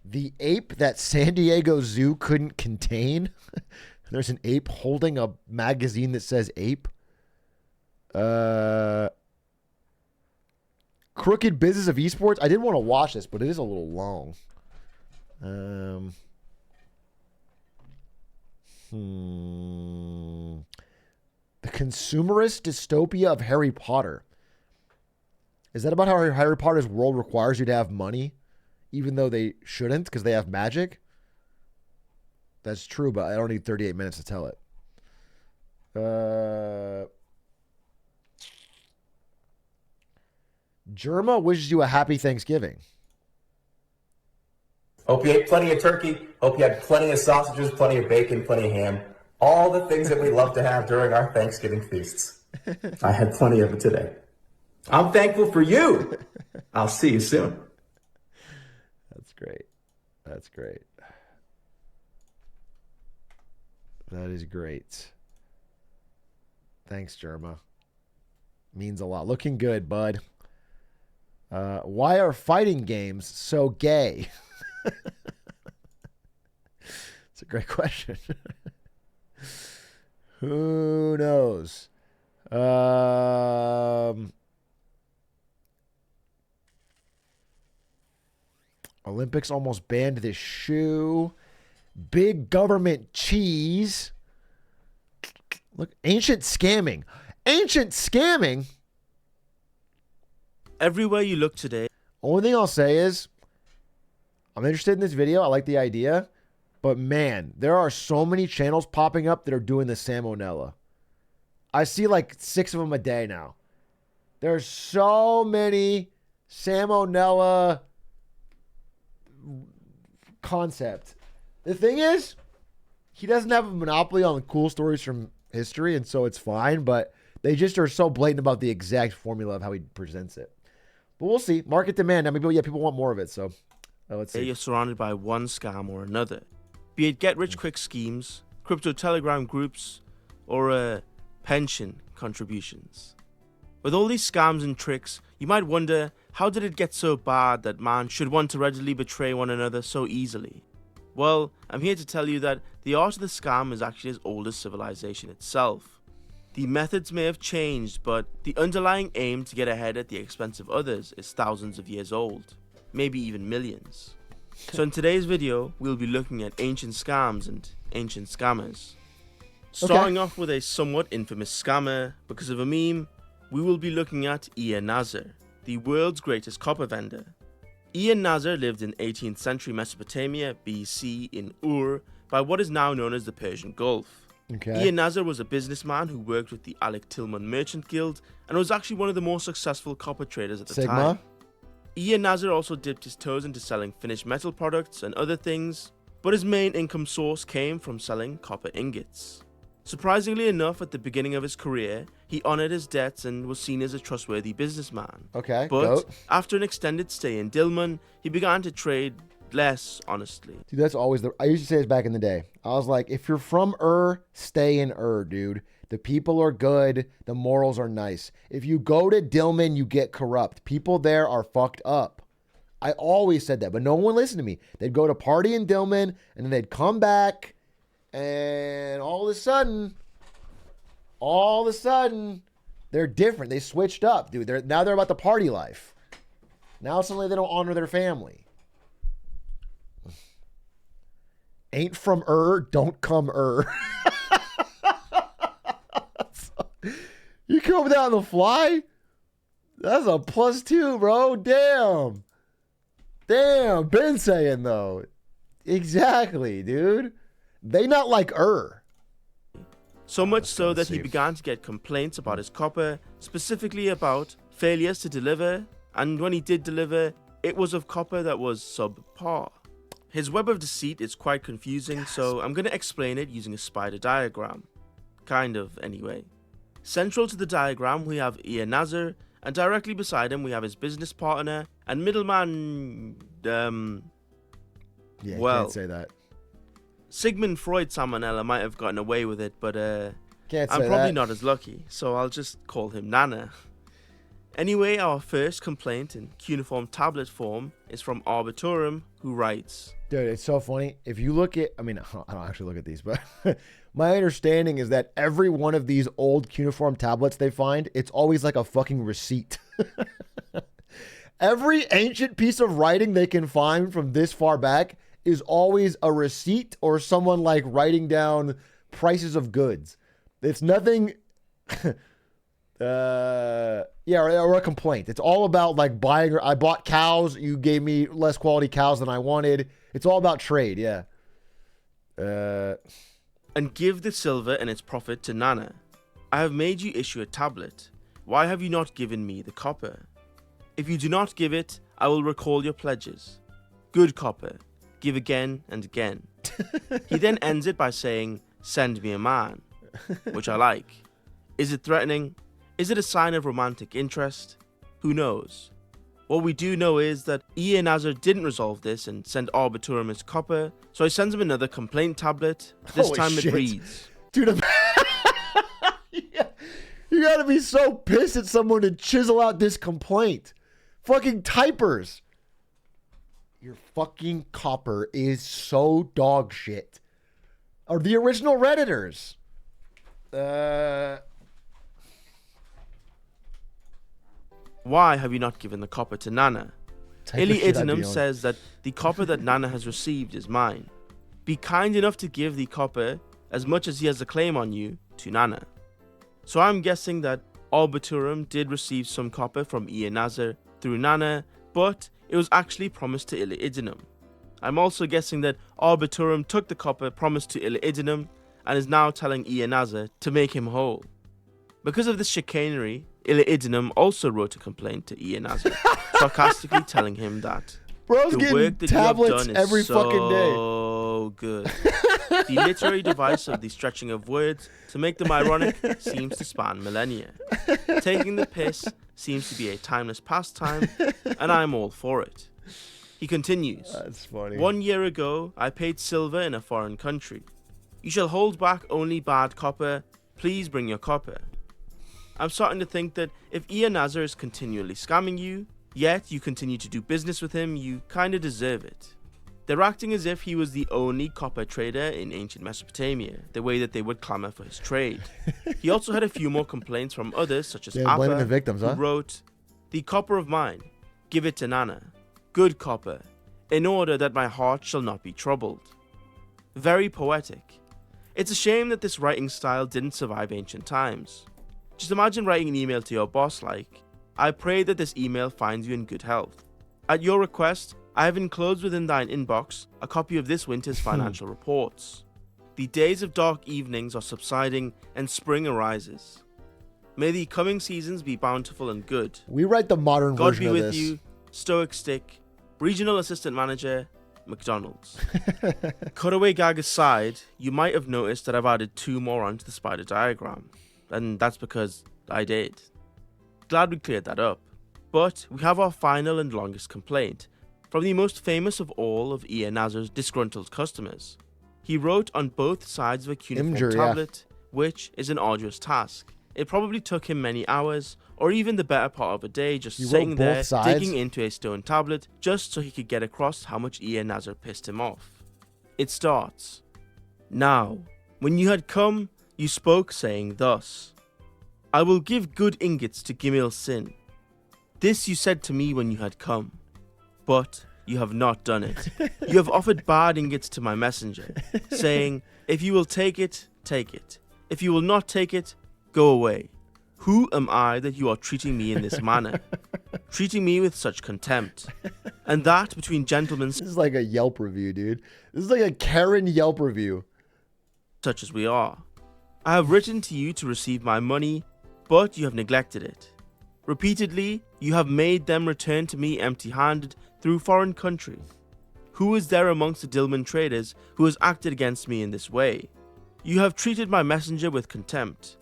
Speaker 1: The ape that San Diego Zoo couldn't contain. There's an ape holding a magazine that says ape. Crooked Business of Esports. I didn't want to watch this, but it is a little long. The consumerist dystopia of Harry Potter. Is that about how Harry Potter's world requires you to have money, even though they shouldn't because they have magic? That's true, but I don't need 38 minutes to tell it. Germa wishes you a happy Thanksgiving.
Speaker 20: Hope you ate plenty of turkey. Hope you had plenty of sausages, plenty of bacon, plenty of ham. All the things that we love to have during our Thanksgiving feasts. I had plenty of it today. I'm thankful for you. I'll see you soon.
Speaker 1: That's great. That's great. That is great. Thanks, Germa. Means a lot. Looking good, bud. Why are fighting games so gay? It's a great question. Who knows? Olympics almost banned this shoe. Big government cheese. Look, ancient scamming. Ancient scamming?
Speaker 21: Everywhere you look today.
Speaker 1: Only thing I'll say is, I'm interested in this video. I like the idea. But man, there are so many channels popping up that are doing the salmonella. I see like 6 of them a day now. There's so many salmonella concept. The thing is, he doesn't have a monopoly on the cool stories from history, and so it's fine, but they just are so blatant about the exact formula of how he presents it. But we'll see. Market demand. I mean, people want more of it, so let's see.
Speaker 21: You're surrounded by one scam or another. Be it get-rich-quick schemes, crypto telegram groups, or pension contributions. With all these scams and tricks, you might wonder, how did it get so bad that man should want to readily betray one another so easily? Well, I'm here to tell you that the art of the scam is actually as old as civilization itself. The methods may have changed, but the underlying aim to get ahead at the expense of others is thousands of years old, maybe even millions. So in today's video, we'll be looking at ancient scams and ancient scammers. Starting off with a somewhat infamous scammer, because of a meme, we will be looking at Ian Nazar, the world's greatest copper vendor. Ian Nazar lived in 18th century Mesopotamia, BC, in Ur, by what is now known as the Persian Gulf. Ian Nazar was a businessman who worked with the Alec Tillman Merchant Guild and was actually one of the most successful copper traders at the time. Ian Nazar also dipped his toes into selling finished metal products and other things, but his main income source came from selling copper ingots. Surprisingly enough, at the beginning of his career, he honored his debts and was seen as a trustworthy businessman. But after an extended stay in Dilmun, he began to trade less honestly.
Speaker 1: Dude, that's always I used to say this back in the day. I was like, if you're from stay in dude. The people are good. The morals are nice. If you go to Dilmun, you get corrupt. People there are fucked up. I always said that, but no one listened to me. They'd go to party in Dilmun, and then they'd come back, and all of a sudden, they're different. They switched up, dude. Now they're about the party life. Now suddenly they don't honor their family. Ain't from don't come You come down the fly? That's a +2, bro. Damn. Been saying, though. Exactly, dude. They not like
Speaker 21: So much so that he began to get complaints about his copper, specifically about failures to deliver, and when he did deliver, it was of copper that was subpar. His web of deceit is quite confusing, so I'm going to explain it using a spider diagram. Kind of, anyway. Central to the diagram, we have Ian Nazar, and directly beside him, we have his business partner and middleman,
Speaker 1: yeah,
Speaker 21: well,
Speaker 1: can't say that.
Speaker 21: Sigmund Freud salmonella might have gotten away with it, but
Speaker 1: Can't
Speaker 21: I'm
Speaker 1: say
Speaker 21: probably
Speaker 1: that.
Speaker 21: not as lucky, so I'll just call him Nana. Anyway, our first complaint in cuneiform tablet form is from Arbitorum, who writes,
Speaker 1: Dude, it's so funny. If you look at, I mean, I don't actually look at these, but my understanding is that every one of these old cuneiform tablets they find, it's always like a fucking receipt. Every ancient piece of writing they can find from this far back is always a receipt or someone like writing down prices of goods. It's nothing, or a complaint. It's all about like buying, I bought cows, you gave me less quality cows than I wanted. It's all about trade, yeah.
Speaker 21: And give the silver and its profit to Nana. I have made you issue a tablet. Why have you not given me the copper? If you do not give it, I will recall your pledges. Good copper, give again and again. He then ends it by saying, send me a man, which I like. Is it threatening? Is it a sign of romantic interest? Who knows? What we do know is that Eanazar didn't resolve this and send Arbitorum his copper, so he sends him another complaint tablet. This
Speaker 1: Holy
Speaker 21: time
Speaker 1: shit.
Speaker 21: it reads,
Speaker 1: Dude, you gotta be so pissed at someone to chisel out this complaint. Fucking typers. Your fucking copper is so dog shit. Or the original Redditors.
Speaker 21: why have you not given the copper to Nana?
Speaker 1: Type of shit I'd be
Speaker 21: Ili-Idunum
Speaker 1: on.
Speaker 21: says that the copper that Nana has received is mine. Be kind enough to give the copper, as much as he has a claim on you, to Nana. So I'm guessing that Arbitorum did receive some copper from Eanazar through Nana, but it was actually promised to Ili-Idunum. I'm also guessing that Arbitorum took the copper promised to Ili-Idunum and is now telling Eanazar to make him whole. Because of this chicanery, Ili-Idunum also wrote a complaint to Eanazar, sarcastically telling him that
Speaker 1: Bro's
Speaker 21: the
Speaker 1: getting
Speaker 21: work that you have
Speaker 1: tablets
Speaker 21: done
Speaker 1: every
Speaker 21: is
Speaker 1: fucking day.
Speaker 21: so good. The literary device of the stretching of words to make them ironic seems to span millennia. Taking the piss seems to be a timeless pastime, and I'm all for it. He continues,
Speaker 1: That's funny.
Speaker 21: 1 year ago, I paid silver in a foreign country. You shall hold back only bad copper. Please bring your copper. I'm starting to think that if Eanazar is continually scamming you, yet you continue to do business with him, you kinda deserve it. They're acting as if he was the only copper trader in ancient Mesopotamia, the way that they would clamor for his trade. He also had a few more complaints from others, such as
Speaker 1: Yeah, blaming the
Speaker 21: Appa,
Speaker 1: victims,
Speaker 21: who
Speaker 1: huh?
Speaker 21: wrote, the copper of mine, give it to Nana, good copper, in order that my heart shall not be troubled. Very poetic. It's a shame that this writing style didn't survive ancient times. Just imagine writing an email to your boss like, I pray that this email finds you in good health. At your request, I have enclosed within thine inbox a copy of this winter's financial reports. The days of dark evenings are subsiding and spring arises. May the coming seasons be bountiful and good.
Speaker 1: We write the modern
Speaker 21: God
Speaker 1: version
Speaker 21: be
Speaker 1: of
Speaker 21: with
Speaker 1: this.
Speaker 21: you, Stoic Stick, Regional Assistant Manager, McDonald's. Cutaway gag aside, you might have noticed that I've added 2 more onto the spider diagram, and that's because I did. Glad we cleared that up. But we have our final and longest complaint, from the most famous of all of Eanazar's disgruntled customers. He wrote on both sides of a cuneiform
Speaker 1: Imgur, yeah.
Speaker 21: tablet, which is an arduous task. It probably took him many hours, or even the better part of a day, just
Speaker 1: He wrote
Speaker 21: sitting
Speaker 1: both
Speaker 21: there
Speaker 1: sides?
Speaker 21: digging into a stone tablet just so he could get across how much Eanazar pissed him off. It starts, Now, when you had come, you spoke, saying thus, I will give good ingots to Gimil Sin. This you said to me when you had come, but you have not done it. You have offered bad ingots to my messenger, saying, if you will take it, take it. If you will not take it, go away. Who am I that you are treating me in this manner? Treating me with such contempt. And that between gentlemen
Speaker 1: This is like a Yelp review, dude. This is like a Karen Yelp review.
Speaker 21: such as we are. I have written to you to receive my money, but you have neglected it. Repeatedly, you have made them return to me empty-handed through foreign countries. Who is there amongst the Dilmun traders who has acted against me in this way? You have treated my messenger with contempt.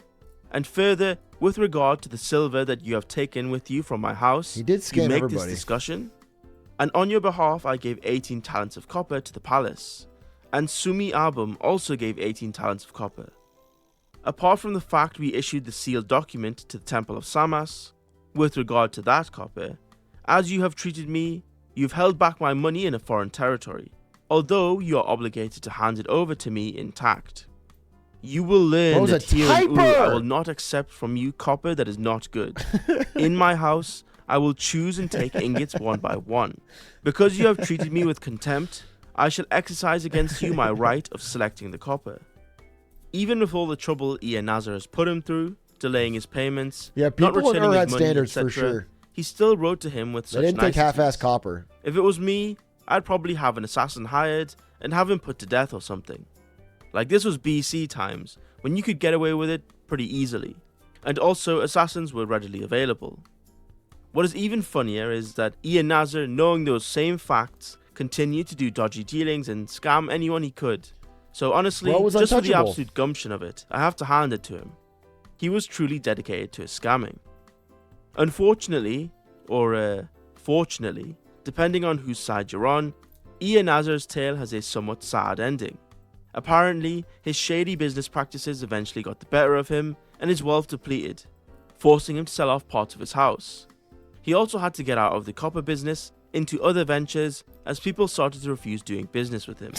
Speaker 21: And further, with regard to the silver that you have taken with you from my house,
Speaker 1: He did
Speaker 21: you
Speaker 1: scam
Speaker 21: make
Speaker 1: everybody.
Speaker 21: this discussion. And on your behalf, I gave 18 talents of copper to the palace. And Sumi Abum also gave 18 talents of copper. apart from the fact we issued the sealed document to the Temple of Samas, with regard to that copper, as you have treated me, you've held back my money in a foreign territory, although you are obligated to hand it over to me intact. You will learn that here in Uru I will not accept from you copper that is not good. In my house, I will choose and take ingots one by one. Because you have treated me with contempt, I shall exercise against you my right of selecting the copper. Even with all the trouble Nazar has put him through, delaying his payments, not returning his money,
Speaker 1: standards
Speaker 21: etc.,
Speaker 1: for sure.
Speaker 21: he still wrote to him with such
Speaker 1: They didn't take
Speaker 21: niceties.
Speaker 1: half-ass copper.
Speaker 21: If it was me, I'd probably have an assassin hired and have him put to death or something. Like, this was BC times, when you could get away with it pretty easily, and also assassins were readily available. What is even funnier is that Nazar, knowing those same facts, continued to do dodgy dealings and scam anyone he could. So honestly, just for the absolute gumption of it, I have to hand it to him. He was truly dedicated to his scamming. Unfortunately, or fortunately, depending on whose side you're on, Nazar's tale has a somewhat sad ending. Apparently, his shady business practices eventually got the better of him and his wealth depleted, forcing him to sell off parts of his house. He also had to get out of the copper business into other ventures as people started to refuse doing business with him.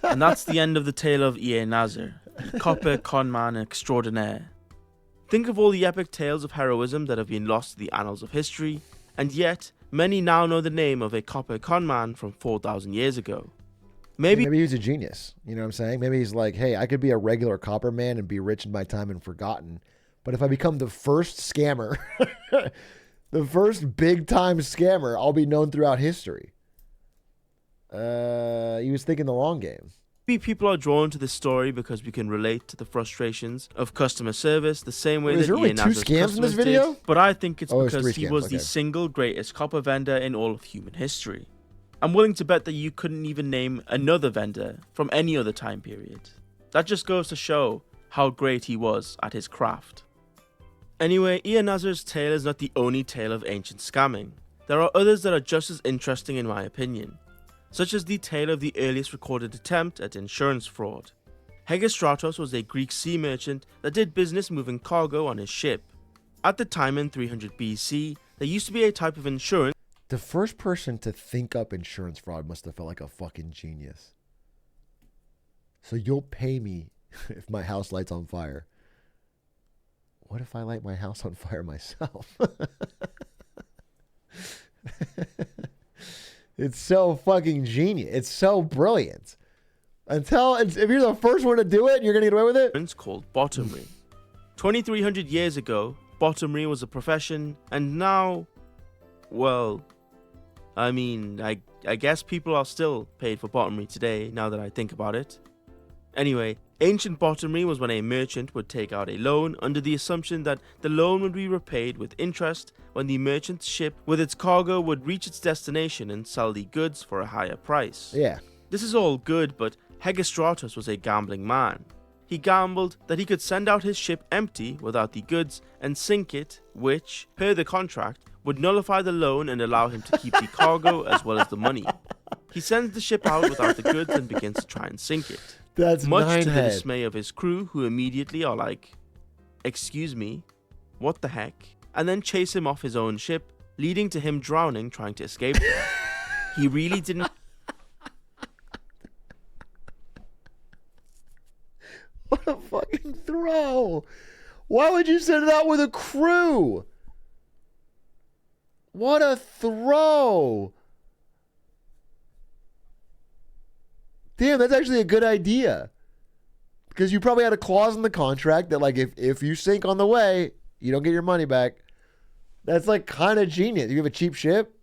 Speaker 21: And that's the end of the tale of Nazar, the copper conman extraordinaire. Think of all the epic tales of heroism that have been lost to the annals of history, and yet many now know the name of a copper conman from 4,000 years ago. Maybe
Speaker 1: he's a genius, you know what I'm saying? Maybe he's like, hey, I could be a regular copper man and be rich in my time and forgotten, but if I become the first scammer, the first big-time scammer, I'll be known throughout history. He was thinking the long game.
Speaker 21: People are drawn to this story because we can relate to the frustrations of customer service the same way that Nazar's customers did. But I think it's because he was the single greatest copper vendor in all of human history. I'm willing to bet that you couldn't even name another vendor from any other time period. That just goes to show how great he was at his craft. Anyway, Nazar's tale is not the only tale of ancient scamming. There are others that are just as interesting in my opinion, such as the tale of the earliest recorded attempt at insurance fraud. Hegestratos was a Greek sea merchant that did business moving cargo on his ship. At the time in 300 BC, there used to be a type of insurance.
Speaker 1: The first person to think up insurance fraud must have felt like a fucking genius. So you'll pay me if my house lights on fire. What if I light my house on fire myself? It's so fucking genius. It's so brilliant. If you're the first one to do it, you're going to get away with it?
Speaker 21: It's called bottomry. 2,300 years ago, bottomry was a profession, and now, well, I mean, I guess people are still paid for bottomry today, now that I think about it. Anyway, ancient bottomry was when a merchant would take out a loan under the assumption that the loan would be repaid with interest when the merchant's ship with its cargo would reach its destination and sell the goods for a higher price.
Speaker 1: Yeah.
Speaker 21: This is all good, but Hegestratos was a gambling man. He gambled that he could send out his ship empty without the goods and sink it, which, per the contract, would nullify the loan and allow him to keep the cargo as well as the money. He sends the ship out without the goods and begins to try and sink it.
Speaker 1: That's
Speaker 21: much to the dismay of his crew, who immediately are like, "Excuse me, what the heck?" and then chase him off his own ship, leading to him drowning trying to escape. He really didn't.
Speaker 1: What a fucking throw! Why would you send it out with a crew? What a throw! Damn, that's actually a good idea. Because you probably had a clause in the contract that, like, if you sink on the way, you don't get your money back. That's, like, kind of genius. You have a cheap ship?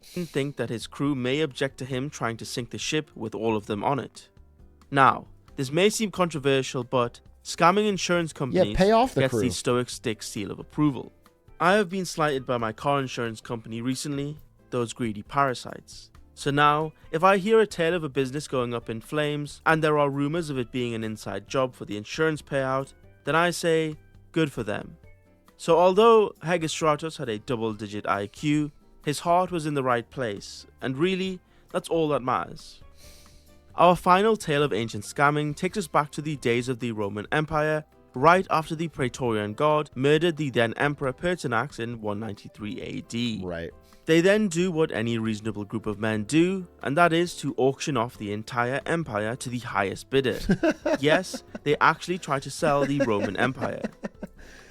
Speaker 21: Think that his crew may object to him trying to sink the ship with all of them on it. Now, this may seem controversial, but scamming insurance companies
Speaker 1: pay off the
Speaker 21: gets
Speaker 1: crew.
Speaker 21: the stoic stick seal of approval. I have been slighted by my car insurance company recently, those greedy parasites. So now, if I hear a tale of a business going up in flames, and there are rumors of it being an inside job for the insurance payout, then I say, good for them. So although Hegestratos had a double-digit IQ, his heart was in the right place, and really, that's all that matters. Our final tale of ancient scamming takes us back to the days of the Roman Empire, right after the Praetorian Guard murdered the then Emperor Pertinax in 193 AD.
Speaker 1: Right.
Speaker 21: They then do what any reasonable group of men do, and that is to auction off the entire empire to the highest bidder. Yes, they actually try to sell the Roman Empire.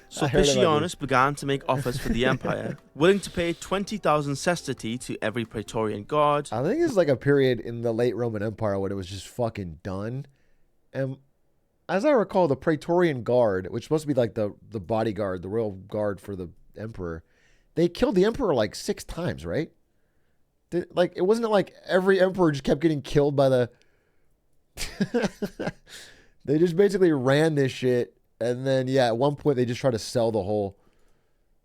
Speaker 21: Sulpicianus began to make offers for the empire, willing to pay 20,000 sestertii to every Praetorian Guard.
Speaker 1: I think it's like a period in the late Roman Empire when it was just fucking done. And as I recall, the Praetorian Guard, which is supposed to be like the bodyguard, the royal guard for the emperor, they killed the emperor like 6 times, right? Like, it wasn't like every emperor just kept getting killed by the... They just basically ran this shit. And then, yeah, at one point they just tried to sell the whole...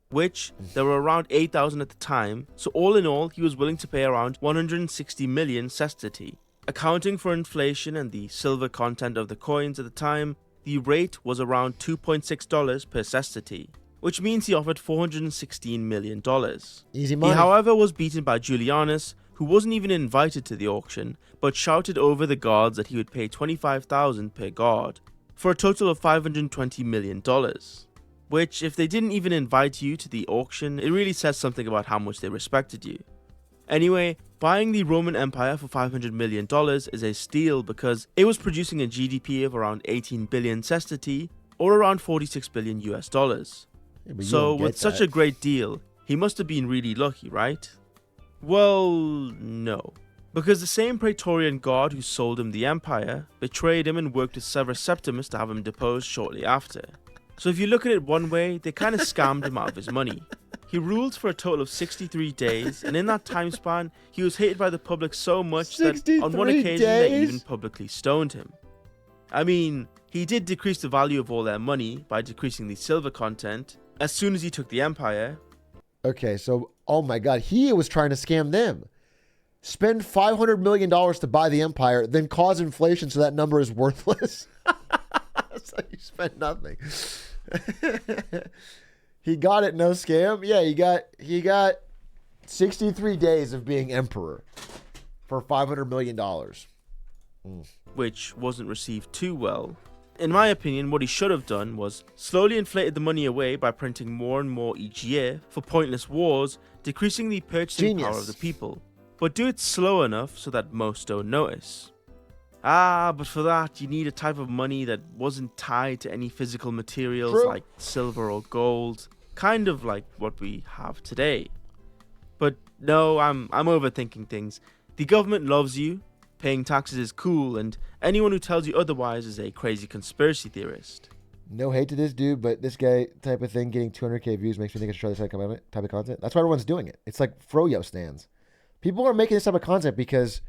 Speaker 21: Which, there were around 8,000 at the time, so all in all, he was willing to pay around 160 million sestertii. Accounting for inflation and the silver content of the coins at the time, the rate was around $2.6 per sestertii, which means he offered $416 million.
Speaker 1: Easy money.
Speaker 21: He, however, was beaten by Julianus, who wasn't even invited to the auction, but shouted over the guards that he would pay $25,000 per guard, for a total of $520 million. Which, if they didn't even invite you to the auction, it really says something about how much they respected you. Anyway, buying the Roman Empire for $500 million is a steal because it was producing a GDP of around 18 billion sestertii, or around 46 billion US dollars.
Speaker 1: Yeah,
Speaker 21: so with such a great deal, he must have been really lucky, right? Well, no. Because the same Praetorian Guard who sold him the empire betrayed him and worked with Severus Septimus to have him deposed shortly after. So if you look at it one way, they kind of scammed him out of his money. He ruled for a total of 63 days, and in that time span, he was hated by the public so much that on one occasion they even publicly stoned him. I mean, he did decrease the value of all their money by decreasing the silver content as soon as he took the empire.
Speaker 1: Okay, so, oh my god, he was trying to scam them. Spend $500 million to buy the empire, then cause inflation so that number is worthless. So you spent nothing. He got it, no scam. Yeah, he got 63 days of being emperor for $500 million.
Speaker 21: Which wasn't received too well. In my opinion, what he should have done was slowly inflated the money away by printing more and more each year for pointless wars, decreasing the purchasing power of the people. But do it slow enough so that most don't notice. But for that, you need a type of money that wasn't tied to any physical materials like silver or gold, kind of like what we have today. But no, I'm overthinking things. The government loves you, paying taxes is cool, and anyone who tells you otherwise is a crazy conspiracy theorist.
Speaker 1: No hate to this dude, but this guy type of thing getting 200k views makes me think I should try this type of content. That's why everyone's doing it. It's like Froyo stands. People are making this type of content because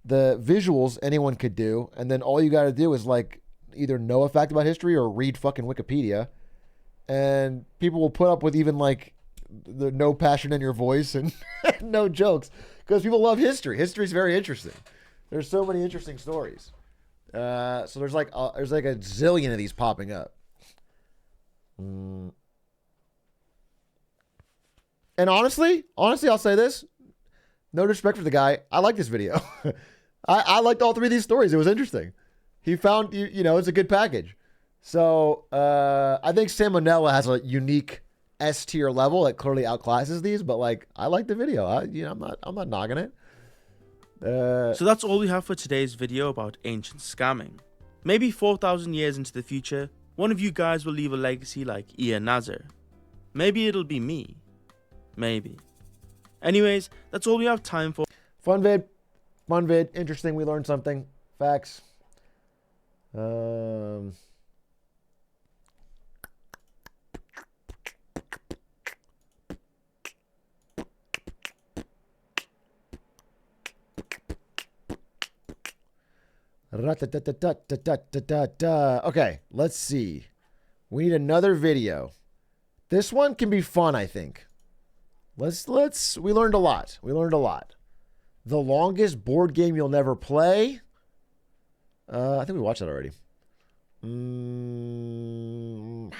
Speaker 1: the visuals anyone could do, and then all you got to do is like either know a fact about history or read fucking Wikipedia, and people will put up with even like the no passion in your voice and no jokes because people love history. History is very interesting. There's so many interesting stories. So there's like a zillion of these popping up. And honestly, I'll say this. No disrespect for the guy. I like this video. I liked all 3 of these stories. It was interesting. He found, it's a good package. So I think Salmonella has a unique S tier level that clearly outclasses these, but like I like the video. I'm not knocking it.
Speaker 21: So that's all we have for today's video about ancient scamming. Maybe 4,000 years into the future, one of you guys will leave a legacy like Ian Nazar. Maybe it'll be me. Maybe. Anyways, that's all we have time for.
Speaker 1: Fun vid. Interesting. We learned something. Facts. Okay, let's see. We need another video. This one can be fun, I think. We learned a lot. The longest board game you'll never play. I think we watched that already.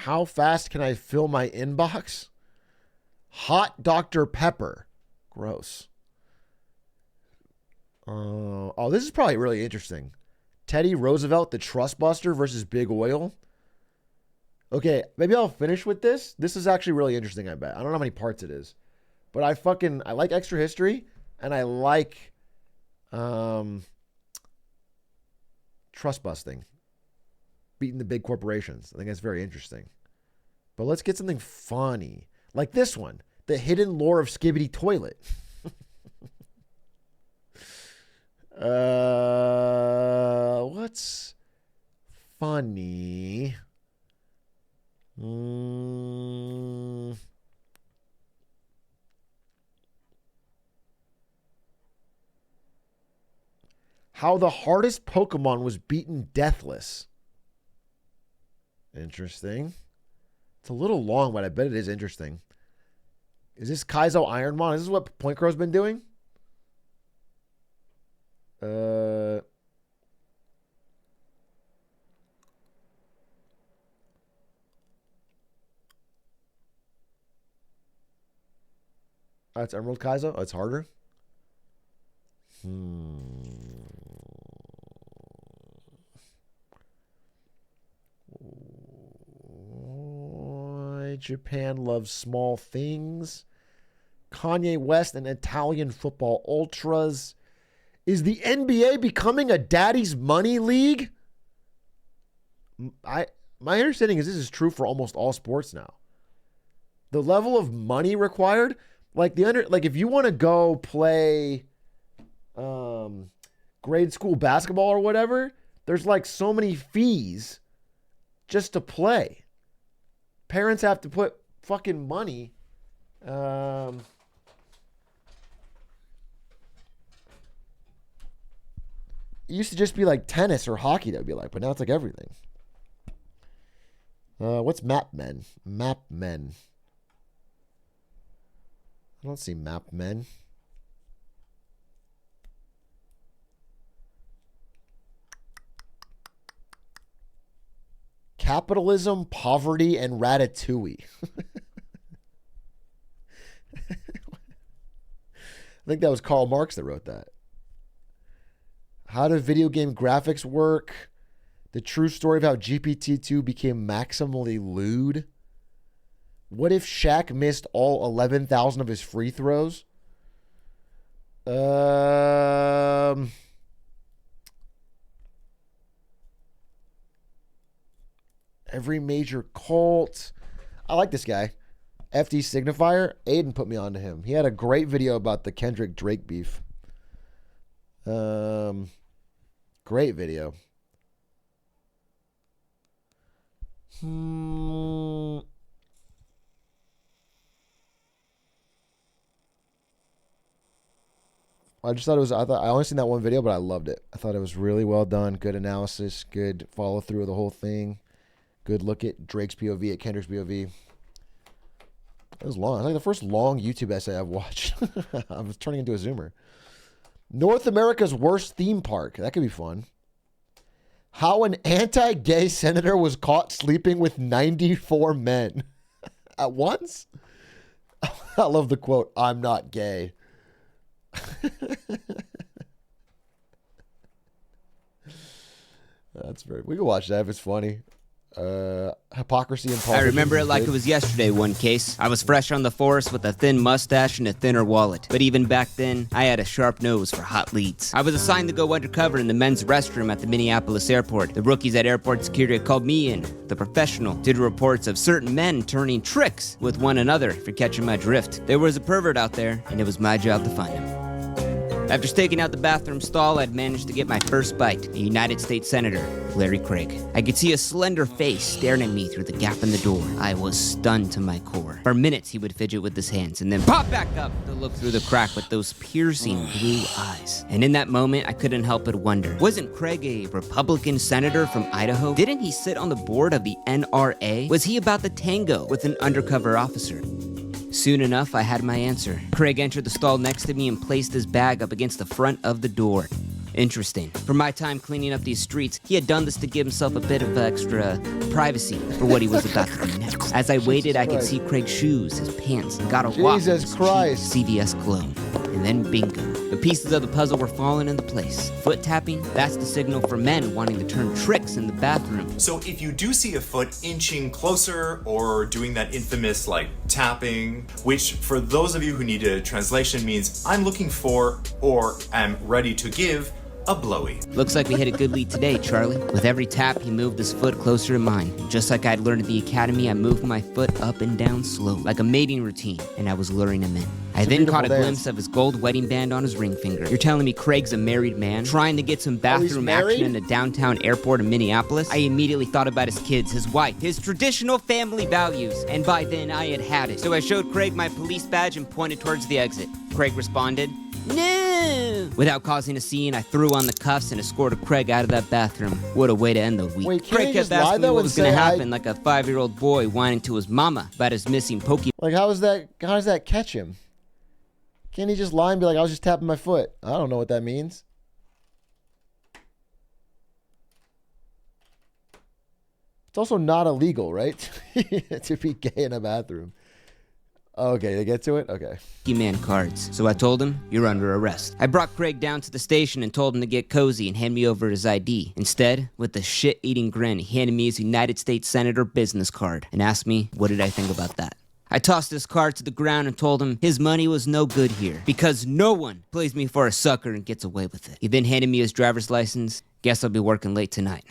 Speaker 1: How fast can I fill my inbox? Hot Dr. Pepper. Gross. Oh, this is probably really interesting. Teddy Roosevelt, the Trust Buster versus Big Oil. Okay, maybe I'll finish with this. This is actually really interesting, I bet. I don't know how many parts it is. But I like extra history, and I like trust busting. Beating the big corporations. I think that's very interesting. But let's get something funny. Like this one. The hidden lore of Skibbity Toilet. What's funny? How the hardest Pokemon was beaten deathless. Interesting. It's a little long, but I bet it is interesting. Is this Kaizo Ironmon? Is this what Point Crow's been doing? It's Emerald Kaizo. Oh, it's harder. Japan loves small things. Kanye West and Italian football ultras. Is the NBA becoming a daddy's money league? My understanding is this is true for almost all sports now. The level of money required, like if you want to go play grade school basketball or whatever, there's like so many fees just to play. Parents have to put fucking money. It used to just be like tennis or hockey, that would be like, but now it's like everything. What's Map Men? Map Men. I don't see Map Men. Capitalism, Poverty, and Ratatouille. I think that was Karl Marx that wrote that. How do video game graphics work? The true story of how GPT-2 became maximally lewd. What if Shaq missed all 11,000 of his free throws? Every major cult. I like this guy. FD Signifier. Aiden put me onto him. He had a great video about the Kendrick Drake beef. Great video. I just thought it was, I only seen that one video, but I loved it. I thought it was really well done. Good analysis, good follow through of the whole thing. Good look at Drake's POV, at Kendrick's POV. It was long. It's like the first long YouTube essay I've watched. I was turning into a Zoomer. North America's worst theme park. That could be fun. How an anti-gay senator was caught sleeping with 94 men at once? I love the quote, "I'm not gay." That's very... We can watch that if it's funny. Hypocrisy and politics.
Speaker 2: I remember it like it was yesterday, one case. I was fresh on the force with a thin mustache and a thinner wallet. But even back then, I had a sharp nose for hot leads. I was assigned to go undercover in the men's restroom at the Minneapolis airport. The rookies at airport security called me in, the professional, due to reports of certain men turning tricks with one another, for catching my drift. There was a pervert out there, and it was my job to find him. After staking out the bathroom stall, I'd managed to get my first bite, a United States Senator, Larry Craig. I could see a slender face staring at me through the gap in the door. I was stunned to my core. For minutes, he would fidget with his hands and then pop back up to look through the crack with those piercing blue eyes. And in that moment, I couldn't help but wonder, wasn't Craig a Republican senator from Idaho? Didn't he sit on the board of the NRA? Was he about to tango with an undercover officer? Soon enough, I had my answer. Craig entered the stall next to me and placed his bag up against the front of the door. Interesting. For my time cleaning up these streets, he had done this to give himself a bit of extra privacy for what he was about to do next. As I waited, I could see Craig's shoes, his pants, got a walk with his cheap CVS cologne. And then bingo. The pieces of the puzzle were falling into place. Foot tapping, that's the signal for men wanting to turn tricks in the bathroom.
Speaker 4: So if you do see a foot inching closer or doing that infamous like tapping, which for those of you who need a translation means I'm looking for or am ready to give a blowy.
Speaker 2: Looks like we hit a good lead today, Charlie. With every tap, he moved his foot closer to mine. Just like I'd learned at the academy, I moved my foot up and down slow, like a mating routine, and I was luring him in. I then caught a glimpse of his gold wedding band on his ring finger. You're telling me Craig's a married man, trying to get some bathroom action in a downtown airport in Minneapolis? I immediately thought about his kids, his wife, his traditional family values, and by then I had had it. So I showed Craig my police badge and pointed towards the exit. Craig responded, "No!" Without causing a scene, I threw on the cuffs and escorted Craig out of that bathroom. What a way to end the week.
Speaker 1: Wait,
Speaker 2: Craig kept asking me what was going to happen, like a 5-year-old boy whining to his mama about his missing Pokemon.
Speaker 1: Like, how does that catch him? Can't he just lie and be like, I was just tapping my foot? I don't know what that means. It's also not illegal, right? To be gay in a bathroom. Okay, they get to it? Okay.
Speaker 2: Man cards. So I told him, you're under arrest. I brought Craig down to the station and told him to get cozy and hand me over his ID. Instead, with a shit-eating grin, he handed me his United States Senator business card and asked me, what did I think about that? I tossed his card to the ground and told him his money was no good here because no one plays me for a sucker and gets away with it. He then handed me his driver's license. Guess I'll be working late tonight.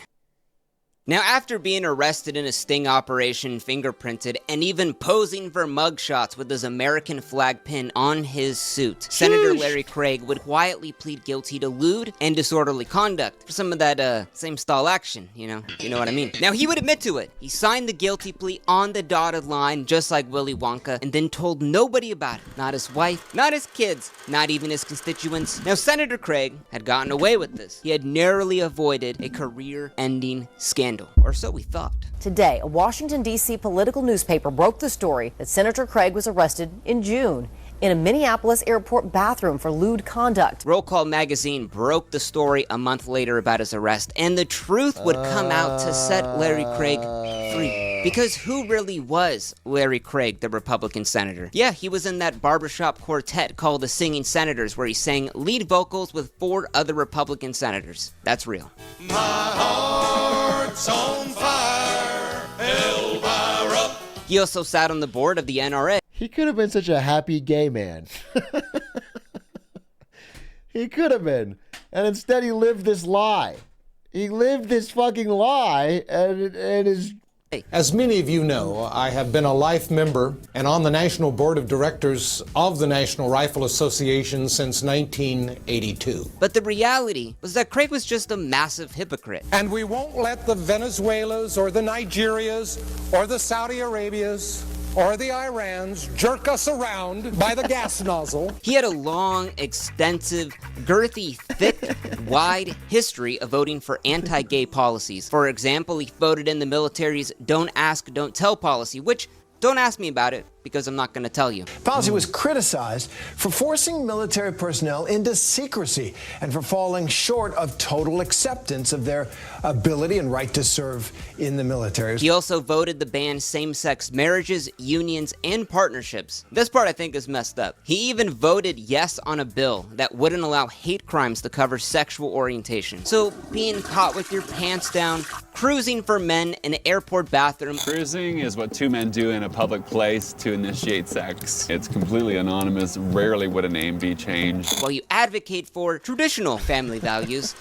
Speaker 2: Now, after being arrested in a sting operation, fingerprinted, and even posing for mugshots with his American flag pin on his suit, Senator Larry Craig would quietly plead guilty to lewd and disorderly conduct for some of that, same style action, you know what I mean. Now, he would admit to it. He signed the guilty plea on the dotted line, just like Willy Wonka, and then told nobody about it. Not his wife, not his kids, not even his constituents. Now, Senator Craig had gotten away with this. He had narrowly avoided a career-ending scandal. Or so we thought.
Speaker 22: Today, a Washington, D.C. political newspaper broke the story that Senator Craig was arrested in June in a Minneapolis airport bathroom for lewd conduct.
Speaker 2: Roll Call magazine broke the story a month later about his arrest, and the truth would come out to set Larry Craig free. Because who really was Larry Craig, the Republican senator? Yeah, he was in that barbershop quartet called the Singing Senators, where he sang lead vocals with 4 other Republican senators. That's real.
Speaker 3: My heart's on fire, Elvira.
Speaker 2: He also sat on the board of the NRA.
Speaker 1: He could have been such a happy gay man. He could have been. And instead he lived this lie. He lived this fucking lie and is...
Speaker 23: As many of you know, I have been a life member and on the National Board of Directors of the National Rifle Association since 1982.
Speaker 2: But the reality was that Craig was just a massive hypocrite.
Speaker 23: And we won't let the Venezuelas or the Nigerias or the Saudi Arabias or the Irans jerk us around by the gas nozzle.
Speaker 2: He had a long, extensive, girthy, thick, wide history of voting for anti-gay policies. For example, he voted in the military's Don't Ask, Don't Tell policy, which, don't ask me about it, because I'm not going to tell you.
Speaker 24: Policy was criticized for forcing military personnel into secrecy and for falling short of total acceptance of their ability and right to serve in the military.
Speaker 2: He also voted to ban same-sex marriages, unions, and partnerships. This part I think is messed up. He even voted yes on a bill that wouldn't allow hate crimes to cover sexual orientation. So being caught with your pants down, cruising for men in an airport bathroom.
Speaker 25: Cruising is what 2 men do in a public place to initiate sex. It's completely anonymous. Rarely would a name be changed.
Speaker 2: While you advocate for traditional family values,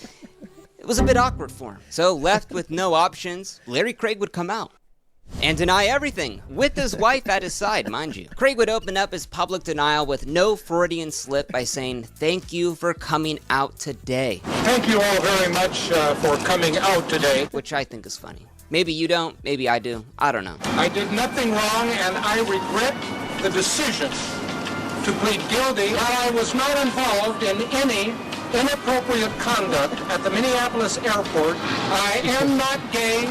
Speaker 2: it was a bit awkward for him. So left with no options, Larry Craig would come out and deny everything, with his wife at his side, mind you. Craig would open up his public denial with no Freudian slip by saying, "Thank you for coming out today."
Speaker 24: Thank you all very much for coming out today.
Speaker 2: Which I think is funny. Maybe you don't, maybe I do, I don't know.
Speaker 24: I did nothing wrong and I regret the decision to plead guilty. While I was not involved in any inappropriate conduct at the Minneapolis airport, I am not gay.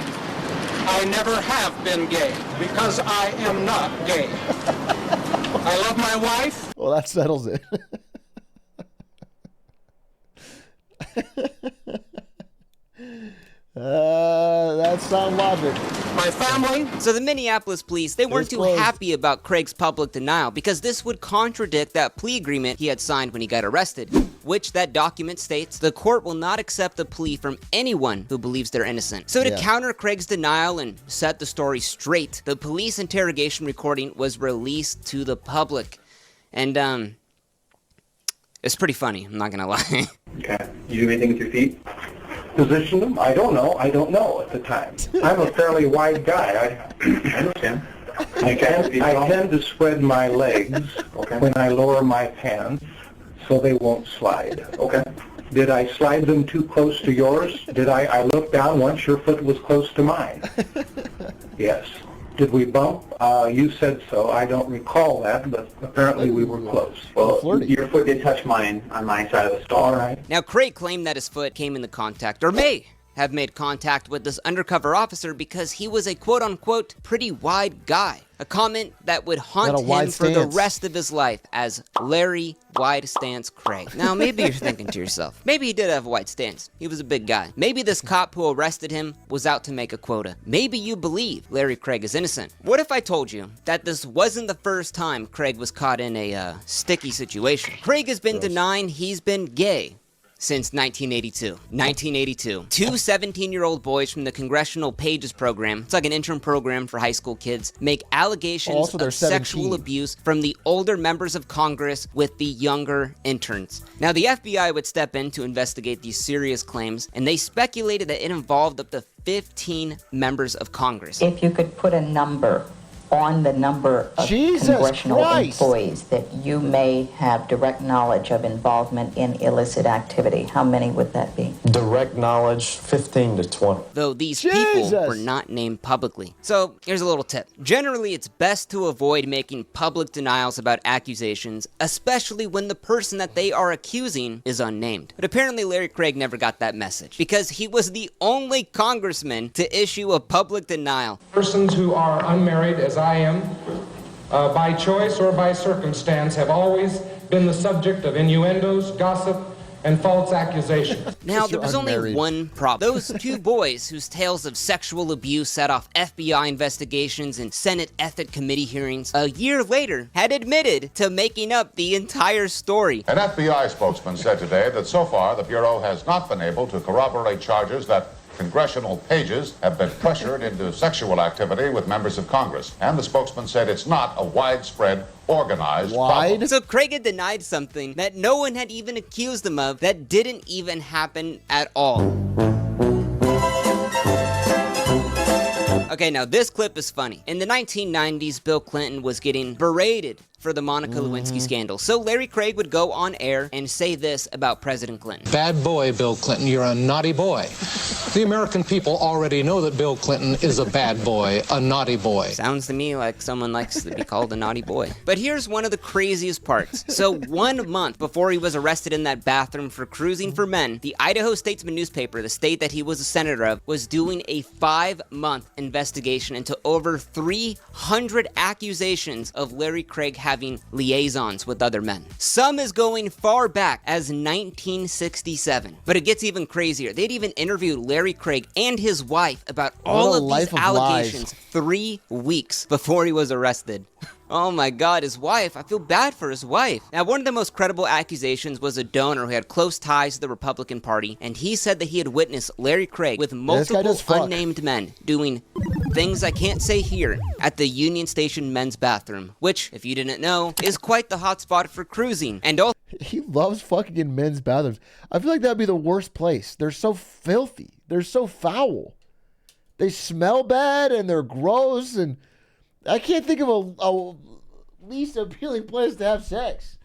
Speaker 24: I never have been gay because I am not gay. I love my wife.
Speaker 1: Well, that settles it. That's sound logic.
Speaker 24: my family.
Speaker 2: So the Minneapolis police, they weren't too happy about Craig's public denial because this would contradict that plea agreement he had signed when he got arrested, which that document states the court will not accept a plea from anyone who believes they're innocent. So to counter Craig's denial and set the story straight, the police interrogation recording was released to the public. And it's pretty funny, I'm not gonna lie.
Speaker 5: Okay. You do anything with your feet? Position them? I don't know at the time. I'm a fairly wide guy. I understand. I tend to spread my legs when I lower my pants so they won't slide. Okay. Did I slide them too close to yours? Did I look down once your foot was close to mine? Yes. Did we bump? You said so. I don't recall that, but apparently we were close. Well, your foot did touch mine on my side of the stall. All right.
Speaker 2: Now, Craig claimed that his foot came into contact, or may have made contact with this undercover officer because he was a quote-unquote pretty wide guy. A comment that would haunt him for the rest of his life as Larry Wide Stance Craig. Now, maybe you're thinking to yourself, maybe he did have a wide stance. He was a big guy. Maybe this cop who arrested him was out to make a quota. Maybe you believe Larry Craig is innocent. What if I told you that this wasn't the first time Craig was caught in a sticky situation? Craig has been denying he's been gay since 1982. 1982. Two 17-year-old boys from the Congressional Pages program, it's like an intern program for high school kids, make allegations of sexual abuse from the older members of Congress with the younger interns. Now, the FBI would step in to investigate these serious claims, and they speculated that it involved up to 15 members of Congress.
Speaker 6: If you could put a number on the number of congressional employees that you may have direct knowledge of involvement in illicit activity, how many would that be?
Speaker 8: Direct knowledge, 15 to 20.
Speaker 2: Though these people were not named publicly. So here's a little tip. Generally, it's best to avoid making public denials about accusations, especially when the person that they are accusing is unnamed. But apparently Larry Craig never got that message because he was the only congressman to issue a public denial.
Speaker 24: Persons who are unmarried, as I am, by choice or by circumstance, have always been the subject of innuendos, gossip, and false accusations.
Speaker 2: Now, there was only one problem. Those two boys whose tales of sexual abuse set off FBI investigations and Senate Ethics Committee hearings, a year later, had admitted to making up the entire story.
Speaker 9: An FBI spokesman said today that so far the Bureau has not been able to corroborate charges that congressional pages have been pressured into sexual activity with members of Congress. And the spokesman said it's not a widespread, organized problem.
Speaker 2: So Craig had denied something that no one had even accused him of that didn't even happen at all. Okay, now this clip is funny. In the 1990s, Bill Clinton was getting berated for the Monica Lewinsky scandal. So Larry Craig would go on air and say this about President Clinton.
Speaker 23: Bad boy, Bill Clinton. You're a naughty boy. The American people already know that Bill Clinton is a bad boy, a naughty boy.
Speaker 2: Sounds to me like someone likes to be called a naughty boy. But here's one of the craziest parts. So 1 month before he was arrested in that bathroom for cruising for men, the Idaho Statesman newspaper, the state that he was a senator of, was doing a 5-month investigation into over 300 accusations of Larry Craig having liaisons with other men. Some is going far back as 1967. But it gets even crazier. They'd even interviewed Larry Craig and his wife about all of these allegations 3 weeks before he was arrested. Oh my God, his wife. I feel bad for his wife. Now, one of the most credible accusations was a donor who had close ties to the Republican Party, and he said that he had witnessed Larry Craig with multiple unnamed men doing things I can't say here at the Union Station men's bathroom, which, if you didn't know, is quite the hotspot for cruising. And also,
Speaker 1: he loves fucking in men's bathrooms. I feel like that'd be the worst place. They're so filthy. They're so foul. They smell bad and they're gross, and I can't think of a least appealing place to have sex.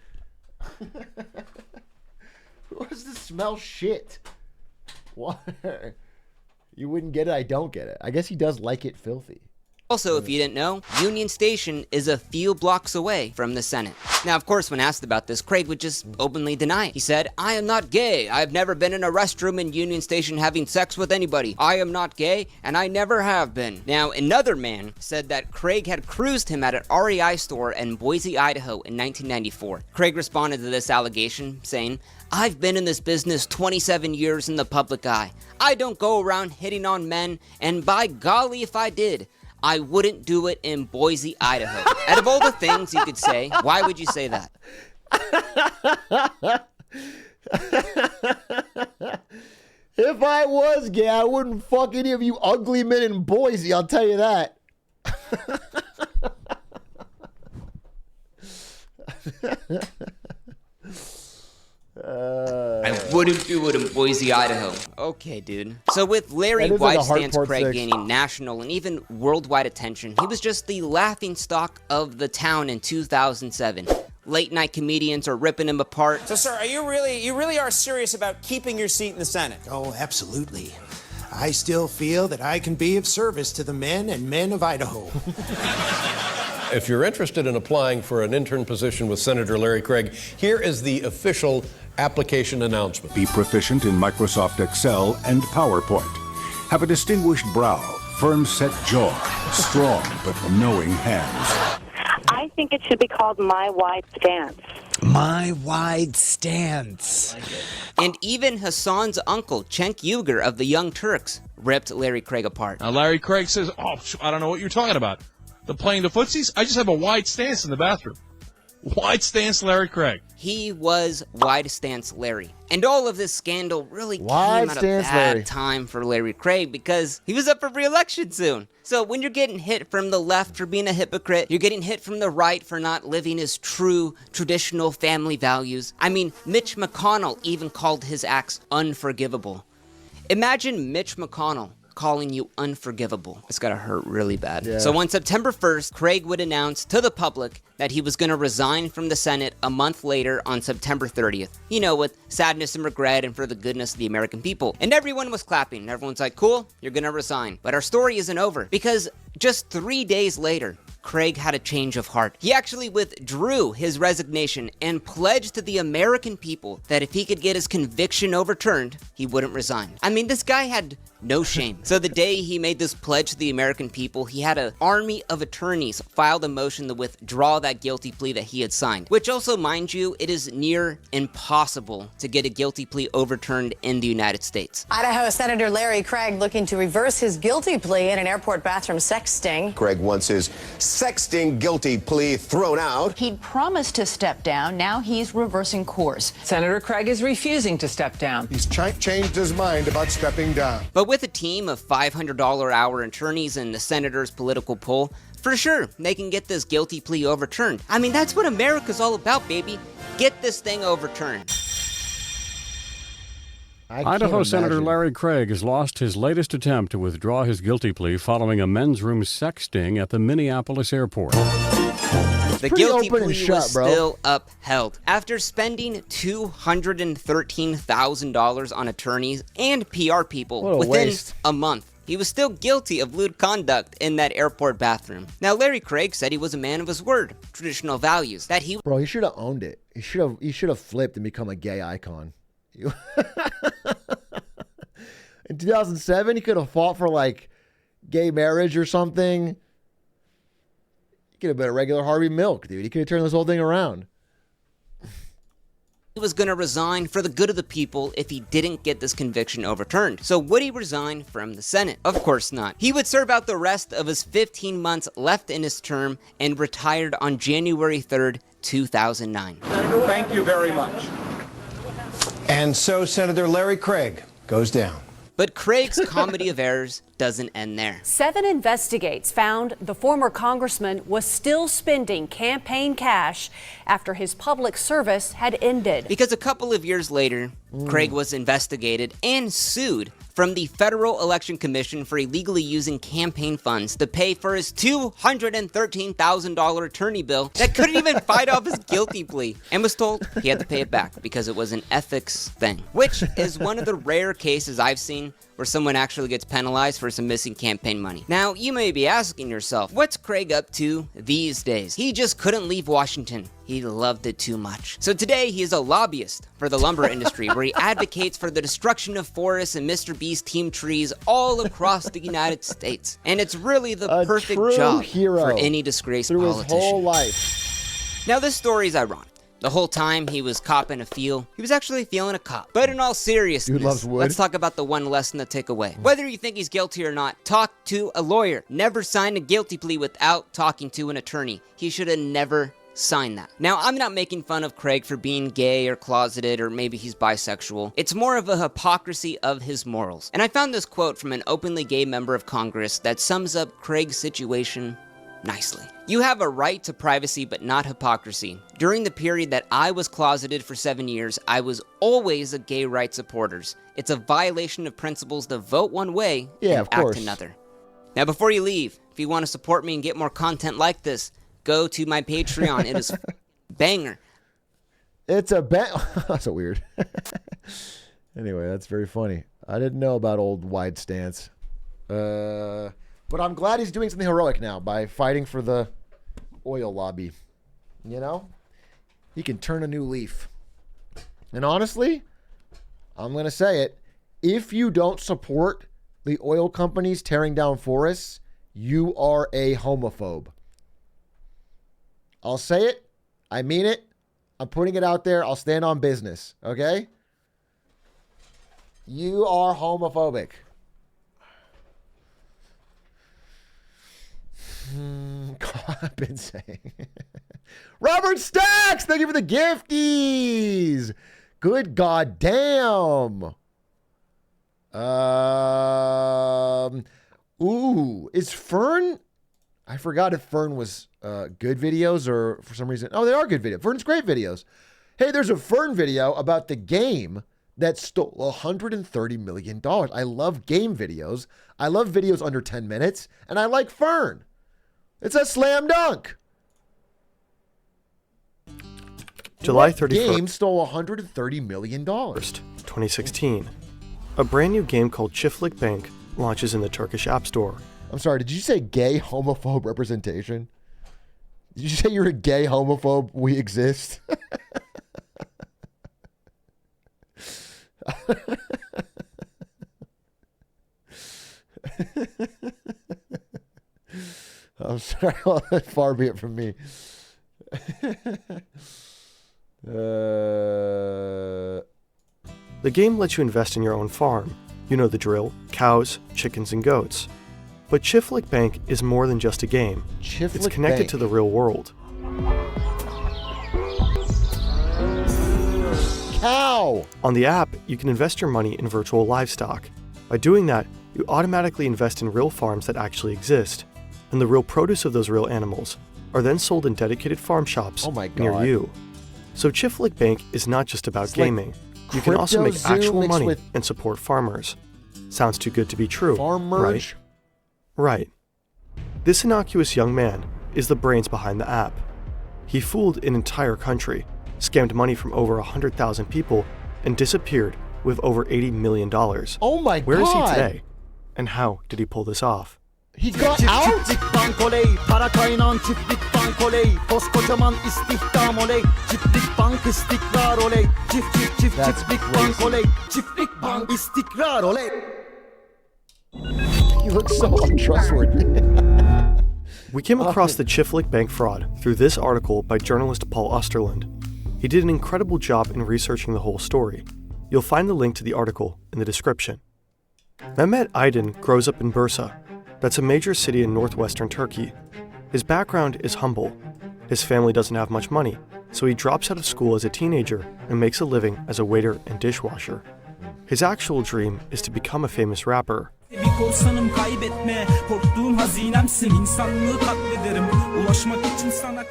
Speaker 1: Who wants to smell shit? What? You wouldn't get it? I don't get it. I guess he does like it filthy.
Speaker 2: Also, if you didn't know, Union Station is a few blocks away from the Senate. Now, of course, when asked about this, Craig would just openly deny it. He said, "I am not gay. I've never been in a restroom in Union Station having sex with anybody. I am not gay, and I never have been." Now, another man said that Craig had cruised him at an REI store in Boise, Idaho in 1994. Craig responded to this allegation, saying, "I've been in this business 27 years in the public eye. I don't go around hitting on men, and by golly if I did, I wouldn't do it in Boise, Idaho." Out of all the things you could say, why would you say that?
Speaker 1: If I was gay, I wouldn't fuck any of you ugly men in Boise, I'll tell you that.
Speaker 2: I wouldn't do it in Boise, Idaho. Okay, dude. So with Larry Wide Stance Craig gaining national and even worldwide attention, he was just the laughingstock of the town in 2007. Late night comedians are ripping him apart.
Speaker 7: So, sir, you really are serious about keeping your seat in the Senate?
Speaker 10: Oh, absolutely. I still feel that I can be of service to the men and men of Idaho.
Speaker 11: If you're interested in applying for an intern position with Senator Larry Craig, here is the official application announcement.
Speaker 12: Be proficient in Microsoft Excel and PowerPoint. Have a distinguished brow, firm-set jaw, strong but knowing hands.
Speaker 14: I think it should be called My Wide Stance.
Speaker 26: My Wide Stance.
Speaker 2: And even Hassan's uncle, Cenk Uygur of the Young Turks, ripped Larry Craig apart.
Speaker 27: Now, Larry Craig says, "Oh, I don't know what you're talking about. The playing the footsies? I just have a wide stance in the bathroom." Wide stance Larry Craig.
Speaker 2: He was Wide Stance Larry. And all of this scandal really came at a bad time for Larry Craig because he was up for re-election soon. So when you're getting hit from the left for being a hypocrite, you're getting hit from the right for not living his true traditional family values. I mean, Mitch McConnell even called his acts unforgivable. Imagine Mitch McConnell calling you unforgivable. It's gotta hurt really bad. Yeah. So on September 1st, Craig would announce to the public that he was gonna resign from the Senate a month later on September 30th. You know, with sadness and regret and for the goodness of the American people. And everyone was clapping. Everyone's like, cool, you're gonna resign. But our story isn't over because just 3 days later, Craig had a change of heart. He actually withdrew his resignation and pledged to the American people that if he could get his conviction overturned, he wouldn't resign. I mean, this guy had no shame. So the day he made this pledge to the American people, he had an army of attorneys filed a motion to withdraw that guilty plea that he had signed. Which also, mind you, it is near impossible to get a guilty plea overturned in the United States.
Speaker 22: Idaho Senator Larry Craig looking to reverse his guilty plea in an airport bathroom sex sting.
Speaker 28: Craig wants his sexting guilty plea thrown out.
Speaker 29: He'd promised to step down. Now he's reversing course.
Speaker 30: Senator Craig is refusing to step down.
Speaker 28: He's changed his mind about stepping down.
Speaker 2: But with a team of $500 hour attorneys and the senator's political pull, for sure, they can get this guilty plea overturned. I mean, that's what America's all about, baby. Get this thing overturned.
Speaker 31: Idaho Senator Larry Craig has lost his latest attempt to withdraw his guilty plea following a men's room sex sting at the Minneapolis airport.
Speaker 2: The guilty plea was still upheld. After spending $213,000 on attorneys and PR people within a month, he was still guilty of lewd conduct in that airport bathroom. Now, Larry Craig said he was a man of his word, traditional values, that he...
Speaker 1: Bro, he should have owned it. He should have flipped and become a gay icon. In 2007, he could have fought for, like, gay marriage or something. He could have been a regular Harvey Milk, dude. He could have turned this whole thing around.
Speaker 2: He was going to resign for the good of the people if he didn't get this conviction overturned. So would he resign from the Senate? Of course not. He would serve out the rest of his 15 months left in his term and retired on January 3rd, 2009.
Speaker 10: Thank you very much. And so Senator Larry Craig goes down.
Speaker 2: But Craig's comedy of errors doesn't end there.
Speaker 32: 7 investigates found the former congressman was still spending campaign cash after his public service had ended.
Speaker 2: Because a couple of years later, Craig was investigated and sued from the Federal Election Commission for illegally using campaign funds to pay for his $213,000 attorney bill that couldn't even fight off his guilty plea, and was told he had to pay it back because it was an ethics thing, which is one of the rare cases I've seen where someone actually gets penalized for some missing campaign money. Now, you may be asking yourself, what's Craig up to these days? He just couldn't leave Washington. He loved it too much. So today, he is a lobbyist for the lumber industry, where he advocates for the destruction of forests and Mr. Beast team trees all across the United States. And it's really the perfect job for any disgraced politician.
Speaker 1: His whole life.
Speaker 2: Now, this story is ironic. The whole time he was copping a feel, he was actually feeling a cop. But in all seriousness, let's talk about the one lesson to take away. Whether you think he's guilty or not, talk to a lawyer. Never sign a guilty plea without talking to an attorney. He should have never signed that. Now, I'm not making fun of Craig for being gay or closeted, or maybe he's bisexual. It's more of a hypocrisy of his morals. And I found this quote from an openly gay member of Congress that sums up Craig's situation nicely. You have a right to privacy, but not hypocrisy. During the period that I was closeted for 7 years, I was always a gay rights supporter. It's a violation of principles to vote one way and act another. Now, before you leave, if you want to support me and get more content like this, go to my Patreon. It is banger.
Speaker 1: It's a That's so weird. Anyway, that's very funny. I didn't know about old wide stance. But I'm glad he's doing something heroic now by fighting for the oil lobby. You know? He can turn a new leaf. And honestly, I'm going to say it. If you don't support the oil companies tearing down forests, you are a homophobe. I'll say it. I mean it. I'm putting it out there. I'll stand on business. Okay? You are homophobic. I've been saying. Robert Stacks, thank you for the gifties. Good goddamn. Ooh, is Fern? I forgot if Fern was good videos or for some reason. Oh, they are good videos. Fern's great videos. Hey, there's a Fern video about the game that stole $130 million. I love game videos. I love videos under 10 minutes, and I like Fern. It's a slam dunk.
Speaker 3: July 31st.
Speaker 1: Game stole $130 million.
Speaker 3: 2016. A brand new game called Çiftlik Bank launches in the Turkish App Store.
Speaker 1: I'm sorry, did you say gay homophobe representation? Did you say you're a gay homophobe? We exist. I'm sorry, far be it from me.
Speaker 3: The game lets you invest in your own farm. You know the drill: cows, chickens, and goats. But Çiftlik Bank is more than just a game. It's connected to the real world.
Speaker 1: Cow!
Speaker 3: On the app, you can invest your money in virtual livestock. By doing that, you automatically invest in real farms that actually exist, and the real produce of those real animals are then sold in dedicated farm shops near you. So Çiftlik Bank is not just about gaming. You can also make actual money and support farmers. Sounds too good to be true, right? Right. This innocuous young man is the brains behind the app. He fooled an entire country, scammed money from over 100,000 people, and disappeared with over $80 million.
Speaker 1: Oh my God!
Speaker 3: Where is he today? And how did he pull this off?
Speaker 1: He got out? You look so untrustworthy.
Speaker 3: We came across the Çiftlik Bank fraud through this article by journalist Paul Osterland. He did an incredible job in researching the whole story. You'll find the link to the article in the description. Mehmet Aydin grows up in Bursa. That's a major city in northwestern Turkey. His background is humble. His family doesn't have much money, so he drops out of school as a teenager and makes a living as a waiter and dishwasher. His actual dream is to become a famous rapper.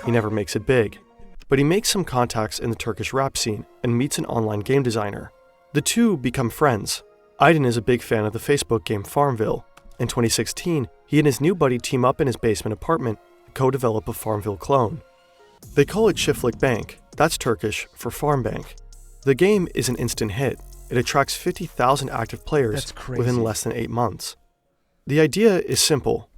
Speaker 3: He never makes it big, but he makes some contacts in the Turkish rap scene and meets an online game designer. The two become friends. Aydin is a big fan of the Facebook game Farmville. In 2016, he and his new buddy team up in his basement apartment and co-develop a Farmville clone. They call it Çiftlik Bank, that's Turkish for farm bank. The game is an instant hit. it attracts 50,000 active players
Speaker 1: That's crazy.
Speaker 3: within less than 8 months. The idea is simple.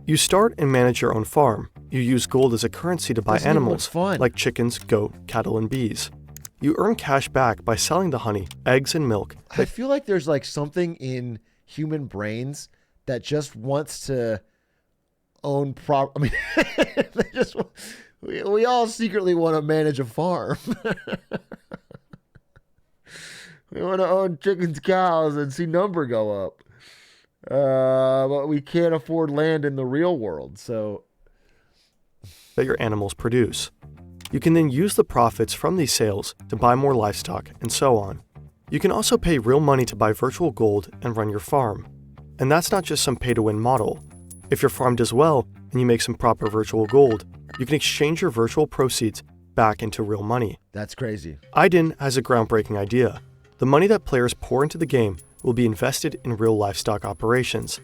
Speaker 3: You start and manage your own farm. You use gold as a currency to buy
Speaker 1: Doesn't even look
Speaker 3: animals
Speaker 1: fun.
Speaker 3: like chickens, goat, cattle, and bees. You earn cash back by selling the honey, eggs, and milk.
Speaker 1: I feel like there's like something in human brains that just wants to own I mean, they just we all secretly want to manage a farm. We want to own chickens, cows, and see number go up. But we can't afford land in the real world, so
Speaker 3: that your animals produce. You can then use the profits from these sales to buy more livestock and so on. You can also pay real money to buy virtual gold and run your farm. And that's not just some pay-to-win model. If your farm does well and you make some proper virtual gold, you can exchange your virtual proceeds back into real money.
Speaker 1: that's crazy.
Speaker 3: Aiden has a groundbreaking idea. The money that players pour into the game will be invested in real livestock operations,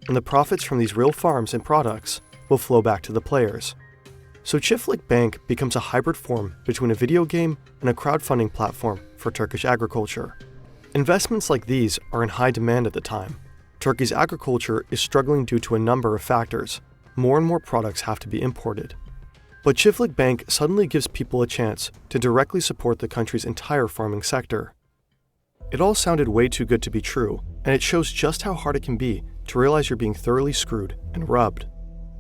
Speaker 3: and the profits from these real farms and products will flow back to the players. So Çiftlik Bank becomes a hybrid form between a video game and a crowdfunding platform for Turkish agriculture. Investments like these are in high demand at the time. Turkey's agriculture is struggling due to a number of factors. More and more products have to be imported. But Çiftlik Bank suddenly gives people a chance to directly support the country's entire farming sector. It all sounded way too good to be true, and it shows just how hard it can be to realize you're being thoroughly screwed and rubbed.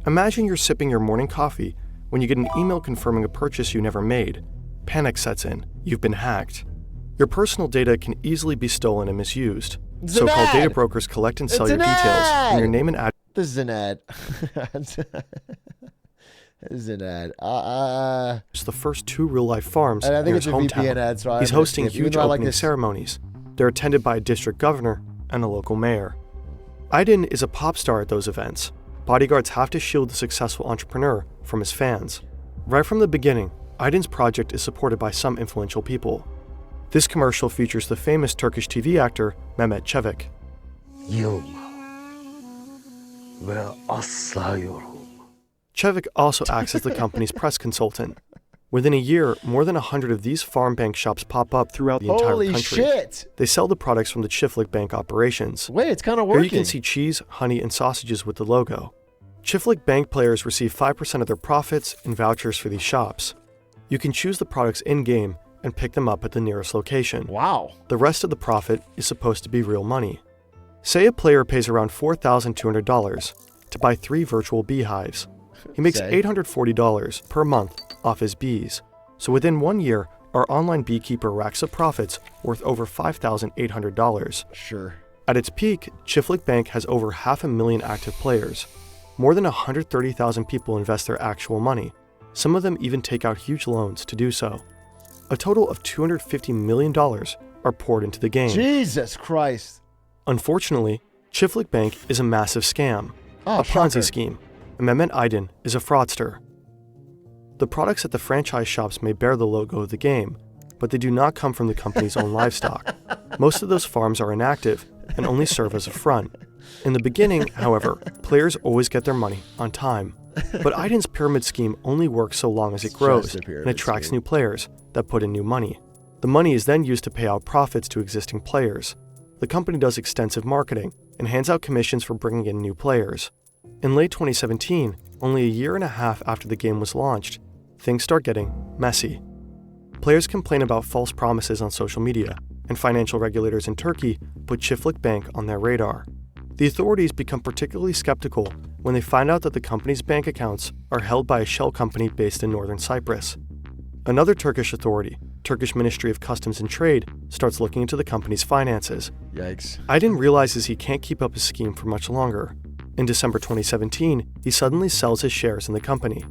Speaker 3: Imagine you're sipping your morning coffee when you get an email confirming a purchase you never made. Panic sets in. You've been hacked. Your personal data can easily be stolen and misused.
Speaker 1: It's an
Speaker 3: So-called
Speaker 1: ad!
Speaker 3: data brokers collect and sell
Speaker 1: It's
Speaker 3: your
Speaker 1: an
Speaker 3: details and your
Speaker 1: ad!
Speaker 3: name and address.
Speaker 1: This is an ad. This is an ad.
Speaker 3: It's the first 2 real-life farms
Speaker 1: And I think
Speaker 3: near
Speaker 1: it's
Speaker 3: his
Speaker 1: a
Speaker 3: hometown.
Speaker 1: VPN ad, so
Speaker 3: He's
Speaker 1: I'm
Speaker 3: hosting
Speaker 1: gonna skip, even
Speaker 3: huge
Speaker 1: though I like
Speaker 3: opening
Speaker 1: this.
Speaker 3: ceremonies. They're attended by a district governor and a local mayor. Aiden is a pop star at those events. Bodyguards have to shield the successful entrepreneur from his fans. Right from the beginning, Aiden's project is supported by some influential people. This commercial features the famous Turkish TV actor Mehmet Çevik. Çevik also acts as the company's press consultant. Within a year, more than 100 of these farm bank shops pop up throughout the entire
Speaker 1: Holy
Speaker 3: country.
Speaker 1: shit!
Speaker 3: They sell the products from the Çiftlik Bank operations.
Speaker 1: Wait, it's kind of
Speaker 3: Here
Speaker 1: working.
Speaker 3: you can see cheese, honey, and sausages with the logo. Çiftlik Bank players receive 5% of their profits in vouchers for these shops. You can choose the products in-game and pick them up at the nearest location.
Speaker 1: Wow.
Speaker 3: The rest of the profit is supposed to be real money. Say a player pays around $4,200 to buy 3 virtual beehives. He makes
Speaker 1: Say.
Speaker 3: $840 per month off his bees. So within 1 year, our online beekeeper racks up profits worth over $5,800.
Speaker 1: Sure.
Speaker 3: At its peak, Çiftlik Bank has over 500,000 active players. More than 130,000 people invest their actual money. Some of them even take out huge loans to do so. A total of $250 million are poured into the game.
Speaker 1: Jesus Christ.
Speaker 3: Unfortunately, Çiftlik Bank is a massive scam,
Speaker 1: Oh,
Speaker 3: a Ponzi
Speaker 1: shocker.
Speaker 3: scheme, and Mehmet Aydin is a fraudster. The products at the franchise shops may bear the logo of the game, but they do not come from the company's own livestock. Most of those farms are inactive and only serve as a front. In the beginning, however, players always get their money on time. But Aydin's pyramid scheme only works so long as it grows
Speaker 1: just a
Speaker 3: and
Speaker 1: pyramid
Speaker 3: attracts
Speaker 1: scheme.
Speaker 3: new players that put in new money. The money is then used to pay out profits to existing players. The company does extensive marketing and hands out commissions for bringing in new players. In late 2017, only a year and a half after the game was launched, things start getting messy. Players complain about false promises on social media, and financial regulators in Turkey put Çiftlik Bank on their radar. The authorities become particularly skeptical when they find out that the company's bank accounts are held by a shell company based in northern Cyprus. Another Turkish authority, Turkish Ministry of Customs and Trade, starts looking into the company's finances.
Speaker 1: Yikes.
Speaker 3: Aydin realizes he can't keep up his scheme for much longer. In December 2017, he suddenly sells his shares in the company.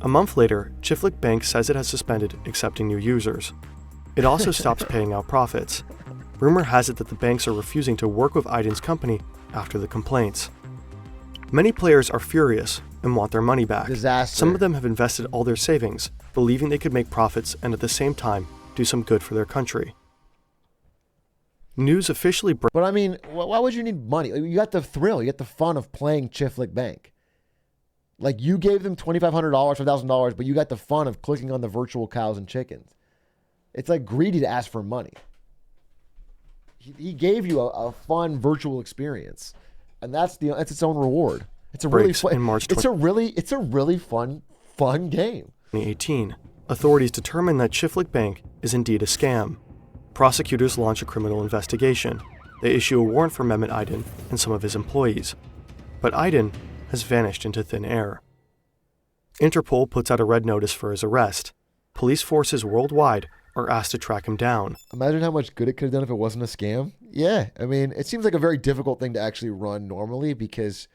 Speaker 3: A month later, Çiftlik Bank says it has suspended accepting new users. It also stops paying out profits. Rumor has it that the banks are refusing to work with Aydin's company after the complaints. Many players are furious and want their money back.
Speaker 1: Disaster.
Speaker 3: Some of them have invested all their savings, believing they could make profits and at the same time do some good for their country. News officially broke.
Speaker 1: But I mean, why would you need money? You got the thrill, you get the fun of playing Çiftlik Bank. Like, you gave them $2,500, $5,000, but you got the fun of clicking on the virtual cows and chickens. It's like greedy to ask for money. he gave you a fun virtual experience, and that's its own reward. It's a really fun.
Speaker 3: In March
Speaker 1: it's a really fun game.
Speaker 3: 2018, authorities determined that Chiflik Bank is indeed a scam. Prosecutors launch a criminal investigation. They issue a warrant for Mehmet Aydin and some of his employees. But Aydin has vanished into thin air. Interpol puts out a red notice for his arrest. Police forces worldwide are asked to track him down.
Speaker 1: Imagine how much good it could have done if it wasn't a scam. Yeah, I mean, it seems like a very difficult thing to actually run normally because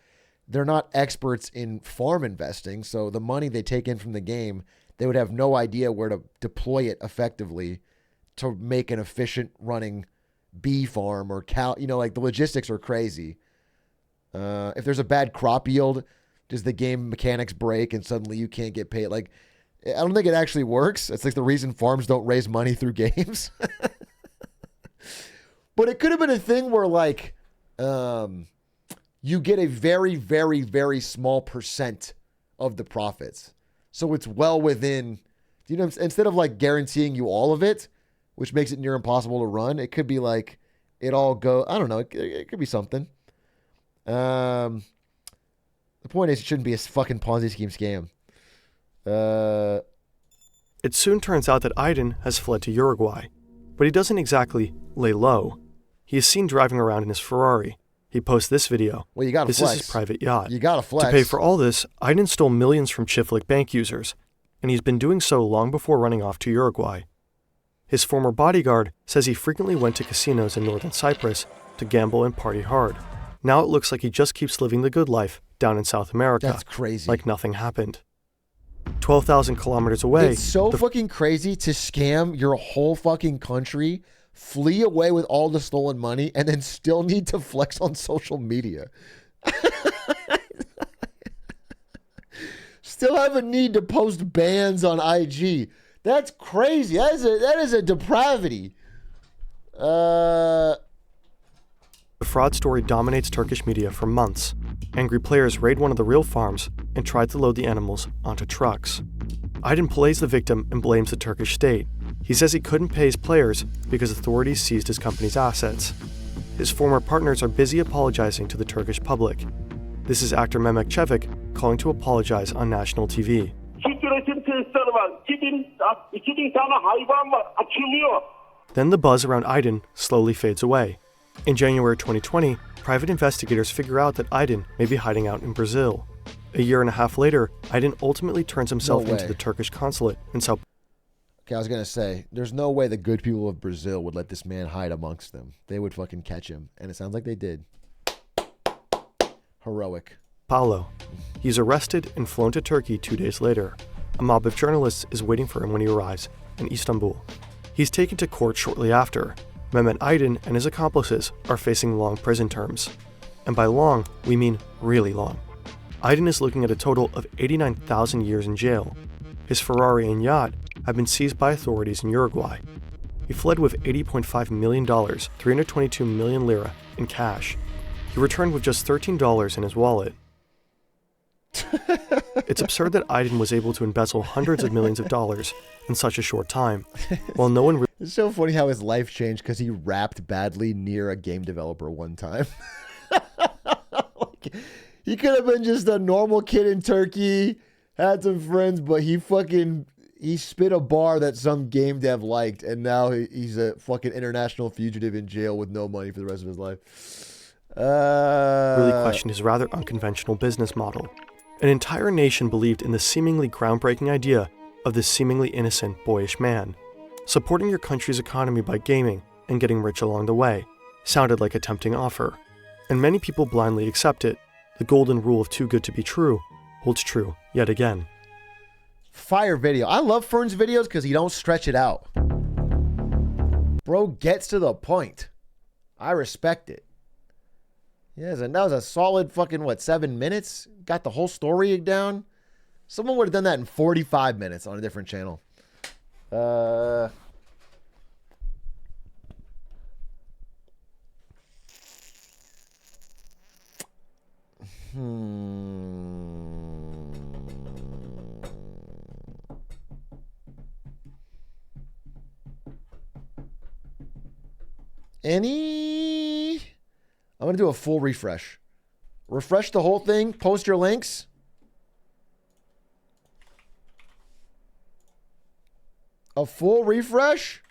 Speaker 1: they're not experts in farm investing, so the money they take in from the game, they would have no idea where to deploy it effectively to make an efficient running bee farm or cow. Like the logistics are crazy. If there's a bad crop yield, does the game mechanics break and suddenly you can't get paid? Like, I don't think it actually works. It's like the reason farms don't raise money through games. But it could have been a thing where like, you get a very, very, very small percent of the profits. So it's well within, instead of like guaranteeing you all of it, which makes it near impossible to run, it could be like it all go. I don't know. It could be something. The point is, it shouldn't be a fucking Ponzi scheme scam.
Speaker 3: It soon turns out that Aydin has fled to Uruguay, but he doesn't exactly lay low. He is seen driving around in his Ferrari. He posts this video.
Speaker 1: Well, you gotta
Speaker 3: This
Speaker 1: flex.
Speaker 3: is his private yacht.
Speaker 1: You gotta flex.
Speaker 3: To pay for all this, Aydin stole millions from Chiflik Bank users, and he's been doing so long before running off to Uruguay. His former bodyguard says he frequently went to casinos in northern Cyprus to gamble and party hard. Now it looks like he just keeps living the good life down in South America.
Speaker 1: That's crazy.
Speaker 3: Like nothing happened. 12,000 kilometers away.
Speaker 1: It's so fucking crazy to scam your whole fucking country, flee away with all the stolen money, and then still need to flex on social media. Still have a need to post bans on IG. That's crazy. That is a depravity.
Speaker 3: The fraud story dominates Turkish media for months. Angry players raid one of the real farms and try to load the animals onto trucks. Aydin plays the victim and blames the Turkish state. He says he couldn't pay his players because authorities seized his company's assets. His former partners are busy apologizing to the Turkish public. This is actor Mehmet Çevik calling to apologize on national TV. Then the buzz around Aydin slowly fades away. In January 2020, private investigators figure out that Aydin may be hiding out in Brazil. A year and a half later, Aydin ultimately turns himself into the Turkish consulate in Sao Paulo.
Speaker 1: Okay, I was going to say, there's no way the good people of Brazil would let this man hide amongst them. They would fucking catch him. And it sounds like they did. Heroic.
Speaker 3: Paulo. He's arrested and flown to Turkey 2 days later. A mob of journalists is waiting for him when he arrives in Istanbul. He's taken to court shortly after. Mehmet Aydin and his accomplices are facing long prison terms. And by long, we mean really long. Aydin is looking at a total of 89,000 years in jail. His Ferrari and yacht have been seized by authorities in Uruguay. He fled with $80.5 million, 322 million lira, in cash. He returned with just $13 in his wallet. It's absurd that Aydin was able to embezzle hundreds of millions of dollars in such a short time, while no one...
Speaker 1: It's so funny how his life changed because he rapped badly near a game developer one time. He could have been just a normal kid in Turkey, had some friends, but he spit a bar that some game dev liked, and now he's a fucking international fugitive in jail with no money for the rest of his life.
Speaker 3: Really questioned his rather unconventional business model. An entire nation believed in the seemingly groundbreaking idea of this seemingly innocent, boyish man. Supporting your country's economy by gaming and getting rich along the way sounded like a tempting offer, and many people blindly accept it. The golden rule of too good to be true holds true yet again.
Speaker 1: Fire video. I love Fern's videos because he don't stretch it out. Bro gets to the point. I respect it. Yeah, that was a solid fucking, 7 minutes? Got the whole story down? Someone would have done that in 45 minutes on a different channel. I'm going to do a full refresh. Refresh the whole thing. Post your links. A full refresh?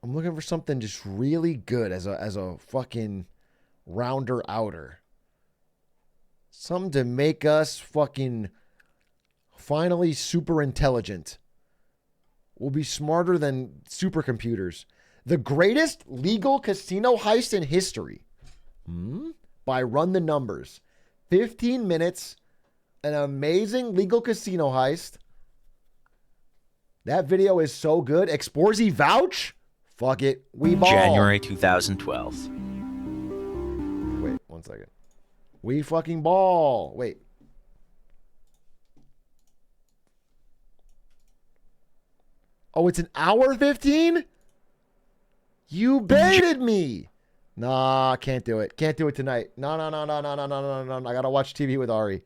Speaker 1: I'm looking for something just really good as a fucking rounder outer. Something to make us fucking finally super intelligent. We'll be smarter than supercomputers. The greatest legal casino heist in history. By Run the Numbers. 15 minutes. An amazing legal casino heist. That video is so good. Exporzy vouch? Fuck it. We ball.
Speaker 4: January 2012.
Speaker 1: Wait, 1 second. We fucking ball. Wait. Oh, it's an hour 15? You baited me. Nah, can't do it. Can't do it tonight. No. I gotta watch TV with Ari.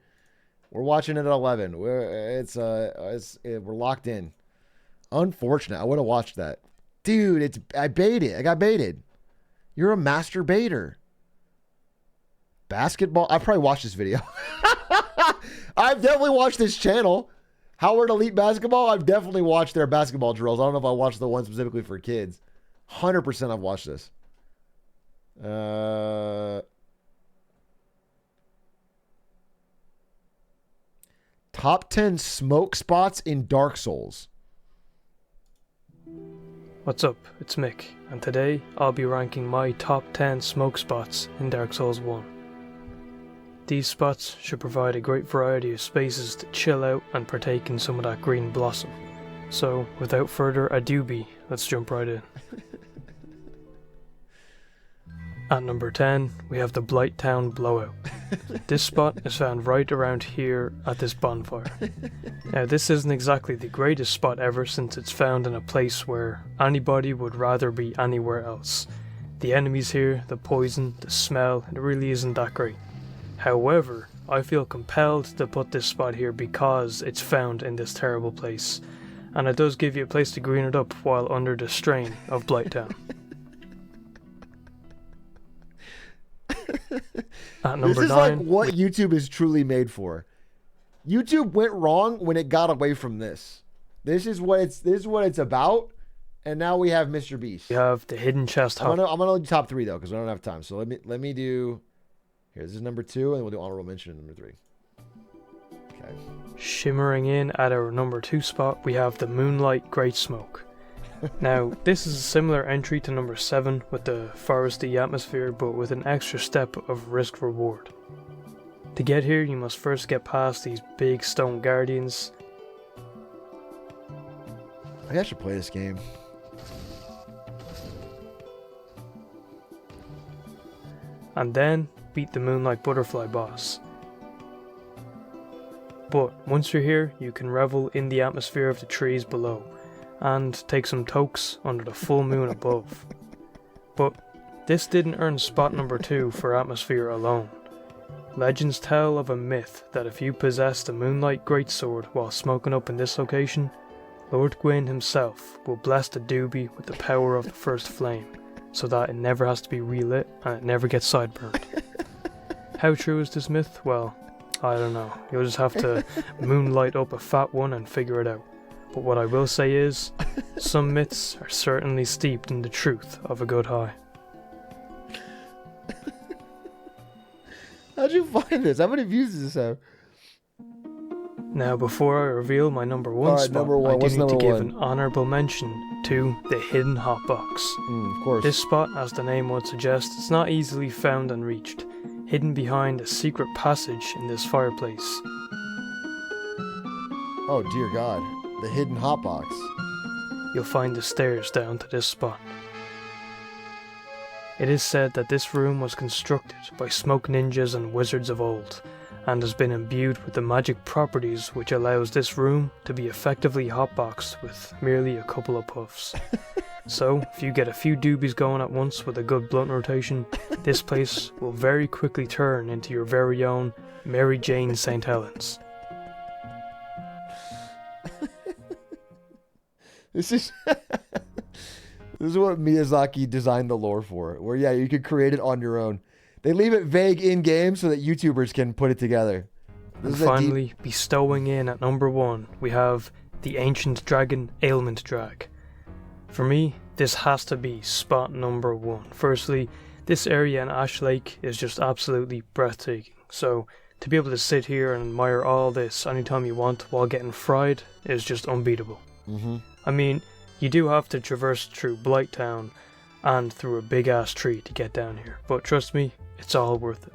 Speaker 1: We're watching it at 11. We're locked in. Unfortunate. I would have watched that. Dude, I baited. I got baited. You're a master baiter. Basketball. I probably watched this video. I've definitely watched this channel. Howard Elite Basketball. I've definitely watched their basketball drills. I don't know if I watched the one specifically for kids. 100% I've watched this. Top 10 smoke spots in Dark Souls.
Speaker 5: What's up? It's Mick, and today I'll be ranking my top 10 smoke spots in Dark Souls 1. These spots should provide a great variety of spaces to chill out and partake in some of that green blossom. So, without further ado, let's jump right in. At number 10, we have the Blighttown Blowout. This spot is found right around here at this bonfire. Now, this isn't exactly the greatest spot ever since it's found in a place where anybody would rather be anywhere else. The enemies here, the poison, the smell, it really isn't that great. However, I feel compelled to put this spot here because it's found in this terrible place, and it does give you a place to green it up while under the strain of Blighttown. At number
Speaker 1: This is
Speaker 5: 9,
Speaker 1: like what YouTube is truly made for. YouTube went wrong when it got away from this. This is what it's about, and now we have Mr. Beast.
Speaker 5: we have the Hidden Chest
Speaker 1: I'm
Speaker 5: Hub.
Speaker 1: gonna do top 3 though, because we don't have time. So let me do. Here, this is number 2, and we'll do honorable mention in number 3. Okay.
Speaker 5: Shimmering in at our number 2 spot, we have the Moonlight Great Smoke. Now, this is a similar entry to number 7 with the foresty atmosphere, but with an extra step of risk reward. To get here, you must first get past these big stone guardians,
Speaker 1: I think I should play this game.
Speaker 5: and then beat the Moonlight Butterfly boss. But once you're here, you can revel in the atmosphere of the trees below, and take some tokes under the full moon above. But this didn't earn spot number 2 for atmosphere alone. Legends tell of a myth that if you possess the Moonlight Greatsword while smoking up in this location, Lord Gwyn himself will bless the doobie with the power of the first flame, so that it never has to be relit and it never gets sideburned. How true is this myth? Well, I don't know. You'll just have to moonlight up a fat one and figure it out. But what I will say is, some myths are certainly steeped in the truth of a good high.
Speaker 1: How'd you find this? How many views does this have?
Speaker 5: Now, before I reveal my number 1 spot,
Speaker 1: number 1.
Speaker 5: I do
Speaker 1: What's
Speaker 5: need to
Speaker 1: number
Speaker 5: give
Speaker 1: 1?
Speaker 5: an honourable mention to the Hidden Hot Box.
Speaker 1: Of course.
Speaker 5: This spot, as the name would suggest, is not easily found and reached, hidden behind a secret passage in this fireplace.
Speaker 1: Oh dear God, the hidden hotbox.
Speaker 5: You'll find the stairs down to this spot. It is said that this room was constructed by smoke ninjas and wizards of old, and has been imbued with the magic properties which allows this room to be effectively hotboxed with merely a couple of puffs. So, if you get a few doobies going at once with a good blunt rotation, this place will very quickly turn into your very own Mary Jane St. Helens.
Speaker 1: This is this is what Miyazaki designed the lore for. Where yeah, you could create it on your own. They leave it vague in game so that YouTubers can put it together.
Speaker 5: And finally, bestowing in at number 1, we have the ancient dragon Ailment Drag. For me, this has to be spot number 1. Firstly, this area in Ash Lake is just absolutely breathtaking. So to be able to sit here and admire all this anytime you want while getting fried is just unbeatable. I mean, you do have to traverse through Blighttown and through a big ass tree to get down here, but trust me, it's all worth it.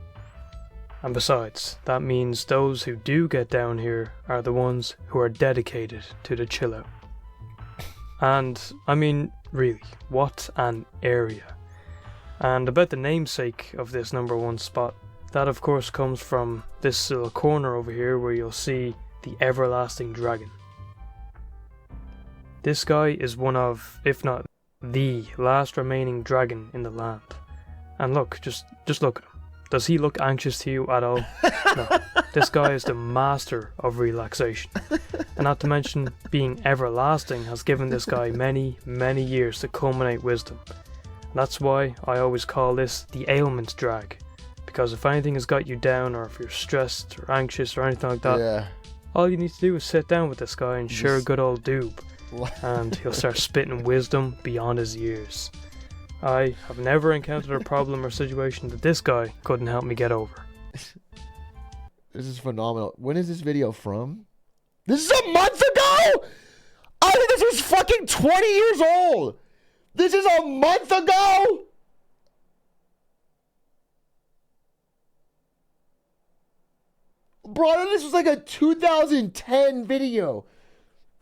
Speaker 5: And besides, that means those who do get down here are the ones who are dedicated to the chill out. And, I mean, really, what an area. And about the namesake of this number 1 spot, that of course comes from this little corner over here where you'll see the Everlasting Dragon. This guy is one of, if not the last remaining dragon in the land. And look, just look at him. Does he look anxious to you at all? No. This guy is the master of relaxation. And not to mention, being everlasting has given this guy many, many years to culminate wisdom. And that's why I always call this the ailment drag. Because if anything has got you down, or if you're stressed or anxious or anything like that, all you need to do is sit down with this guy and share a good old doob. And he'll start spitting wisdom beyond his years. I have never encountered a problem or situation that this guy couldn't help me get over.
Speaker 1: This is phenomenal. When is this video from? This is a month ago? I think this was fucking 20 years old. This is a month ago? Bro, this was like a 2010 video.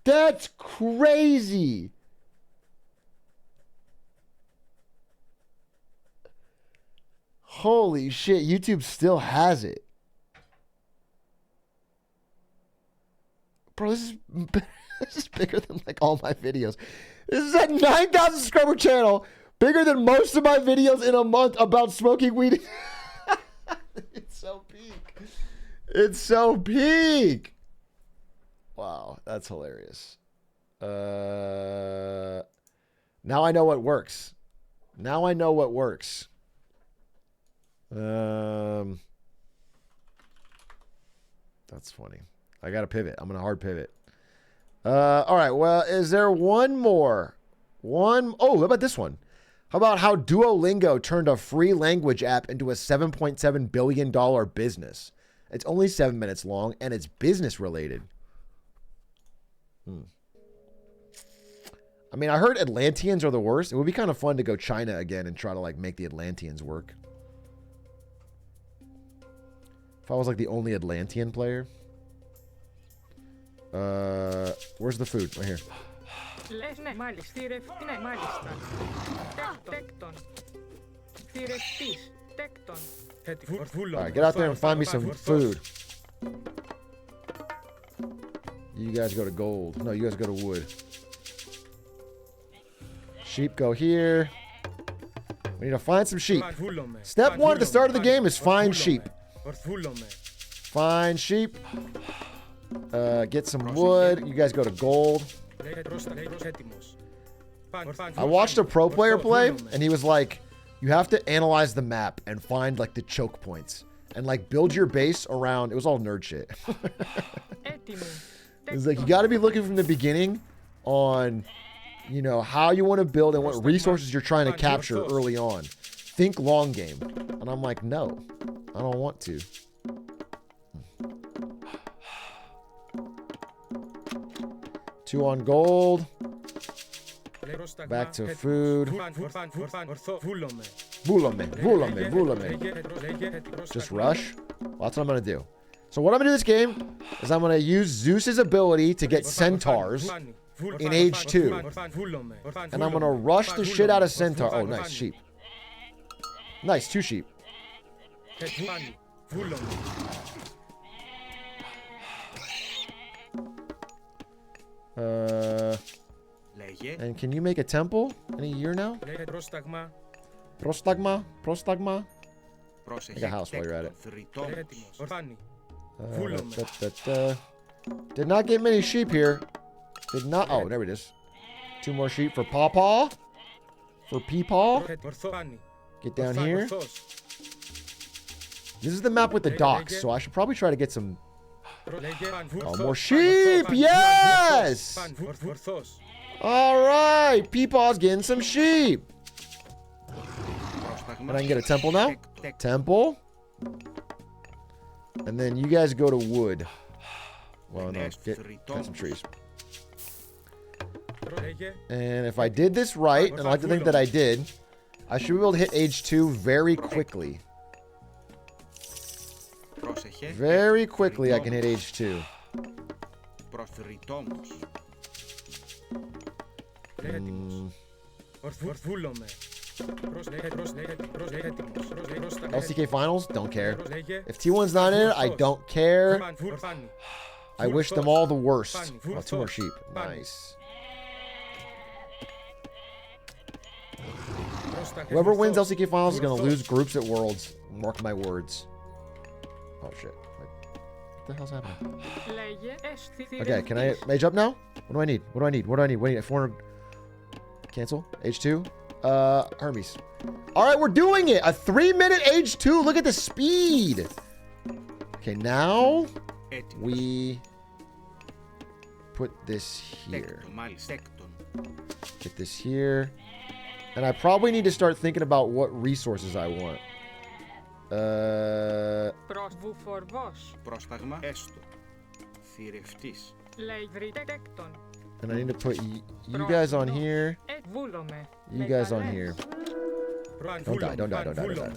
Speaker 1: That's crazy. Holy shit, YouTube still has it. Bro, this is bigger than like all my videos. This is a 9,000 subscriber channel, bigger than most of my videos in a month about smoking weed. It's so peak. It's so peak. Wow, that's hilarious. Now I know what works. Now I know what works. That's funny. I got to pivot. I'm going to hard pivot. All right. Well, is there one more? Oh, how about this one? How about how Duolingo turned a free language app into a $7.7 billion business? It's only 7 minutes long, and it's business related. I mean, I heard Atlanteans are the worst. It would be kind of fun to go China again and try to like make the Atlanteans work. If I was like the only Atlantean player. Where's the food? Right here. Alright, get out there and find me some food. You guys go to gold. No, you guys go to wood. Sheep go here. We need to find some sheep. Step 1 at the start of the game is find sheep. Find sheep. Get some wood. You guys go to gold. I watched a pro player play, and he was like, you have to analyze the map and find like the choke points and like build your base around. It was all nerd shit. It was like, you got to be looking from the beginning on, you know, how you want to build and what resources you're trying to capture early on. Think long game. And I'm like, no, I don't want to. Two on gold. Back to food. Just rush. Well, that's what I'm going to do. So what I'm going to do this game is I'm going to use Zeus's ability to get centaurs in age 2. And I'm going to rush the shit out of centaur. Oh, nice. Sheep. Nice. 2 sheep. And can you make a temple in a year now? Prostagma? Make a house while you're at it. Did not get many sheep here. Did not. Oh, there it is. 2 more sheep for Pawpaw. For Peepaw. Get down here. This is the map with the docks, so I should probably try to get some... Oh, more sheep! Yes! Alright, Peepaw's getting some sheep. And I can get a temple now. Temple. And then you guys go to wood. Well, no, get some trees. And if I did this right, and I like to think that I did, I should be able to hit age 2 very quickly. Very quickly I can hit age 2. LCK finals? Don't care. If T1's not in it, I don't care. I wish them all the worst. Oh, 2 more sheep. Nice. Whoever wins LCK finals is going to lose groups at Worlds. Mark my words. Oh, shit. What the hell's happening? Okay, can I mage up now? What do I need? What do I need? What do I need? What do I need? 400. Cancel. H2. Hermes. All right, we're doing it. A 3-minute H2. Look at the speed. Okay, now we put this here. Get this here. And I probably need to start thinking about what resources I want. And I need to put you guys on here. You guys on here. Don't die, don't die, don't die, don't die.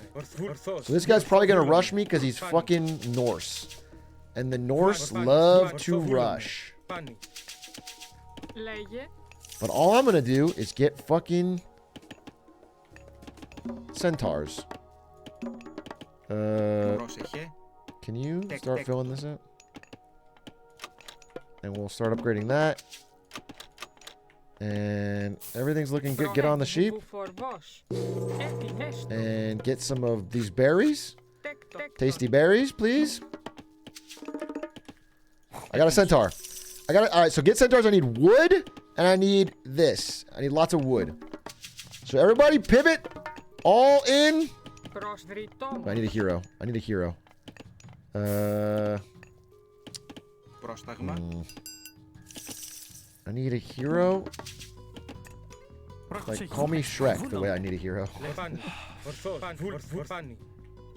Speaker 1: So this guy's probably going to rush me because he's fucking Norse. And the Norse love to rush. But all I'm going to do is get fucking centaurs. Can you start filling this up? And we'll start upgrading that. And everything's looking good. Get on the sheep. And get some of these berries. Tasty berries, please. I got a centaur. I got it. All right, so get centaurs. I need wood, and I need this. I need lots of wood. So everybody pivot. All in. I need a hero. I need a hero. I need a hero. Like, call me Shrek the way I need a hero.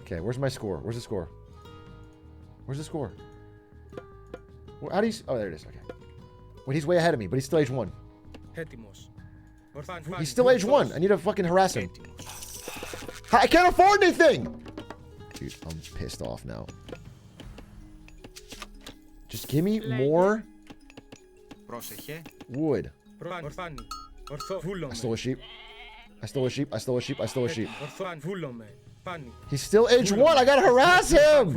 Speaker 1: Okay, where's my score? Where's the score? Where's the score? How do you... Oh, there it is. Okay. Wait, he's way ahead of me, but he's still age 1. He's still age 1. I need to fucking harass him. I can't afford anything! Dude, I'm pissed off now. Just give me more wood. I stole a sheep. I stole a sheep. I stole a sheep. I stole a sheep. He's still age 1. I gotta harass him!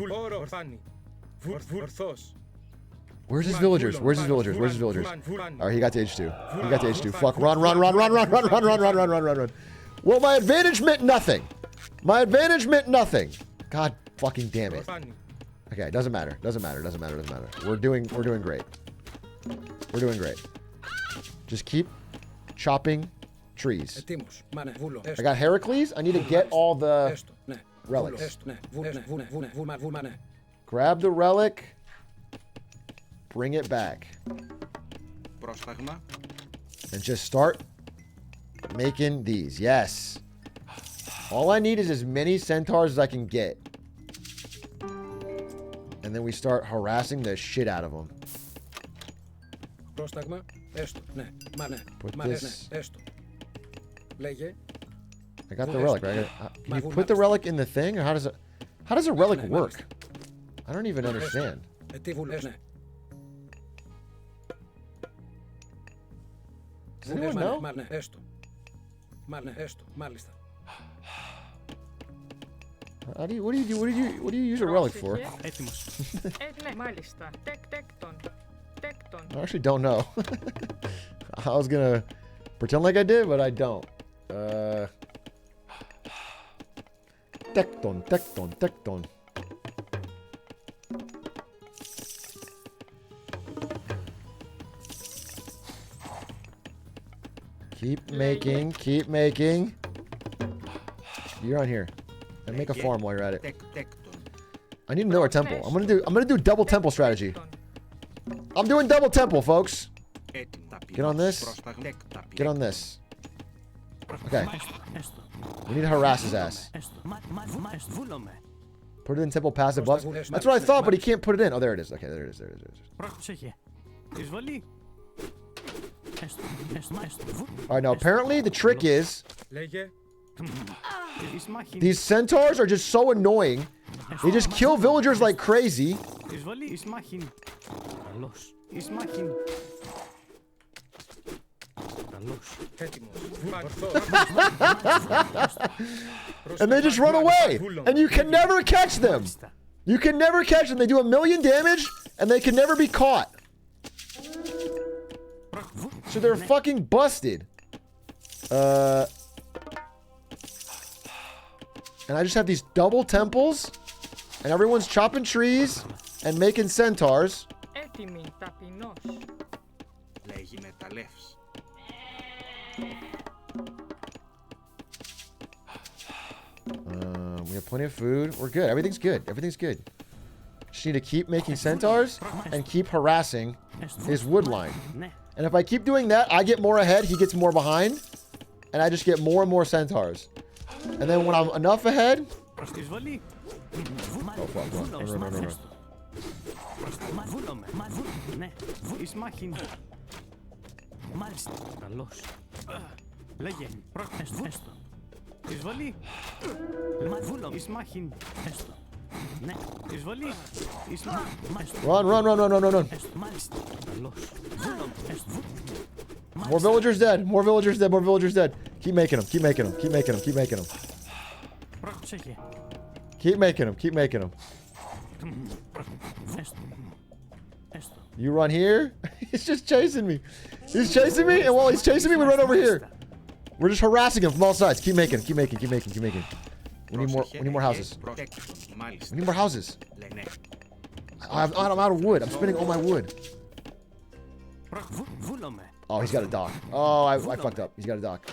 Speaker 1: Where's his villagers? Where's his villagers? Where's his villagers? Alright, he got to age 2. He got to age 2. Fuck. Run, run, run, run, run, run, run, run, run, run, run, run, run. Well, my advantage meant nothing. My advantage meant nothing. God fucking damn it. Okay, doesn't matter. Doesn't matter. Doesn't matter. Doesn't matter. We're doing great. We're doing great. Just keep chopping trees. I got Heracles. I need to get all the relics. Grab the relic. Bring it back. And just start making these. Yes. All I need is as many centaurs as I can get. And then we start harassing the shit out of them. Put this. I got the relic, right? Can you put the relic in the thing? Or how does a relic work? I don't even understand. Does anyone know? How do you, what do you use a relic for? I actually don't know. I was gonna pretend like I did, but I don't. Tecton, tecton, tecton. Keep making, keep making. You're on here. And make a farm while you're at it. I need another temple. I'm gonna do double temple strategy. I'm doing double temple, folks. Get on this. Get on this. Okay. We need to harass his ass. Put it in temple passive buffs. That's what I thought, but he can't put it in. Oh, there it is. Okay, there it is. There it is. Alright, now apparently the trick is these centaurs are just so annoying. They just kill villagers like crazy. And they just run away. And you can never catch them. You can never catch them. They do 1,000,000 damage and they can never be caught. So they're fucking busted. And I just have these double temples. And everyone's chopping trees and making centaurs. We have plenty of food. We're good. Everything's good. Everything's good. Just need to keep making centaurs and keep harassing his wood line. And if I keep doing that, I get more ahead, he gets more behind. And I just get more and more centaurs. And then when I'm enough ahead... Oh, fuck. No. Run. More villagers dead. More villagers dead. More villagers dead. Keep making them. Keep making them. Keep making them. Keep making them. Keep making them. Keep making them. You run here. He's just chasing me. He's chasing me, and while he's chasing me, we run over here. We're just harassing him from all sides. Keep making. Keep making. Keep making. Keep making. We need more. We need more houses. We need more houses. I'm out of wood. I'm spending all my wood. Oh, he's got a dock. Oh, I fucked up. He's got a dock.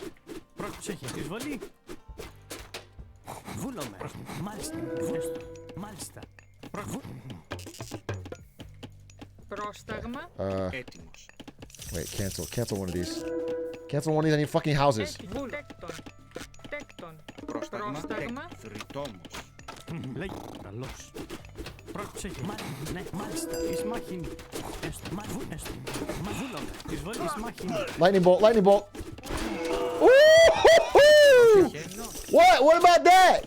Speaker 1: Wait, cancel. Cancel one of these. Cancel one of these. I need fucking houses. Lightning bolt, lightning bolt. Ooh! What? What about that?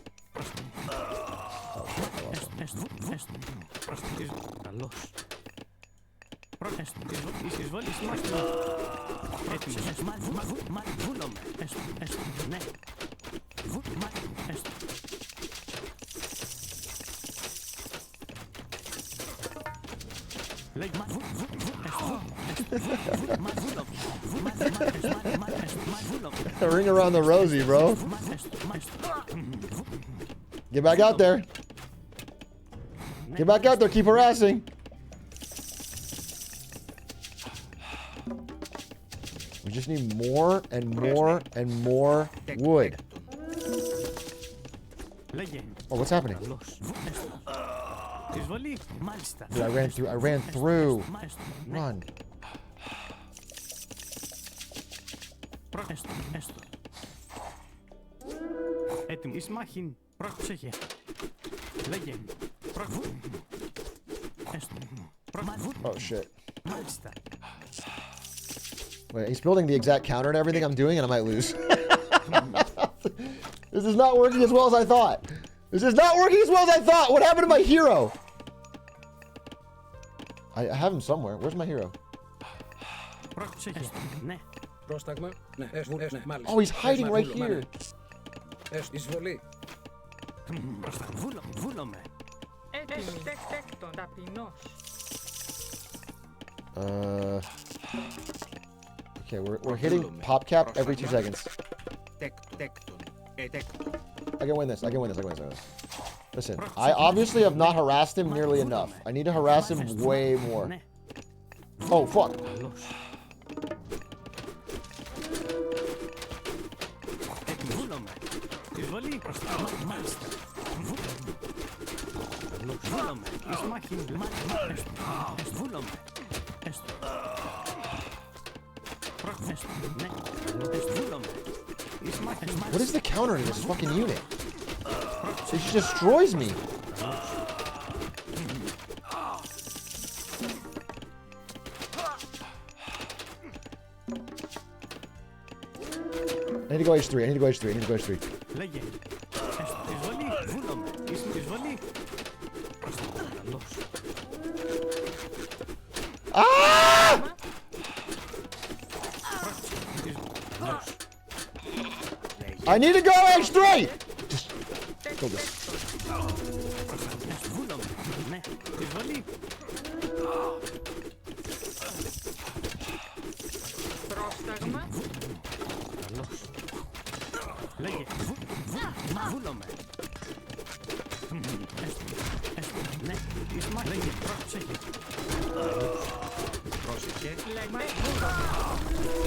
Speaker 1: Ring around the rosy, bro. Get back out there. Get back out there. Keep harassing. We just need more and more and more wood. Oh, what's happening? Dude, I ran through. Run. Oh shit. Wait, he's building the exact counter and everything I'm doing, and I might lose. This is not working as well as I thought. This is not working as well as I thought. What happened to my hero? I have him somewhere. Where's my hero? Oh, he's hiding right here. Okay, we're hitting pop cap every 2 seconds. I can win this. I can win this. Listen, I obviously have not harassed him nearly enough. I need to harass him way more. Oh, fuck. What is the counter in this fucking unit? It just destroys me. I need to go H3. I need to go H3. I need to go H3. Ah! I need to go H3! Just kill this.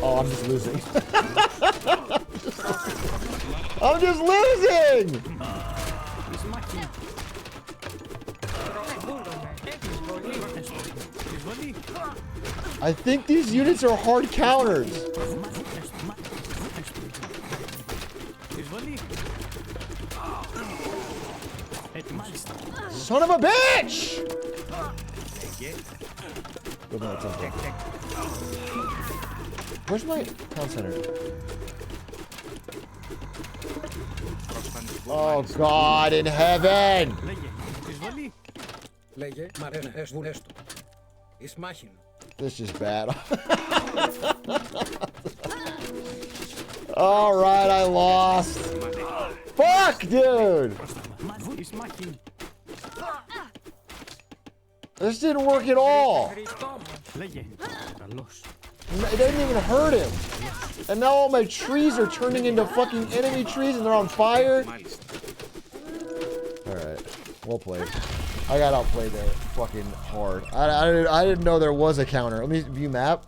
Speaker 1: Oh, I'm just losing. I'm just losing! I think these units are hard counters. Son of a bitch! Where's my town center? Oh God in heaven! This is bad. Alright, I lost. Fuck, dude! This didn't work at all. It didn't even hurt him. And now all my trees are turning into fucking enemy trees and they're on fire. Alright. Well played. I got outplayed there fucking hard. I didn't know there was a counter. Let me view map.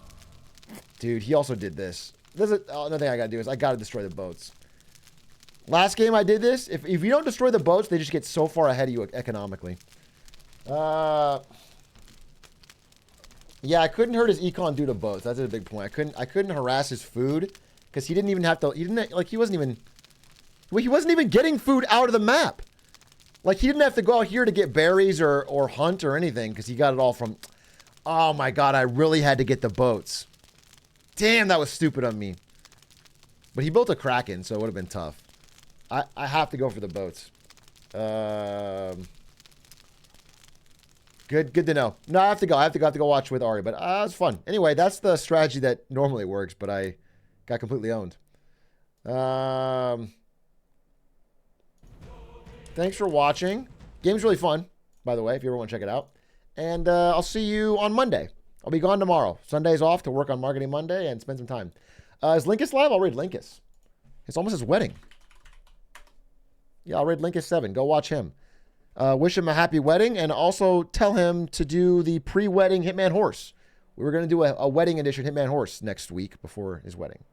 Speaker 1: Dude, he also did this. Another thing I gotta do is I gotta destroy the boats. Last game I did this. If you don't destroy the boats, they just get so far ahead of you economically. Yeah, I couldn't hurt his econ due to boats. That's a big point. I couldn't harass his food because he didn't even have to. He wasn't even getting food out of the map. Like he didn't have to go out here to get berries or hunt or anything because he got it all from. Oh my God! I really had to get the boats. Damn, that was stupid of me. But he built a Kraken, so it would have been tough. I have to go for the boats. Good to know. No, I have to go. I have to go watch with Ari, but it was fun. Anyway, that's the strategy that normally works, but I got completely owned. Thanks for watching. Game's really fun, by the way, if you ever want to check it out. And I'll see you on Monday. I'll be gone tomorrow. Sunday's off to work on Marketing Monday and spend some time. Is Linkus live? I'll raid Linkus. It's almost his wedding. Yeah, I'll raid Linkus 7. Go watch him. Wish him a happy wedding and also tell him to do the pre-wedding Hitman Horse. We were going to do a wedding edition Hitman Horse next week before his wedding.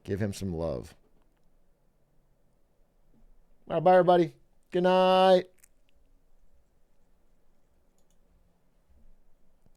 Speaker 1: Give him some love. All right, bye, everybody. Good night.